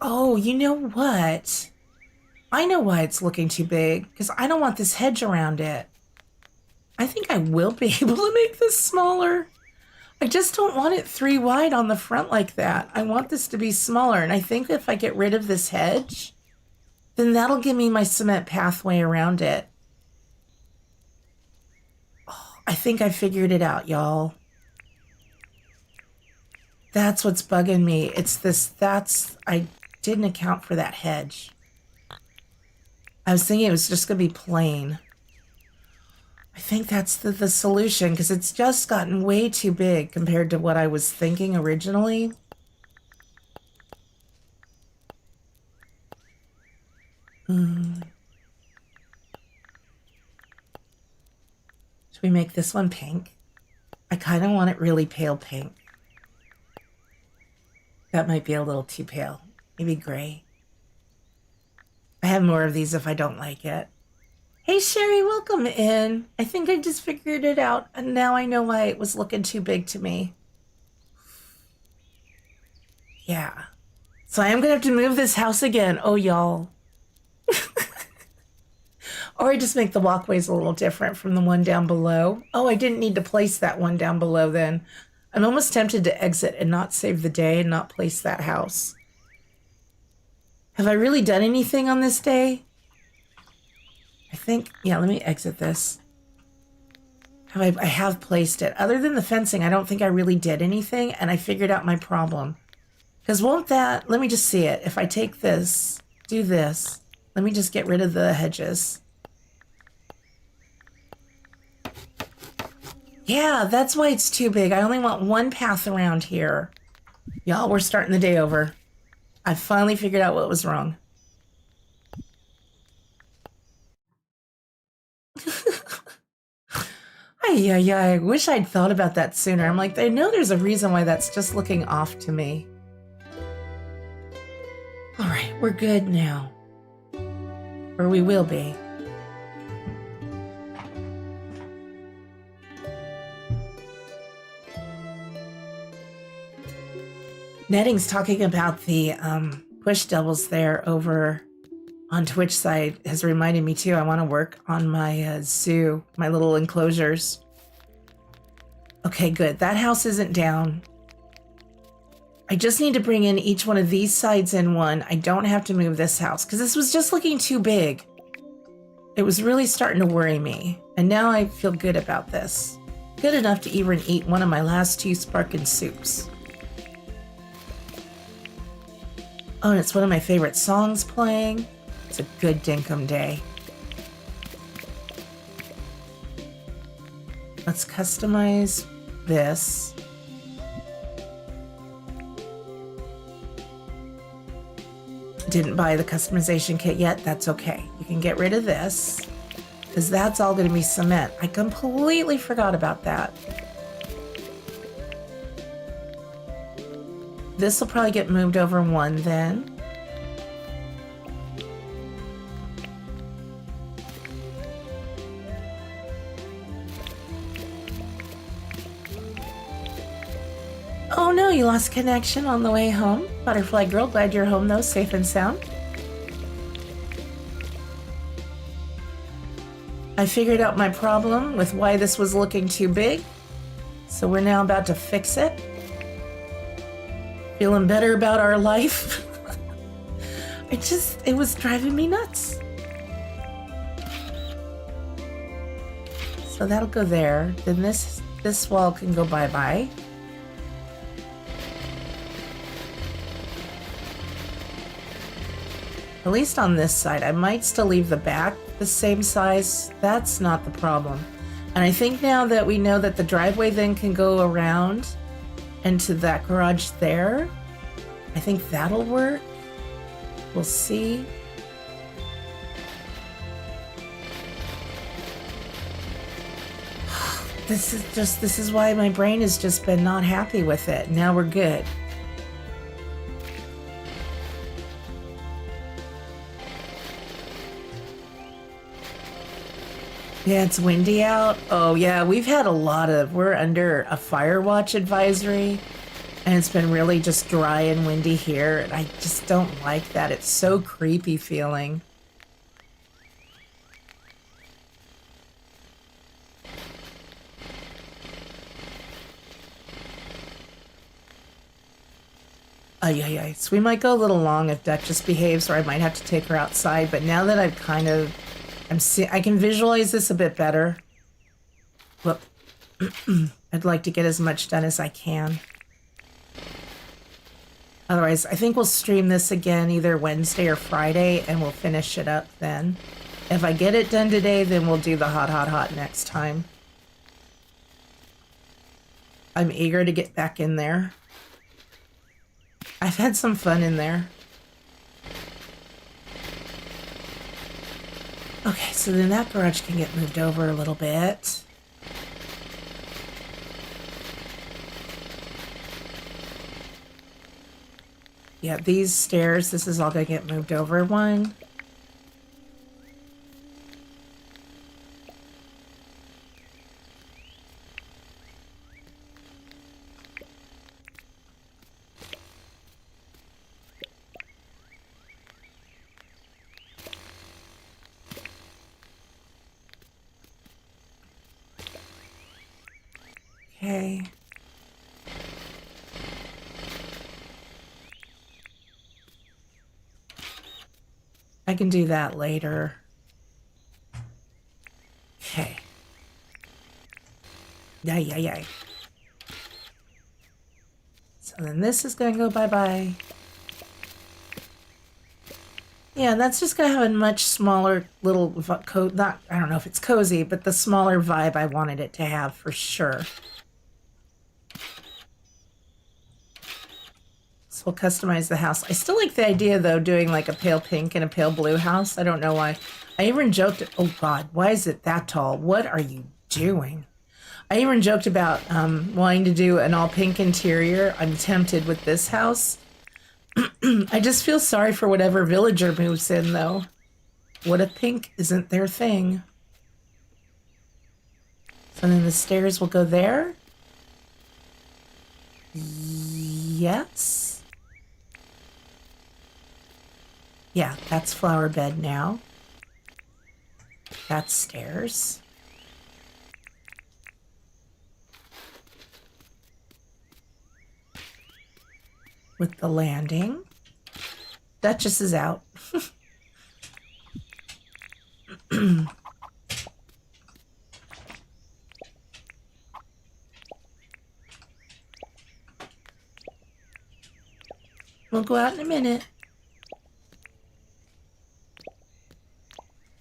Oh, you know what? I know why it's looking too big, because I don't want this hedge around it. I think I will be able to make this smaller. I just don't want it 3 wide on the front like that. I want this to be smaller, and I think if I get rid of this hedge, then that'll give me my cement pathway around it. Oh, I think I figured it out, y'all. That's what's bugging me. It's this, I didn't account for that hedge. I was thinking it was just going to be plain. I think that's the solution, because it's just gotten way too big compared to what I was thinking originally. Should we make this one pink? I kind of want it really pale pink. That might be a little too pale. Maybe gray. I have more of these if I don't like it. Hey, Sherry, welcome in. I think I just figured it out, and now I know why it was looking too big to me. Yeah. So I am going to have to move this house again. Oh, y'all. Or I just make the walkways a little different from the one down below. Oh, I didn't need to place that one down below then. I'm almost tempted to exit and not save the day and not place that house. Have I really done anything on this day? I think, yeah, let me exit this. I have placed it. Other than the fencing, I don't think I really did anything, and I figured out my problem. Because won't that, let me just see it. If I take this, do this, let me just get rid of the hedges. Yeah, that's why it's too big. I only want one path around here. Y'all, we're starting the day over. I finally figured out what was wrong. I wish I'd thought about that sooner. I'm like, I know there's a reason why that's just looking off to me. All right, we're good now. Or we will be. Netting's talking about the push doubles there over on Twitch side has reminded me too. I want to work on my zoo, my little enclosures. Okay, good. That house isn't down. I just need to bring in each one of these sides in one. I don't have to move this house because this was just looking too big. It was really starting to worry me. And now I feel good about this. Good enough to even eat one of my last 2 sparkin' soups. Oh, and it's one of my favorite songs playing. It's a good Dinkum day. Let's customize this. Didn't buy the customization kit yet. That's okay. You can get rid of this because that's all going to be cement. I completely forgot about that. This will probably get moved over one then. Oh no, you lost connection on the way home. Butterfly girl, glad you're home though, safe and sound. I figured out my problem with why this was looking too big. So we're now about to fix it. Feeling better about our life. It was driving me nuts. So that'll go there. Then this wall can go bye-bye. At least on this side. I might still leave the back the same size. That's not the problem. And I think now that we know that the driveway then can go around into that garage there, I think that'll work. We'll see. This is why my brain has just been not happy with it. Now we're good. Yeah, it's windy out. Oh yeah, we're under a fire watch advisory. And it's been really just dry and windy here. And I just don't like that. It's so creepy feeling. Ay. So we might go a little long if Duchess behaves, or I might have to take her outside. But now that I've kind of, I can visualize this a bit better. Whoop. I'd like to get as much done as I can. Otherwise, I think we'll stream this again either Wednesday or Friday, and we'll finish it up then. If I get it done today, then we'll do the hot next time. I'm eager to get back in there. I've had some fun in there. Okay, so then that garage can get moved over a little bit. Yeah, these stairs, this is all going to get moved over one. Okay. I can do that later. Okay. Yay. So then this is going to go bye-bye. Yeah, that's just going to have a much smaller little, I don't know if it's cozy, but the smaller vibe I wanted it to have for sure. So we'll customize the house. I still like the idea, though, doing like a pale pink and a pale blue house. I don't know why. I even joked, oh God, why is it that tall? What are you doing? I even joked about wanting to do an all pink interior. I'm tempted with this house. I just feel sorry for whatever villager moves in, though. What if pink isn't their thing? So then the stairs will go there. Yes. Yeah, that's flower bed now. That's stairs. With the landing. Duchess is out. We'll go out in a minute.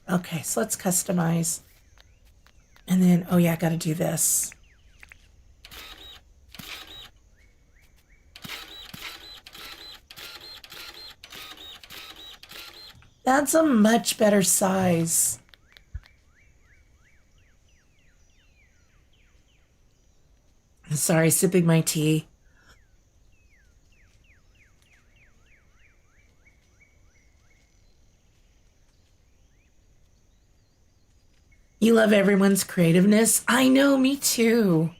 Okay, so let's customize. And then, oh yeah, I gotta do this. That's a much better size. Sorry, sipping my tea. You love everyone's creativeness? I know, me too.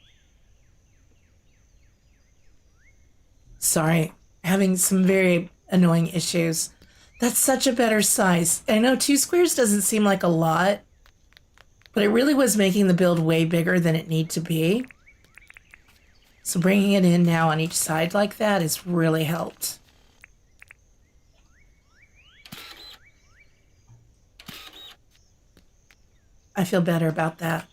Sorry, having some very annoying issues. That's such a better size. I know 2 squares doesn't seem like a lot, but it really was making the build way bigger than it need to be. So bringing it in now on each side like that has really helped. I feel better about that.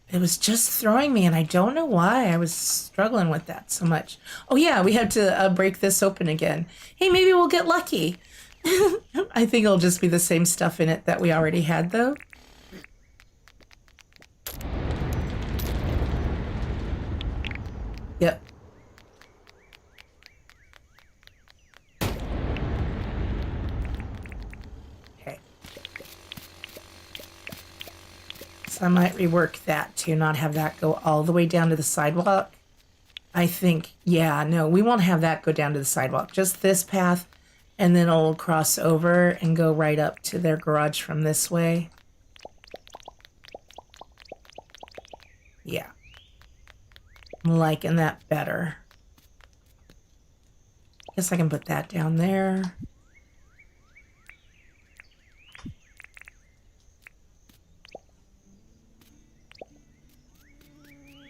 It was just throwing me, and I don't know why I was struggling with that so much. Oh yeah, we had to break this open again. Hey, maybe we'll get lucky. I think it'll just be the same stuff in it that we already had, though. Yep. Okay. So I might rework that to not have that go all the way down to the sidewalk. I think, yeah, no, we won't have that go down to the sidewalk. Just this path and then it'll cross over and go right up to their garage from this way. Yeah. I'm liking that better. Guess I can put that down there.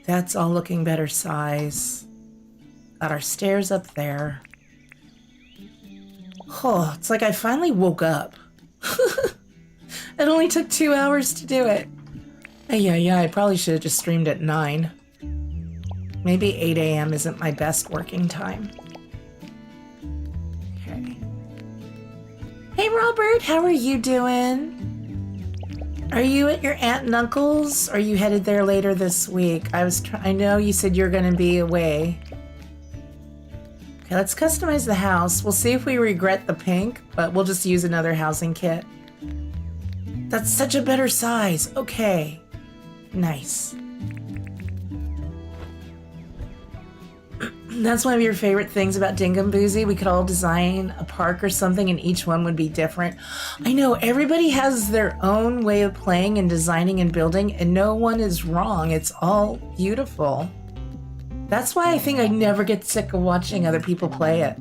That's all looking better size. Got our stairs up there. Oh, it's like I finally woke up. It only took 2 hours to do it. Yeah, I probably should have just streamed at 9. Maybe 8 a.m. isn't my best working time. Okay. Hey, Robert, how are you doing? Are you at your aunt and uncle's? Or are you headed there later this week? I know you said you're going to be away. Okay, let's customize the house. We'll see if we regret the pink, but we'll just use another housing kit. That's such a better size. Okay. Nice. That's one of your favorite things about Dinkum Boozy. We could all design a park or something and each one would be different. I know, everybody has their own way of playing and designing and building, and no one is wrong. It's all beautiful. That's why I think I never get sick of watching other people play it.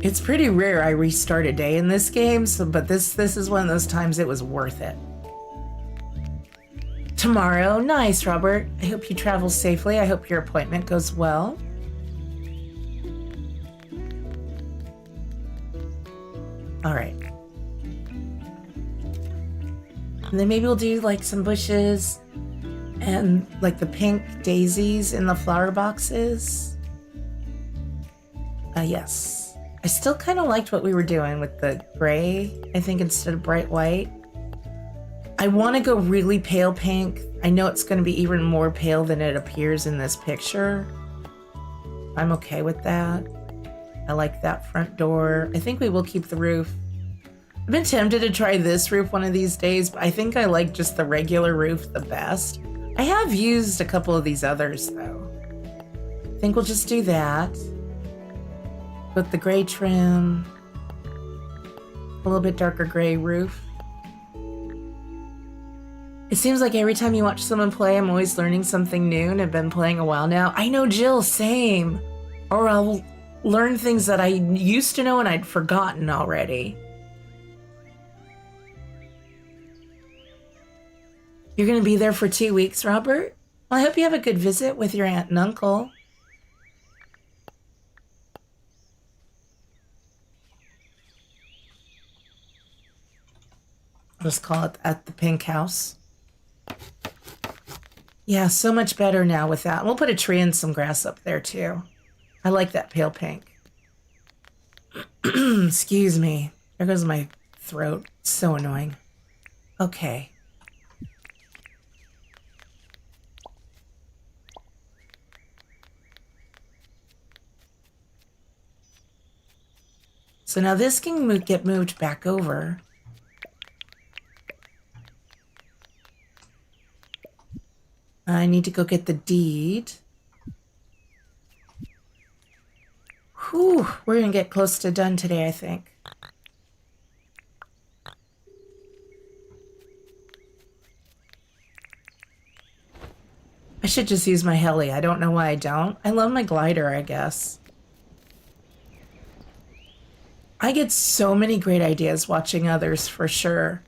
It's pretty rare I restart a day in this game, but this is one of those times it was worth it. Tomorrow. Nice, Robert. I hope you travel safely. I hope your appointment goes well. All right. And then maybe we'll do like some bushes and like the pink daisies in the flower boxes. Yes. I still kind of liked what we were doing with the gray, I think, instead of bright white. I want to go really pale pink. I know it's going to be even more pale than it appears in this picture. I'm okay with that. I like that front door. I think we will keep the roof. I've been tempted to try this roof one of these days, but I think I like just the regular roof the best. I have used a couple of these others, though. I think we'll just do that. With the gray trim. A little bit darker gray roof. It seems like every time you watch someone play, I'm always learning something new, and I've been playing a while now. I know, Jill, same. Or I'll learn things that I used to know and I'd forgotten already. You're going to be there for 2 weeks, Robert? Well, I hope you have a good visit with your aunt and uncle. I'll just call it at the pink house. Yeah, so much better now with that. We'll put a tree and some grass up there too. I like that pale pink. Excuse me. There goes my throat. It's so annoying. Okay. So now this can get moved back over. I need to go get the deed. Whew, we're gonna get close to done today, I think. I should just use my heli. I don't know why I don't. I love my glider, I guess. I get so many great ideas watching others, for sure.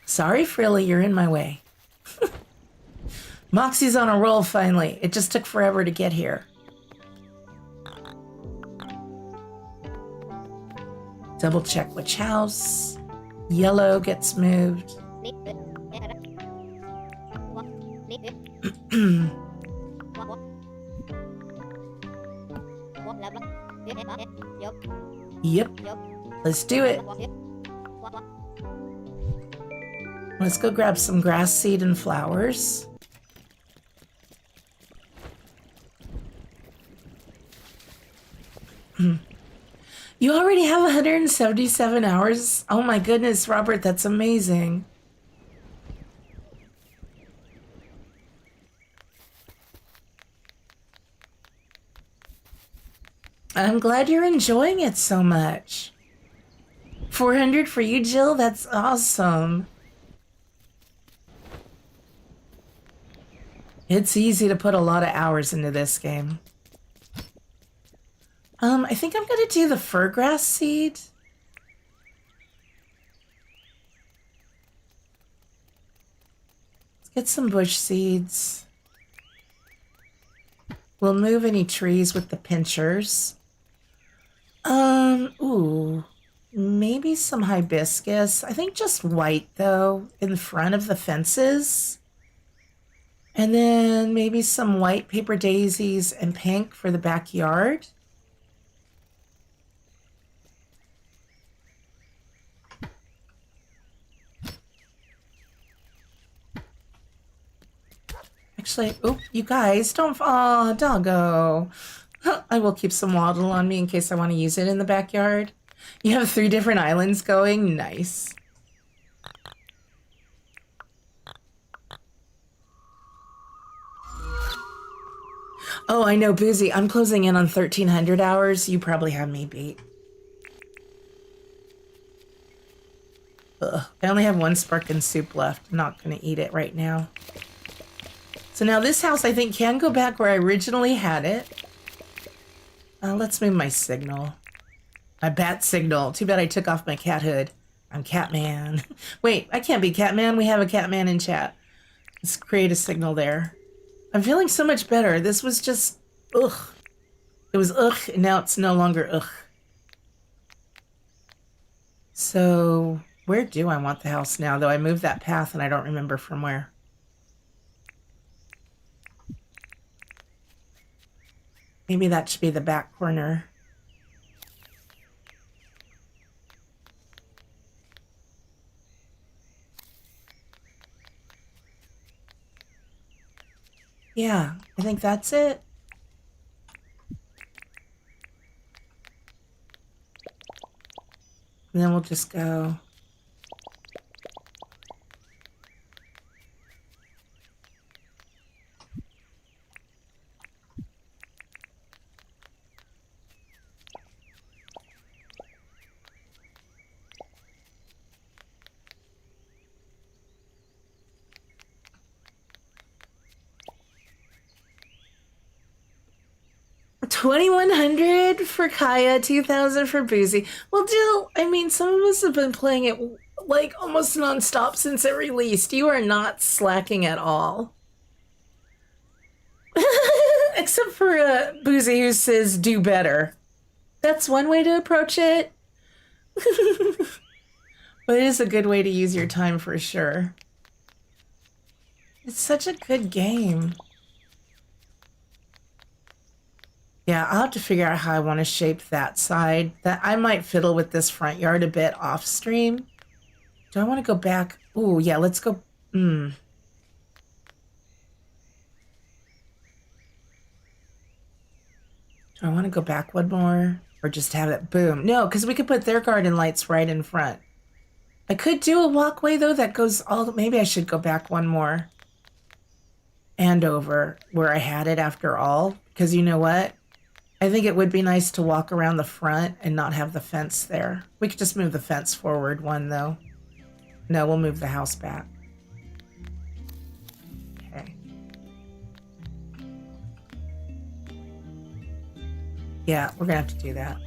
Sorry, Frilly, you're in my way. Moxie's on a roll finally. It just took forever to get here. Double check which house. Yellow gets moved. Yep. Let's do it. Let's go grab some grass seed and flowers. You already have 177 hours? Oh my goodness, Robert, that's amazing. I'm glad you're enjoying it so much. 400 for you, Jill? That's awesome. It's easy to put a lot of hours into this game. I think I'm gonna do the furgrass seed. Let's get some bush seeds. We'll move any trees with the pinchers. Ooh, maybe some hibiscus. I think just white though, in front of the fences. And then maybe some white paper daisies and pink for the backyard. Actually, oh, you guys, don't, oh, doggo. I will keep some waddle on me in case I want to use it in the backyard. You have 3 different islands going, nice. Oh, I know, Boozy, I'm closing in on 1,300 hours. You probably have me beat. Ugh, I only have 1 sparkin soup left. I'm not gonna eat it right now. So now this house, I think, can go back where I originally had it. Let's move my signal. My bat signal. Too bad I took off my cat hood. I'm Catman. Wait, I can't be Catman. We have a Catman in chat. Let's create a signal there. I'm feeling so much better. This was just, ugh. It was ugh, and now it's no longer ugh. So, where do I want the house now? Though I moved that path and I don't remember from where. Maybe that should be the back corner. Yeah, I think that's it. And then we'll just go. $2,100 for Kaya, 2,000 for Boozy. Well, Jill, I mean, some of us have been playing it like almost nonstop since it released. You are not slacking at all. Except for Boozy, who says do better. That's one way to approach it. But it is a good way to use your time for sure. It's such a good game. Yeah, I'll have to figure out how I want to shape that side. That I might fiddle with this front yard a bit off stream. Do I want to go back? Ooh, yeah, let's go. Do I want to go back one more? Or just have it boom? No, because we could put their garden lights right in front. I could do a walkway, though, that goes all... Maybe I should go back one more. And over where I had it after all. Because you know what? I think it would be nice to walk around the front and not have the fence there. We could just move the fence forward one, though. No, we'll move the house back. Okay. Yeah, we're gonna have to do that.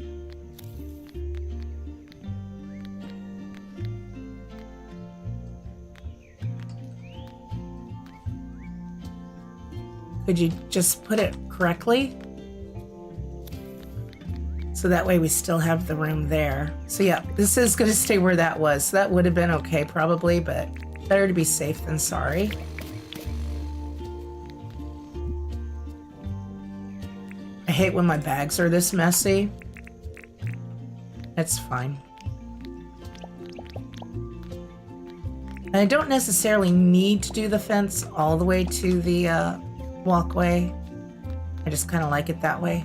Could you just put it correctly? So that way we still have the room there. So yeah, this is gonna stay where that was. So that would have been okay probably, but better to be safe than sorry. I hate when my bags are this messy. It's fine. And I don't necessarily need to do the fence all the way to the walkway. I just kind of like it that way.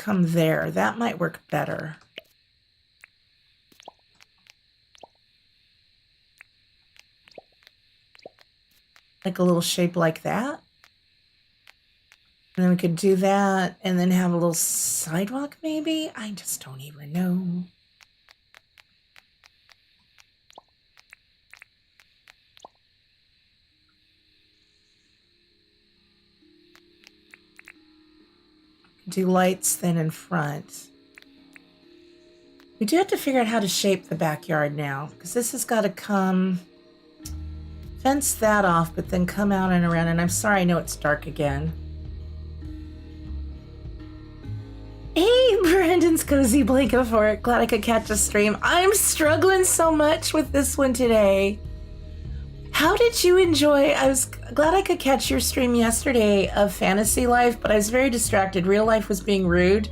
come there. That might work better. Like a little shape like that. And then we could do that and then have a little sidewalk maybe? I just don't even know. Do lights then in front. We do have to figure out how to shape the backyard now, because this has got to come, fence that off, but then come out and around. And I'm sorry, I know it's dark again. Hey, Brandon's Cozy Blanket Fort. Glad I could catch a stream. I'm struggling so much with this one today. How did you enjoy? I was glad I could catch your stream yesterday of Fantasy Life, but I was very distracted. Real life was being rude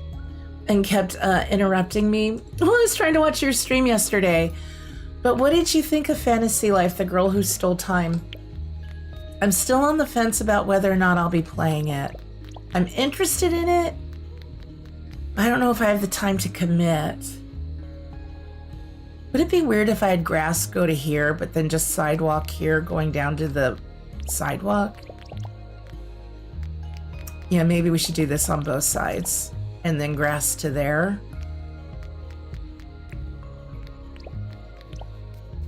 and kept interrupting me while I was trying to watch your stream yesterday. But what did you think of Fantasy Life, the girl who stole time? I'm still on the fence about whether or not I'll be playing it. I'm interested in it. I don't know if I have the time to commit. Would it be weird if I had grass go to here, but then just sidewalk here going down to the sidewalk? Yeah, maybe we should do this on both sides. And then grass to there.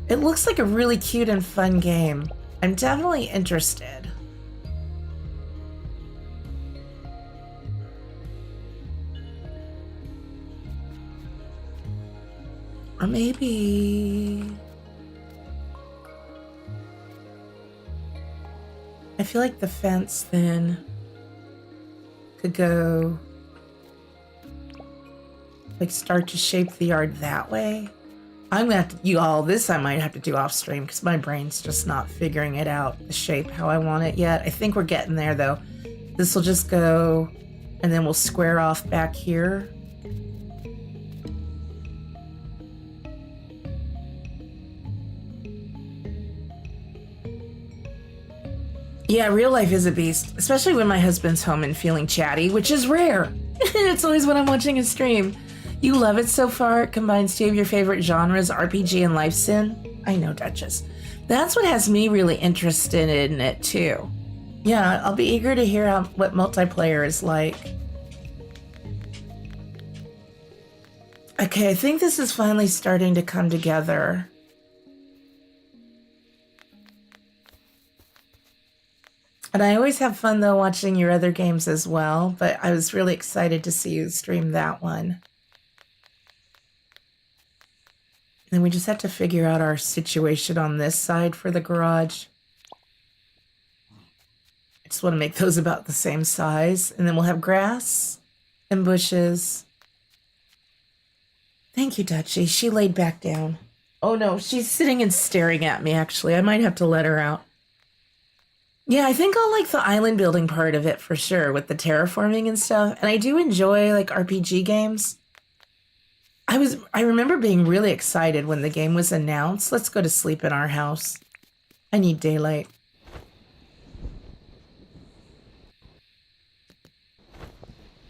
It looks like a really cute and fun game. I'm definitely interested. Or maybe... I feel like the fence then could go... like start to shape the yard that way. I'm gonna have to, this I might have to do off stream because my brain's just not figuring it out, the shape, how I want it yet. I think we're getting there though. This will just go, and then we'll square off back here. Yeah, real life is a beast, especially when my husband's home and feeling chatty, which is rare. It's always when I'm watching a stream. You love it so far. It combines two of your favorite genres, RPG and life sim. I know, Duchess. That's what has me really interested in it too. Yeah, I'll be eager to hear what multiplayer is like. Okay, I think this is finally starting to come together. And I always have fun, though, watching your other games as well, but I was really excited to see you stream that one. And then we just have to figure out our situation on this side for the garage. I just want to make those about the same size. And then we'll have grass and bushes. Thank you, Dutchie. She laid back down. Oh, no, she's sitting and staring at me, actually. I might have to let her out. Yeah, I think I'll like the island building part of it for sure with the terraforming and stuff. And I do enjoy like RPG games. I remember being really excited when the game was announced. Let's go to sleep in our house. I need daylight.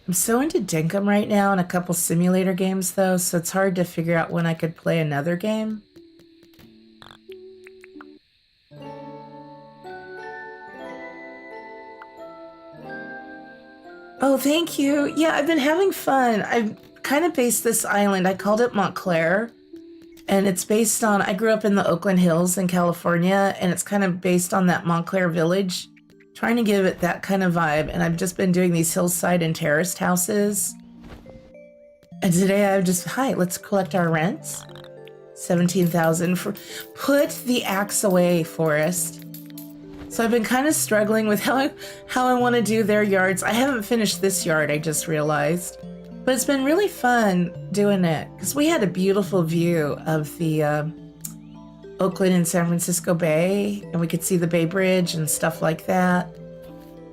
I'm so into Dinkum right now and a couple simulator games though, so it's hard to figure out when I could play another game. Oh, thank you. Yeah, I've been having fun. I've kind of based this island. I called it Montclair. And it's based on, I grew up in the Oakland Hills in California, and it's kind of based on that Montclair village. Trying to give it that kind of vibe. And I've just been doing these hillside and terraced houses. And today I've just, hi, let's collect our rents. 17,000 for, put the axe away, Forest. So I've been kind of struggling with how I want to do their yards. I haven't finished this yard, I just realized. But it's been really fun doing it because we had a beautiful view of the Oakland and San Francisco Bay, and we could see the Bay Bridge and stuff like that.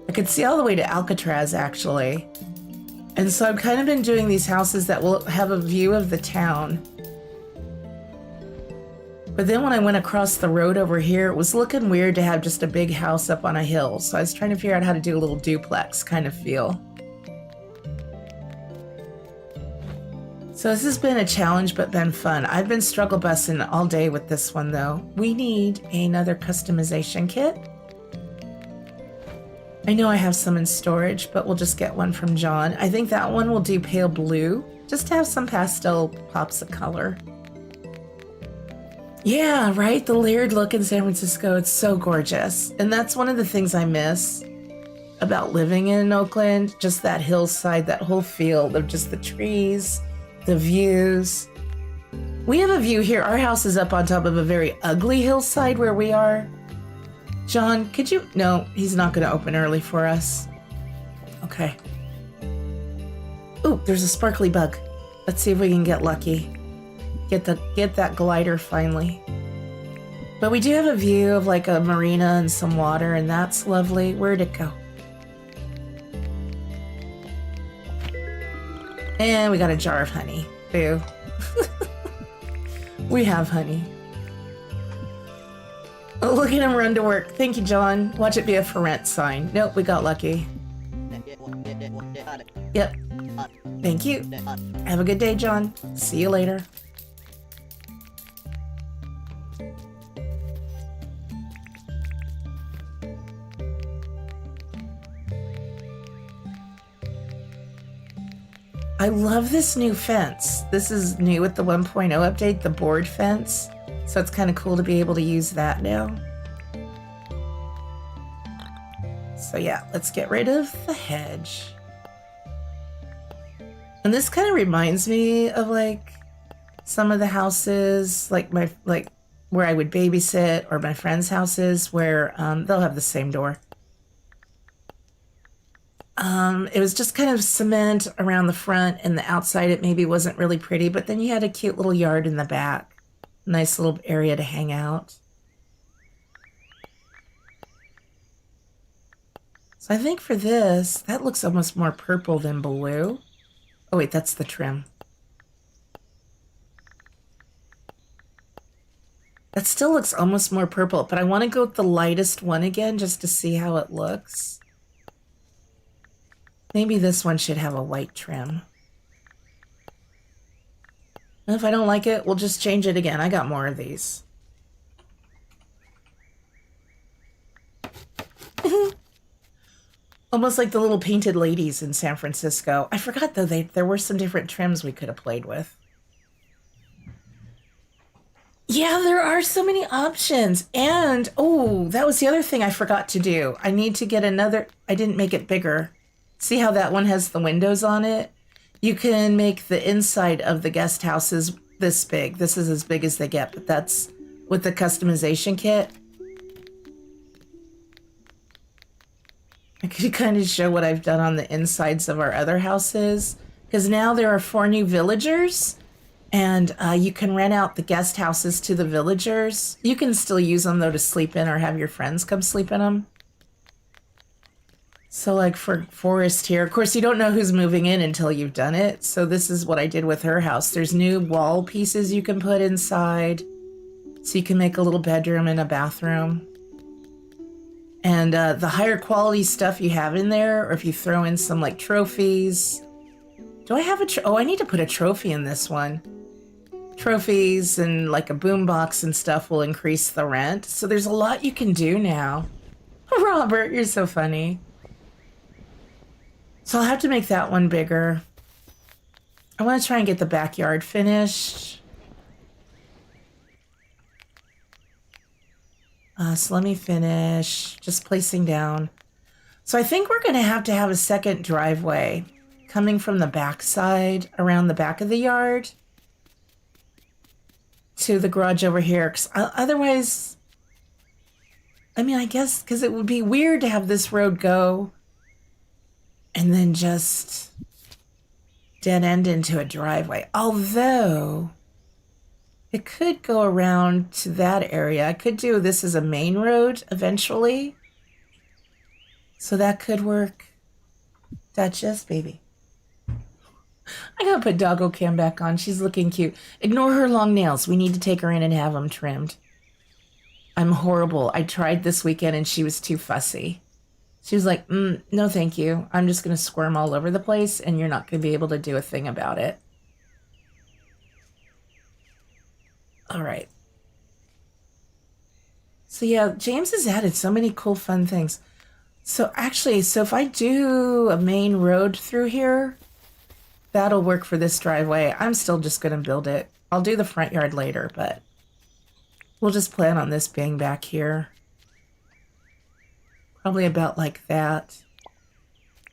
I could see all the way to Alcatraz, actually. And so I've kind of been doing these houses that will have a view of the town. But then when I went across the road over here, it was looking weird to have just a big house up on a hill. So I was trying to figure out how to do a little duplex kind of feel. So this has been a challenge, but been fun. I've been struggle bussing all day with this one, though. We need another customization kit. I know I have some in storage, but we'll just get one from John. I think that one will do pale blue, just to have some pastel pops of color. Yeah, right? The layered look in San Francisco, it's so gorgeous. And that's one of the things I miss about living in Oakland, just that hillside, that whole field of just the trees, the views. We have a view here. Our house is up on top of a very ugly hillside where we are. John, could you? No, he's not going to open early for us. Okay. Ooh, there's a sparkly bug. Let's see if we can get lucky. Get that glider finally. But we do have a view of like a marina and some water, and that's lovely. Where'd it go? And we got a jar of honey. Boo. We have honey. Oh, look at him run to work. Thank you, John. Watch it be a for rent sign. Nope, we got lucky. Yep. Thank you. Have a good day, John. See you later. I love this new fence. This is new with the 1.0 update, the board fence. So it's kind of cool to be able to use that now. So yeah, let's get rid of the hedge. And this kind of reminds me of like some of the houses, like where I would babysit, or my friends' houses where they'll have the same door. It was just kind of cement around the front, and the outside it maybe wasn't really pretty, but then you had a cute little yard in the back. Nice little area to hang out. So I think for this, that looks almost more purple than blue. Oh wait, that's the trim. That still looks almost more purple, but I want to go with the lightest one again just to see how it looks. Maybe this one should have a white trim. And if I don't like it, we'll just change it again. I got more of these. Almost like the little painted ladies in San Francisco. I forgot though, there were some different trims we could have played with. Yeah, there are so many options. And, oh, that was the other thing I forgot to do. I need to get another, I didn't make it bigger. See how that one has the windows on it? You can make the inside of the guest houses this big. This is as big as they get, but that's with the customization kit. I could kind of show what I've done on the insides of our other houses, because now there are 4 new villagers, and you can rent out the guest houses to the villagers. You can still use them, though, to sleep in or have your friends come sleep in them. So like for Forest here, of course, you don't know who's moving in until you've done it. So this is what I did with her house. There's new wall pieces you can put inside. So you can make a little bedroom and a bathroom. And the higher quality stuff you have in there, or if you throw in some like trophies. Do I have oh, I need to put a trophy in this one. Trophies and like a boombox and stuff will increase the rent. So there's a lot you can do now. Robert, you're so funny. So I'll have to make that one bigger. I want to try and get the backyard finished. So let me finish just placing down. So I think we're going to have a second driveway coming from the backside around the back of the yard to the garage over here. 'Cause otherwise, I mean, I guess because it would be weird to have this road go and then just dead end into a driveway. Although it could go around to that area. I could do this as a main road eventually. So that could work. Duchess, baby. I gotta put Doggo Cam back on. She's looking cute. Ignore her long nails. We need to take her in and have them trimmed. I'm horrible. I tried this weekend and she was too fussy. She was like, no, thank you. I'm just going to squirm all over the place and you're not going to be able to do a thing about it. All right. So yeah, James has added so many cool, fun things. So actually, so if I do a main road through here, that'll work for this driveway. I'm still just going to build it. I'll do the front yard later, but we'll just plan on this being back here. Probably about like that.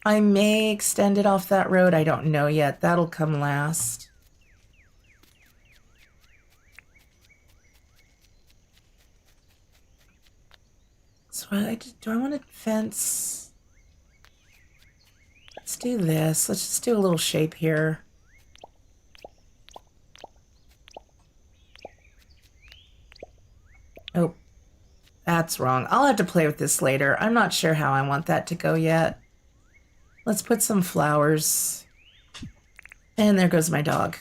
I may extend it off that road. I don't know yet. That'll come last. So do I want to fence? Let's do this. Let's just do a little shape here. Oh, that's wrong. I'll have to play with this later. I'm not sure how I want that to go yet. Let's put some flowers. And there goes my dog.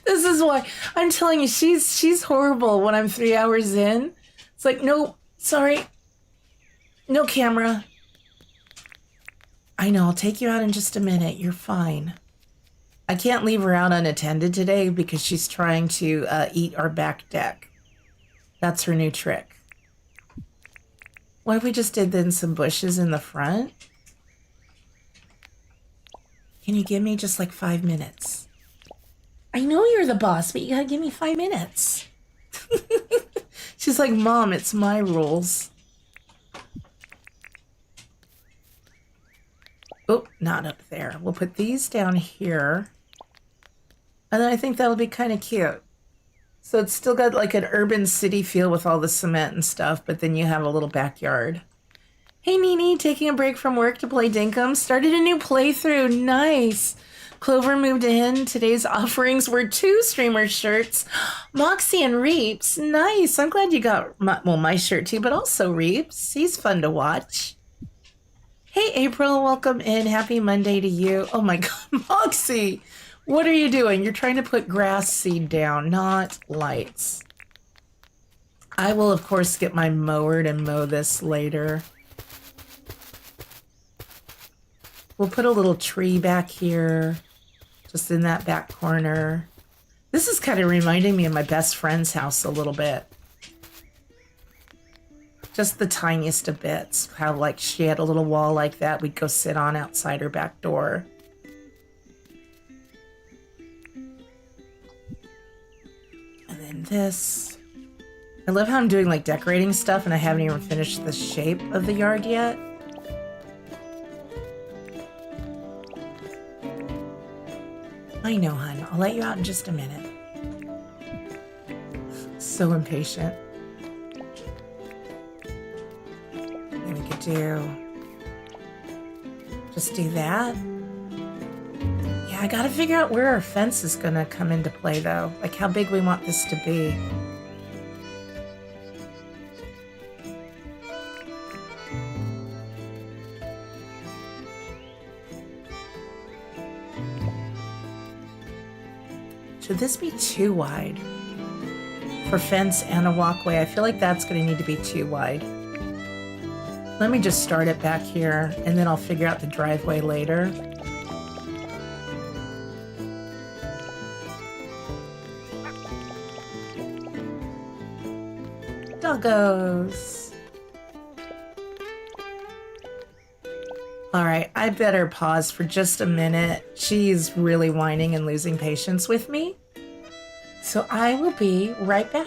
This is why I'm telling you, she's horrible when I'm 3 hours in. It's like, no, sorry. No camera. I know, I'll take you out in just a minute. You're fine. I can't leave her out unattended today because she's trying to eat our back deck. That's her new trick. What if we just did then some bushes in the front? Can you give me just like 5 minutes? I know you're the boss, but you gotta give me 5 minutes. She's like, Mom, it's my rules. Oh, not up there. We'll put these down here. And then I think that'll be kind of cute. So it's still got like an urban city feel with all the cement and stuff, but then you have a little backyard. Hey, Nini, taking a break from work to play Dinkum. Started a new playthrough. Nice. Clover moved in. Today's offerings were 2 streamer shirts. Moxie and Reeps. Nice. I'm glad you got my shirt too, but also Reeps. He's fun to watch. Hey, April. Welcome in. Happy Monday to you. Oh my God, Moxie. What are you doing? You're trying to put grass seed down, not lights. I will, of course, get my mower and mow this later. We'll put a little tree back here, just in that back corner. This is kind of reminding me of my best friend's house a little bit. Just the tiniest of bits. How, like, she had a little wall like that we'd go sit on outside her back door. And then this. I love how I'm doing, like, decorating stuff and I haven't even finished the shape of the yard yet. I know, hon. I'll let you out in just a minute. So impatient. Then we could just do that. Yeah, I gotta figure out where our fence is gonna come into play though. Like how big we want this to be. Should this be too wide? For fence and a walkway, I feel like that's going to need to be too wide. Let me just start it back here, and then I'll figure out the driveway later. Doggos! Alright, I better pause for just a minute. She's really whining and losing patience with me. So I will be right back.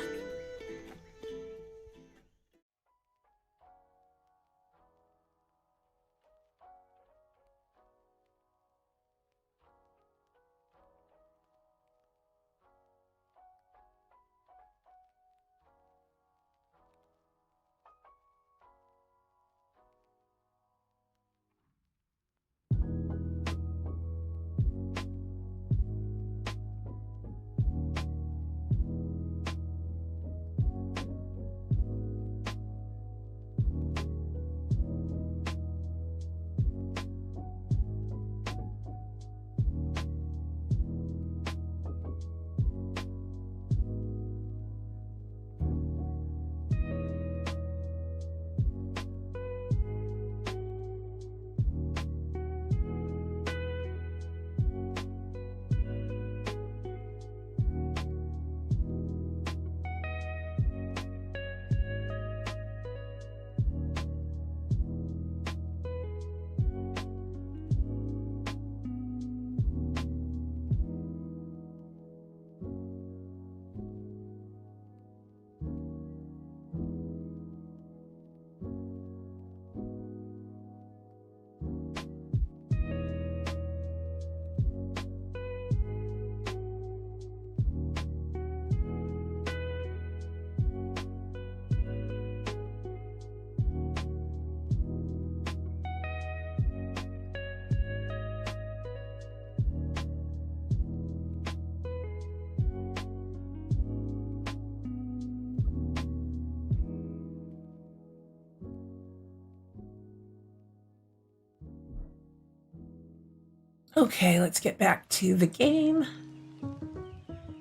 Okay, let's get back to the game.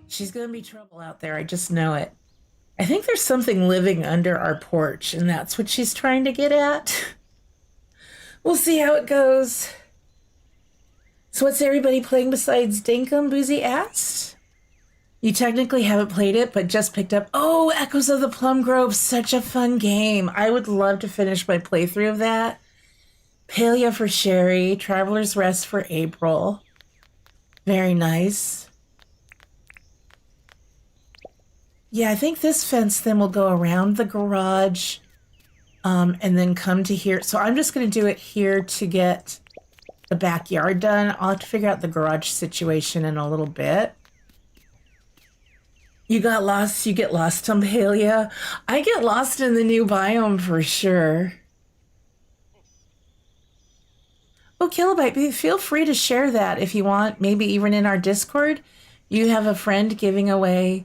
She's gonna be trouble out there, I just know it. I think there's something living under our porch, and that's what she's trying to get at. We'll see how it goes. So what's everybody playing besides Dinkum? Boozy asked. You technically haven't played it, but just picked up. Oh, Echoes of the Plum Grove, such a fun game. I would love to finish my playthrough of that. Palia for Sherry, Traveler's Rest for April. Very nice. Yeah, I think this fence then will go around the garage and then come to here. So I'm just going to do it here to get the backyard done. I'll have to figure out the garage situation in a little bit. You got lost. You get lost on Palia. I get lost in the new biome for sure. Oh, Kilobyte, feel free to share that if you want. Maybe even in our Discord. You have a friend giving away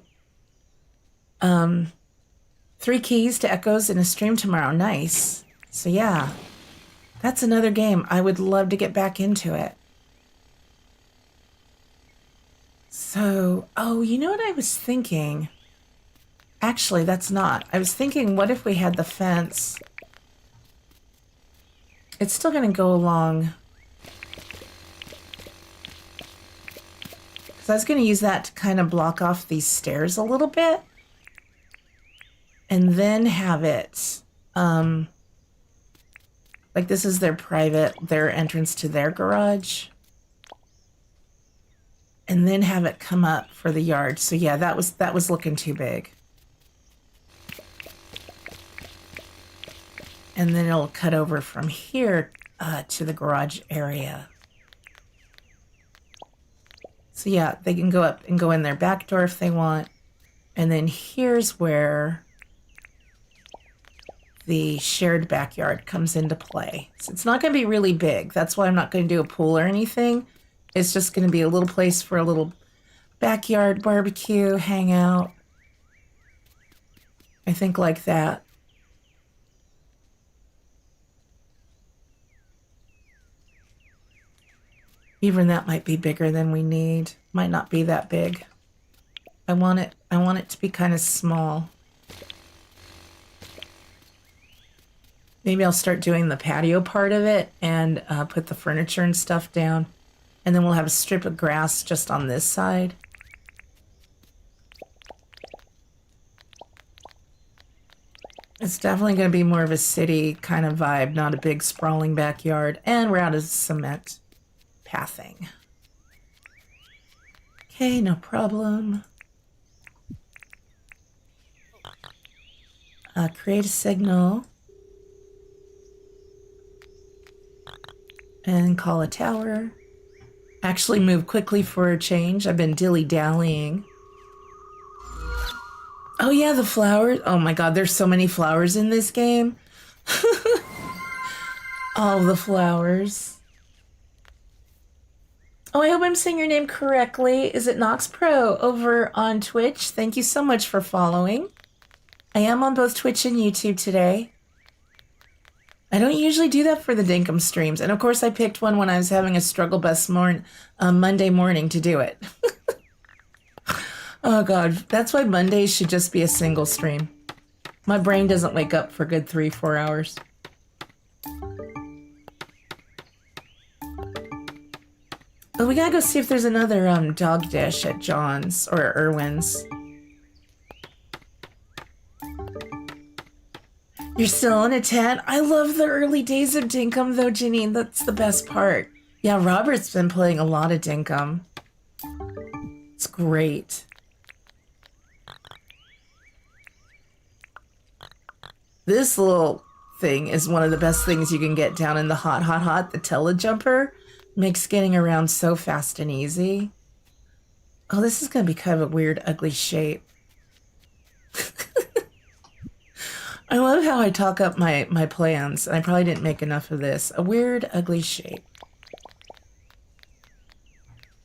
3 keys to Echoes in a stream tomorrow. Nice. So yeah, that's another game. I would love to get back into it. So, oh, you know what I was thinking? Actually, that's not. I was thinking, what if we had the fence? It's still going to go along. Because I was going to use that to kind of block off these stairs a little bit. And then have it, like this is their entrance to their garage. And then have it come up for the yard. So yeah, that was looking too big. And then it'll cut over from here to the garage area. So yeah, they can go up and go in their back door if they want. And then here's where the shared backyard comes into play. So it's not going to be really big. That's why I'm not going to do a pool or anything. It's just going to be a little place for a little backyard barbecue, hangout. I think like that. Even that might be bigger than we need. Might not be that big. I want it to be kind of small. Maybe I'll start doing the patio part of it and put the furniture and stuff down. And then we'll have a strip of grass just on this side. It's definitely going to be more of a city kind of vibe, not a big sprawling backyard. And we're out of cement pathing. Okay, no problem. Create a signal. And call a tower. Actually move quickly for a change. I've been dilly-dallying. Oh yeah, the flowers. Oh my god, there's so many flowers in this game. All the flowers. Oh, I hope I'm saying your name correctly. Is it Nox Pro over on Twitch? Thank you so much for following. I am on both Twitch and YouTube today. I don't usually do that for the Dinkum streams. And of course I picked one when I was having a struggle bus Monday morning to do it. Oh god, that's why Mondays should just be a single stream. My brain doesn't wake up for a good 3-4 hours. Oh, we gotta go see if there's another dog dish at John's or Irwin's. You're still on a 10? I love the early days of Dinkum though, Janine. That's the best part. Yeah, Robert's been playing a lot of Dinkum. It's great. This little thing is one of the best things you can get down in the hot. The telejumper makes getting around so fast and easy. Oh, this is going to be kind of a weird, ugly shape. I love how I talk up my plans, and I probably didn't make enough of this. A weird, ugly shape.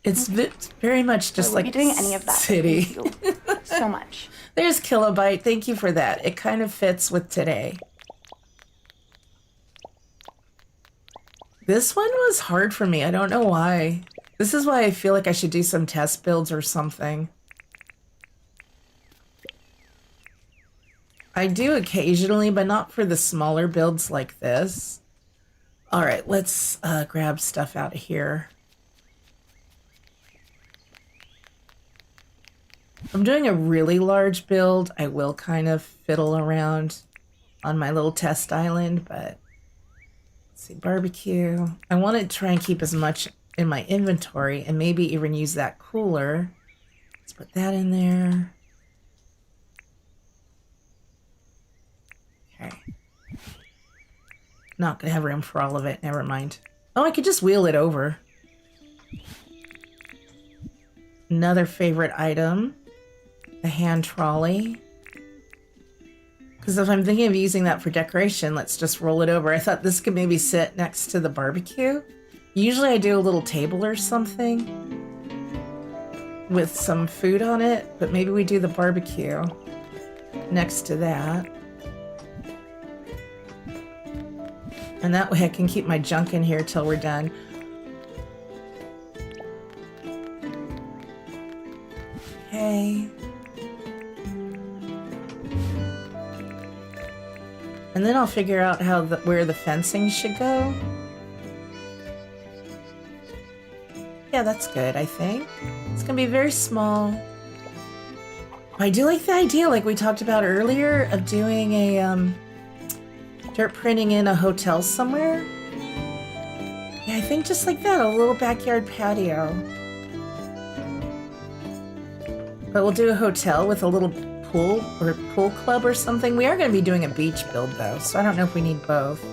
It's very much just like doing any of that city. Thank you so much. There's Kilobyte. Thank you for that. It kind of fits with today. This one was hard for me. I don't know why. This is why I feel like I should do some test builds or something. I do occasionally, but not for the smaller builds like this. All right, let's grab stuff out of here. If I'm doing a really large build, I will kind of fiddle around on my little test island, but let's see, barbecue. I want to try and keep as much in my inventory and maybe even use that cooler. Let's put that in there. Okay. Not gonna have room for all of it, never mind. Oh, I could just wheel it over. Another favorite item, the hand trolley. Because if I'm thinking of using that for decoration, let's just roll it over. I thought this could maybe sit next to the barbecue. Usually I do a little table or something with some food on it, but maybe we do the barbecue next to that. And that way I can keep my junk in here till we're done. Okay. And then I'll figure out how where the fencing should go. Yeah, that's good, I think. It's gonna be very small. I do like the idea, like we talked about earlier, of doing a dirt printing in a hotel somewhere. Yeah, I think just like that, a little backyard patio. But we'll do a hotel with a little pool or pool club or something. We are going to be doing a beach build though, so I don't know if we need both.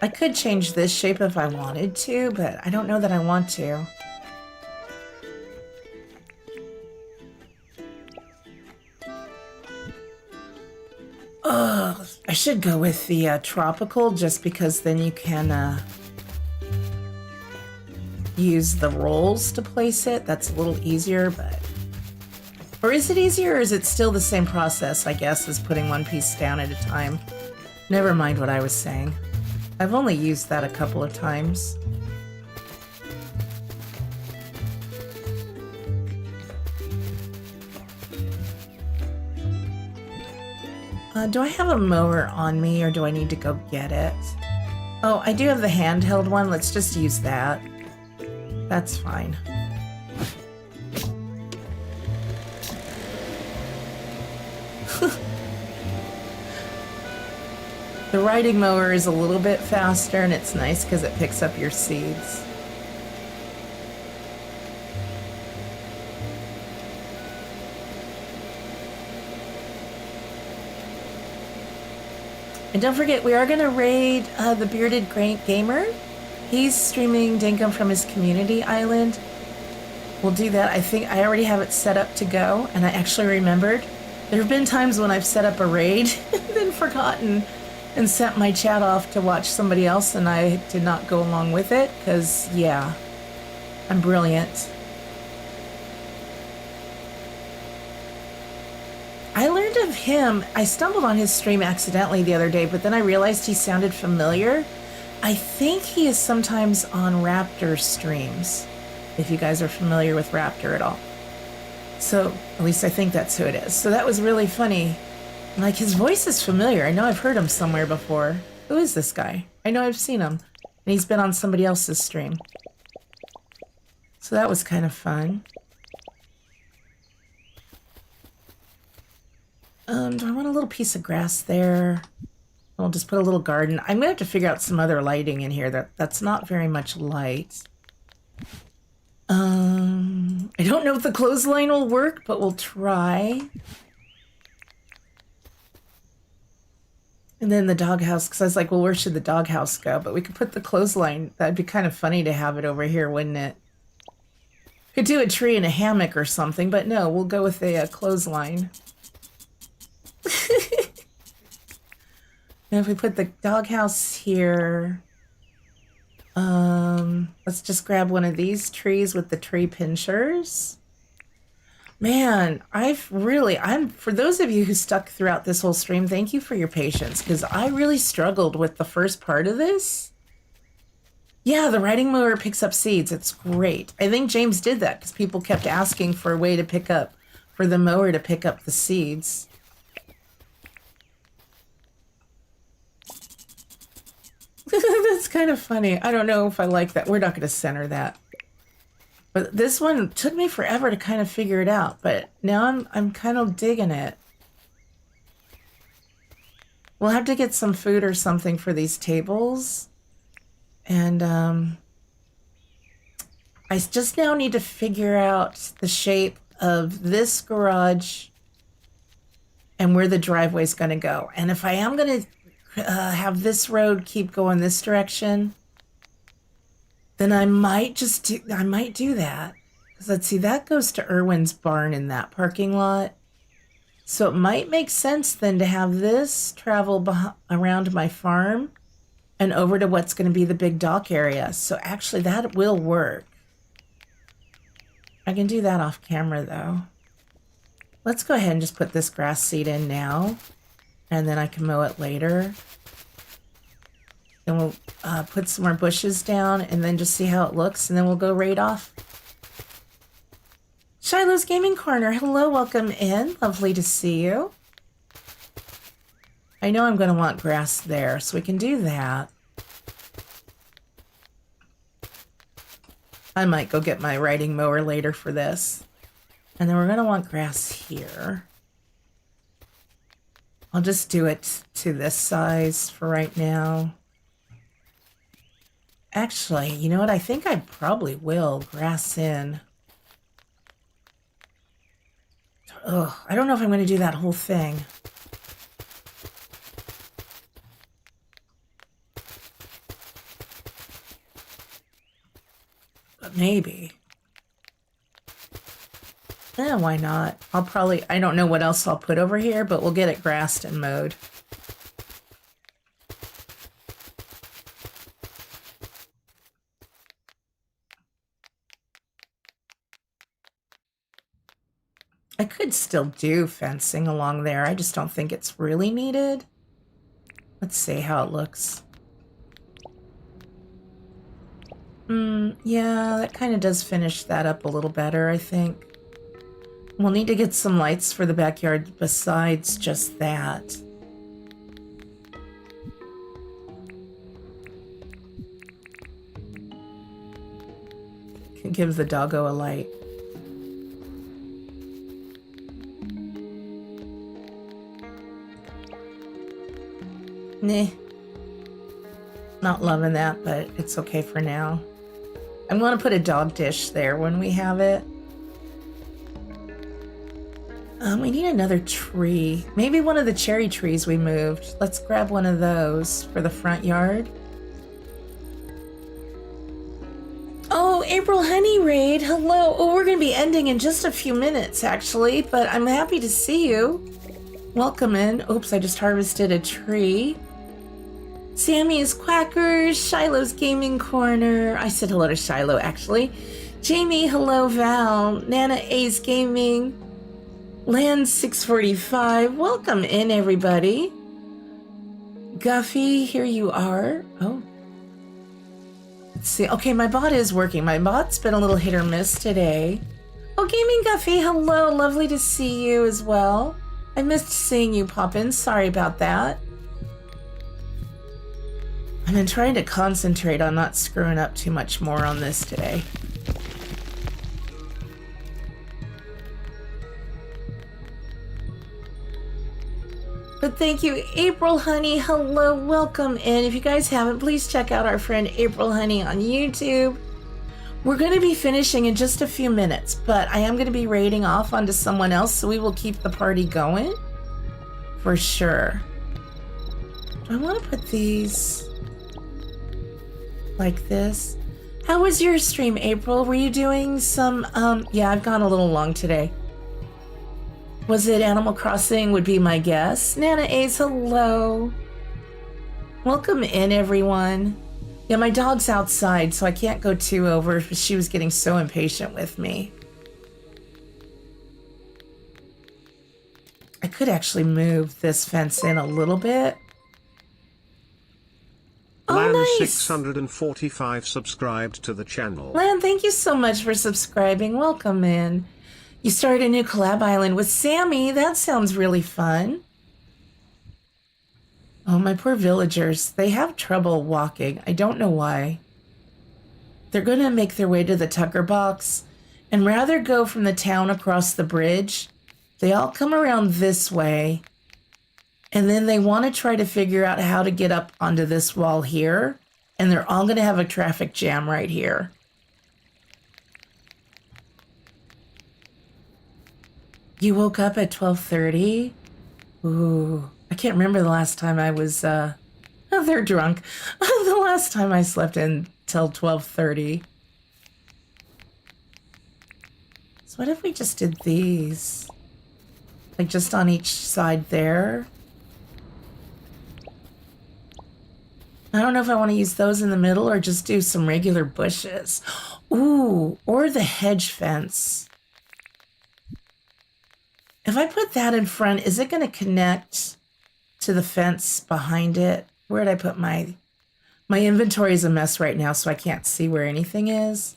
I could change this shape if I wanted to, but I don't know that I want to. Oh, I should go with the tropical just because then you can use the rolls to place it. That's a little easier, but... Or is it easier or is it still the same process, I guess, as putting one piece down at a time? Never mind what I was saying. I've only used that a couple of times. Do I have a mower on me or do I need to go get it? Oh, I do have the handheld one. Let's just use that. That's fine. The riding mower is a little bit faster and it's nice because it picks up your seeds. And don't forget, we are going to raid the Bearded Gamer. He's streaming Dinkum from his community island. We'll do that. I think I already have it set up to go, and I actually remembered. There have been times when I've set up a raid and then forgotten and sent my chat off to watch somebody else, and I did not go along with it, because, yeah, I'm brilliant. I learned of him, I stumbled on his stream accidentally the other day, but then I realized he sounded familiar. I think he is sometimes on Raptor streams, if you guys are familiar with Raptor at all. So, at least I think that's who it is. So that was really funny. Like, his voice is familiar. I know I've heard him somewhere before. Who is this guy? I know I've seen him. And he's been on somebody else's stream. So that was kind of fun. Do I want a little piece of grass there? I'll just put a little garden. I'm gonna have to figure out some other lighting in here. That's not very much light. I don't know if the clothesline will work, but we'll try. And then the doghouse, because I was like, well, where should the doghouse go? But we could put the clothesline. That'd be kind of funny to have it over here, wouldn't it? Could do a tree and a hammock or something, but no, we'll go with a clothesline. And if we put the doghouse here, let's just grab one of these trees with the tree pinchers. Man, for those of you who stuck throughout this whole stream, thank you for your patience, because I really struggled with the first part of this. Yeah, the riding mower picks up seeds. It's great. I think James did that because people kept asking for a way to for the mower to pick up the seeds. That's kind of funny. I don't know if I like that. We're not going to center that. But this one took me forever to kind of figure it out, but now I'm kind of digging it. We'll have to get some food or something for these tables. And I just now need to figure out the shape of this garage and where the driveway is going to go. And if I am going to have this road keep going this direction, then I might do that. Because let's see, that goes to Irwin's barn in that parking lot. So it might make sense then to have this travel around my farm and over to what's going to be the big dock area. So actually that will work. I can do that off camera though. Let's go ahead and just put this grass seed in now, and then I can mow it later. Then we'll put some more bushes down and then just see how it looks, and then we'll go right off. Shiloh's Gaming Corner, hello, welcome in. Lovely to see you. I know I'm going to want grass there, so we can do that. I might go get my riding mower later for this. And then we're going to want grass here. I'll just do it to this size for right now. Actually, you know what? I think I probably will grass in. Ugh, I don't know if I'm going to do that whole thing. But maybe. Yeah, why not? I don't know what else I'll put over here, but we'll get it grassed and mowed. I could still do fencing along there. I just don't think it's really needed. Let's see how it looks. Yeah, that kind of does finish that up a little better, I think. We'll need to get some lights for the backyard besides just that. Can give the doggo a light. Nah. Not loving that, but it's okay for now. I'm going to put a dog dish there when we have it. We need another tree. Maybe one of the cherry trees we moved. Let's grab one of those for the front yard. Oh, April Honey Raid, hello. Oh, we're going to be ending in just a few minutes, actually, but I'm happy to see you. Welcome in. Oops, I just harvested a tree. Sammy's Quackers, Shiloh's Gaming Corner. I said hello to Shiloh, actually. Jamie, hello, Val. Nana A's Gaming. Land 645. Welcome in, everybody. Guffy, here you are. Oh. Let's see. Okay, my bot is working. My bot's been a little hit or miss today. Oh, Gaming Guffy, hello. Lovely to see you as well. I missed seeing you pop in. Sorry about that. I've been trying to concentrate on not screwing up too much more on this today. But thank you, April Honey. Hello, welcome in. If you guys haven't, please check out our friend April Honey on YouTube. We're going to be finishing in just a few minutes, but I am going to be raiding off onto someone else, so we will keep the party going for sure. Do I want to put these like this? How was your stream, April? Were you doing some, yeah, I've gone a little long today. Was it Animal Crossing would be my guess? Nana A's, hello. Welcome in, everyone. Yeah, my dog's outside, so I can't go too over. She was getting so impatient with me. I could actually move this fence in a little bit. Lan Oh, nice. 645 subscribed to the channel. Lan, thank you so much for subscribing. Welcome in. You started a new collab island with Sammy. That sounds really fun. Oh, my poor villagers. They have trouble walking. I don't know why. They're going to make their way to the Tucker box and rather go from the town across the bridge. They all come around this way. And then they want to try to figure out how to get up onto this wall here. And they're all going to have a traffic jam right here. You woke up at 12:30? Ooh, I can't remember the last time I was, oh, they're drunk. The last time I slept in till 12:30. So what if we just did these? Like just on each side there? I don't know if I want to use those in the middle or just do some regular bushes. Ooh, or the hedge fence. If I put that in front, is it going to connect to the fence behind it? Where did I put my inventory is a mess right now, so I can't see where anything is.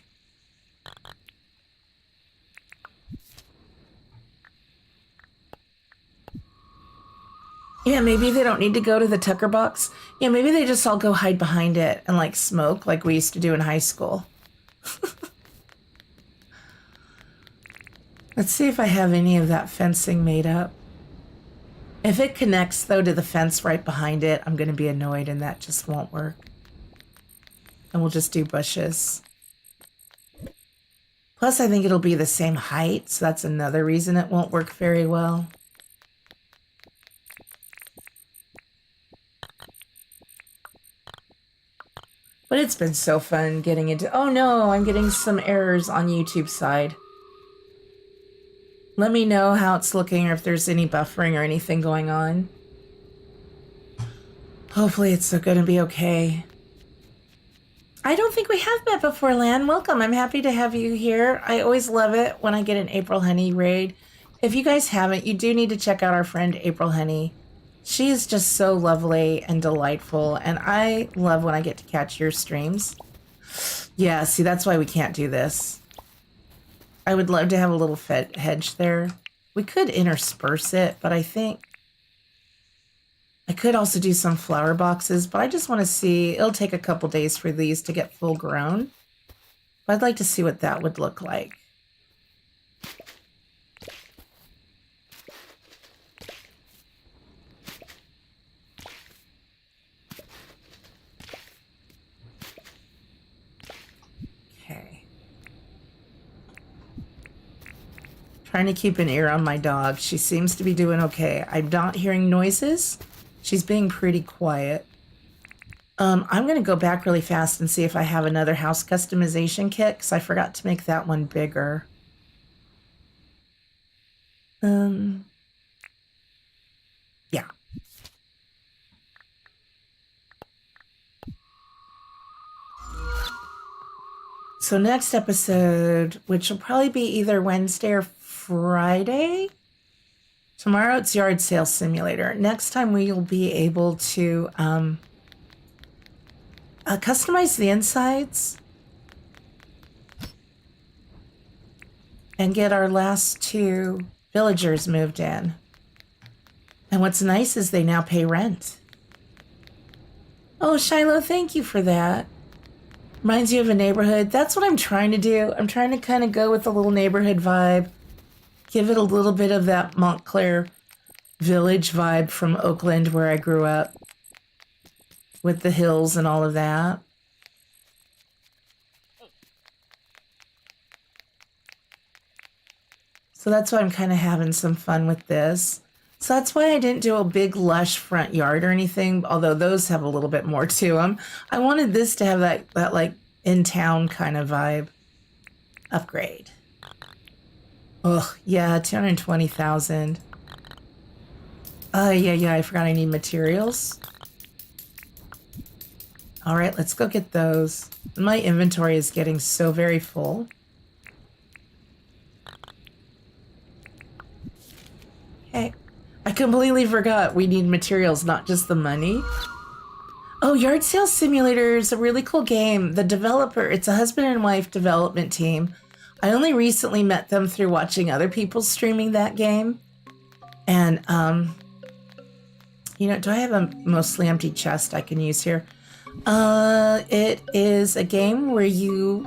Yeah, maybe they don't need to go to the Tucker box. Yeah, maybe they just all go hide behind it and like smoke like we used to do in high school. Let's see if I have any of that fencing made up. If it connects though to the fence right behind it, I'm going to be annoyed and that just won't work. And we'll just do bushes. Plus, I think it'll be the same height, so that's another reason it won't work very well. But it's been so fun getting into... Oh no, I'm getting some errors on YouTube side. Let me know how it's looking or if there's any buffering or anything going on. Hopefully it's going to be okay. I don't think we have met before, Lan. Welcome. I'm happy to have you here. I always love it when I get an April Honey raid. If you guys haven't, you do need to check out our friend April Honey. She is just so lovely and delightful, and I love when I get to catch your streams. Yeah, see, that's why we can't do this. I would love to have a little hedge there. We could intersperse it, but I think I could also do some flower boxes, but I just want to see. It'll take a couple days for these to get full grown. But I'd like to see what that would look like. Trying to keep an ear on my dog. She seems to be doing okay. I'm not hearing noises. She's being pretty quiet. I'm going to go back really fast and see if I have another house customization kit, because I forgot to make that one bigger. Yeah. So next episode, which will probably be either Wednesday or Friday. Tomorrow it's Yard Sale Simulator. Next time we'll be able to customize the insides and get our last two villagers moved in. And what's nice is they now pay rent. Oh, Shiloh, thank you for that. Reminds you of a neighborhood. That's what I'm trying to do. I'm trying to kind of go with a little neighborhood vibe. Give it a little bit of that Montclair village vibe from Oakland where I grew up. With the hills and all of that. So that's why I'm kind of having some fun with this. So that's why I didn't do a big lush front yard or anything, although those have a little bit more to them. I wanted this to have that like in-town kind of vibe. Upgrade. Oh, yeah, 220,000. Yeah, I forgot I need materials. All right, let's go get those. My inventory is getting so very full. Okay. completely forgot we need materials, not just the money. Oh, Yard Sale Simulator is a really cool game. The developer, it's a husband and wife development team. I only recently met them through watching other people streaming that game. And, you know, do I have a mostly empty chest I can use here? It is a game where you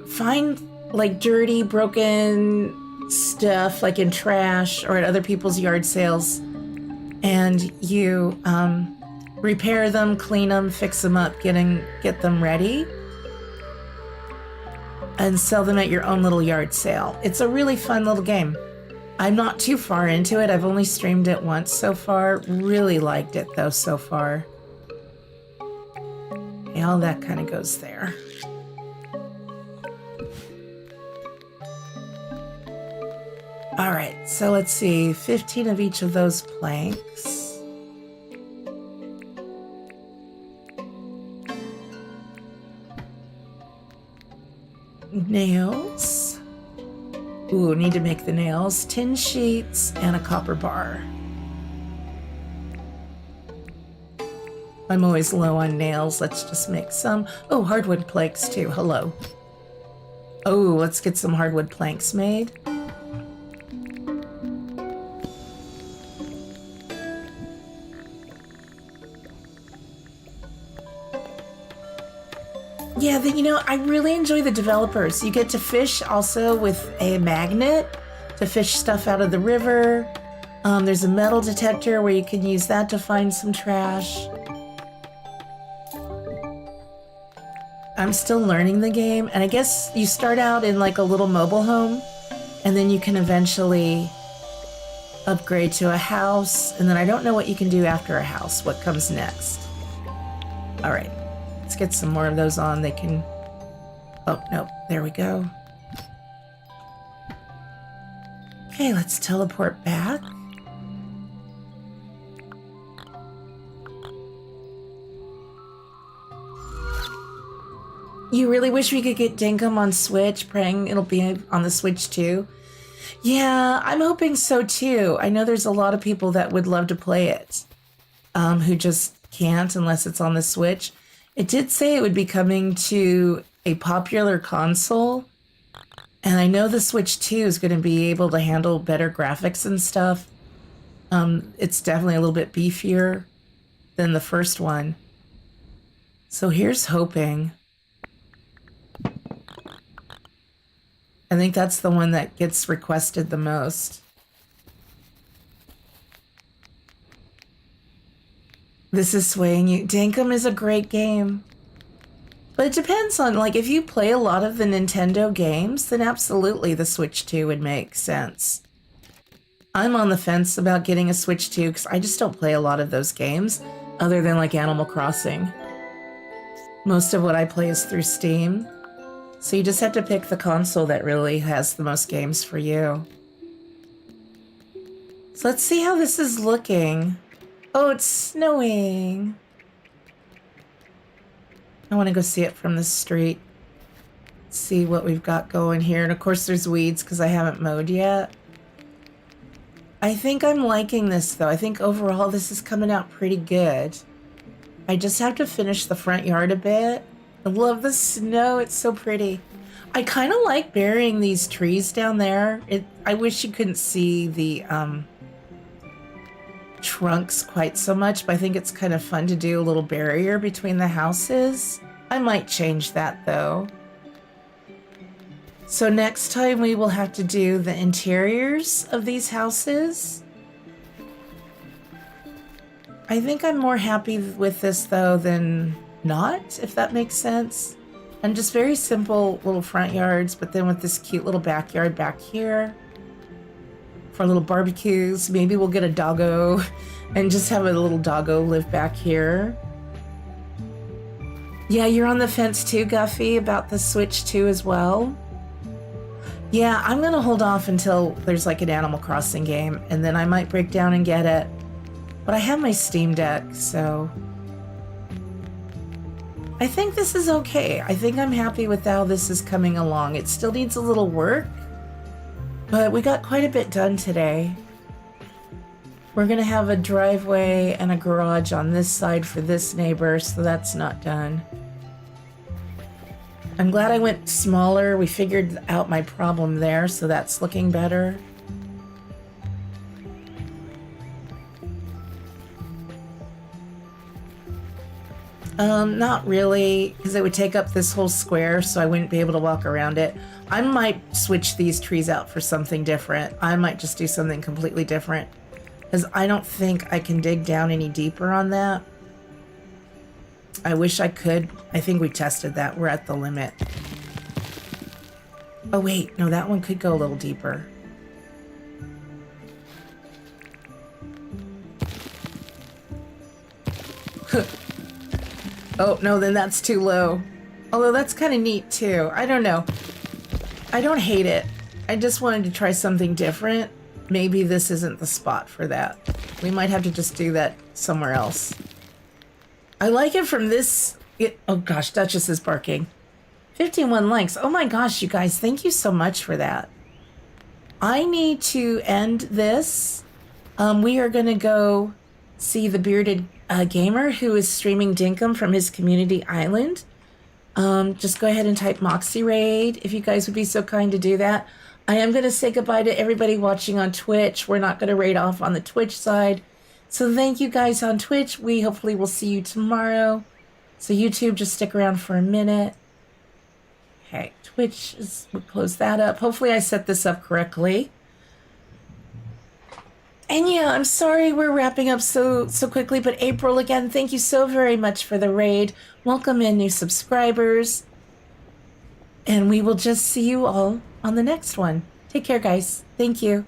find like dirty, broken stuff like in trash or at other people's yard sales, and you repair them, clean them, fix them up, get them ready, and sell them at your own little yard sale. It's a really fun little game. I'm not too far into it. I've only streamed it once so far. Really liked it though so far. Yeah, all that kind of goes there. All right, so let's see, 15 of each of those planks. Nails. Ooh, need to make the nails. Tin sheets and a copper bar. I'm always low on nails. Let's just make some. Oh, hardwood planks too. Hello. Oh, let's get some hardwood planks made. Yeah, you know, I really enjoy the developers. You get to fish also with a magnet to fish stuff out of the river. There's a metal detector where you can use that to find some trash. I'm still learning the game, and I guess you start out in like a little mobile home, and then you can eventually upgrade to a house, and then I don't know what you can do after a house, what comes next. All right. Let's get some more of those on. They can... Oh, no. There we go. Okay, let's teleport back. You really wish we could get Dinkum on Switch, praying it'll be on the Switch too? Yeah, I'm hoping so too. I know there's a lot of people that would love to play it, who just can't unless it's on the Switch. It did say it would be coming to a popular console, and I know the Switch 2 is going to be able to handle better graphics and stuff. It's definitely a little bit beefier than the first one. So here's hoping. I think that's the one that gets requested the most. This is swaying you. Dinkum is a great game. But it depends on, like, if you play a lot of the Nintendo games, then absolutely the Switch 2 would make sense. I'm on the fence about getting a Switch 2 because I just don't play a lot of those games, other than, like, Animal Crossing. Most of what I play is through Steam. So you just have to pick the console that really has the most games for you. So let's see how this is looking. Oh, it's snowing. I want to go see it from the street. See what we've got going here. And of course there's weeds because I haven't mowed yet. I think I'm liking this though. I think overall this is coming out pretty good. I just have to finish the front yard a bit. I love the snow. It's so pretty. I kind of like burying these trees down there. I wish you couldn't see the trunks quite so much, but I think it's kind of fun to do a little barrier between the houses. I might change that though. So next time we will have to do the interiors of these houses. I think I'm more happy with this though than not, if that makes sense. And just very simple little front yards, but then with this cute little backyard back here for little barbecues. Maybe we'll get a doggo and just have a little doggo live back here. Yeah, you're on the fence too, Guffy, about the Switch 2 as well. Yeah, I'm gonna hold off until there's like an Animal Crossing game, and then I might break down and get it. But I have my Steam Deck, so I think this is okay. I think I'm happy with how this is coming along. It still needs a little work, but we got quite a bit done today. We're gonna have a driveway and a garage on this side for this neighbor, so that's not done. I'm glad I went smaller. We figured out my problem there, so that's looking better. Not really, because it would take up this whole square, so I wouldn't be able to walk around it. I might switch these trees out for something different. I might just do something completely different, because I don't think I can dig down any deeper on that. I wish I could. I think we tested that. We're at the limit. Oh wait, no, that one could go a little deeper. Oh, no, then that's too low. Although that's kind of neat too. I don't know. I don't hate it. I just wanted to try something different. Maybe this isn't the spot for that. We might have to just do that somewhere else. I like it from this. Oh gosh, Duchess is barking. 51 likes. Oh my gosh, you guys, thank you so much for that. I need to end this. We are going to go see the bearded gamer who is streaming Dinkum from his community island. Just go ahead and type Moxie Raid if you guys would be so kind to do that. I am going to say goodbye to everybody watching on Twitch. We're not going to raid off on the Twitch side. So thank you guys on Twitch. We hopefully will see you tomorrow. So YouTube, just stick around for a minute. Okay, Twitch, we'll close that up. Hopefully I set this up correctly. And yeah, I'm sorry we're wrapping up so quickly, but April, again, thank you so very much for the raid. Welcome in new subscribers. And we will just see you all on the next one. Take care, guys. Thank you.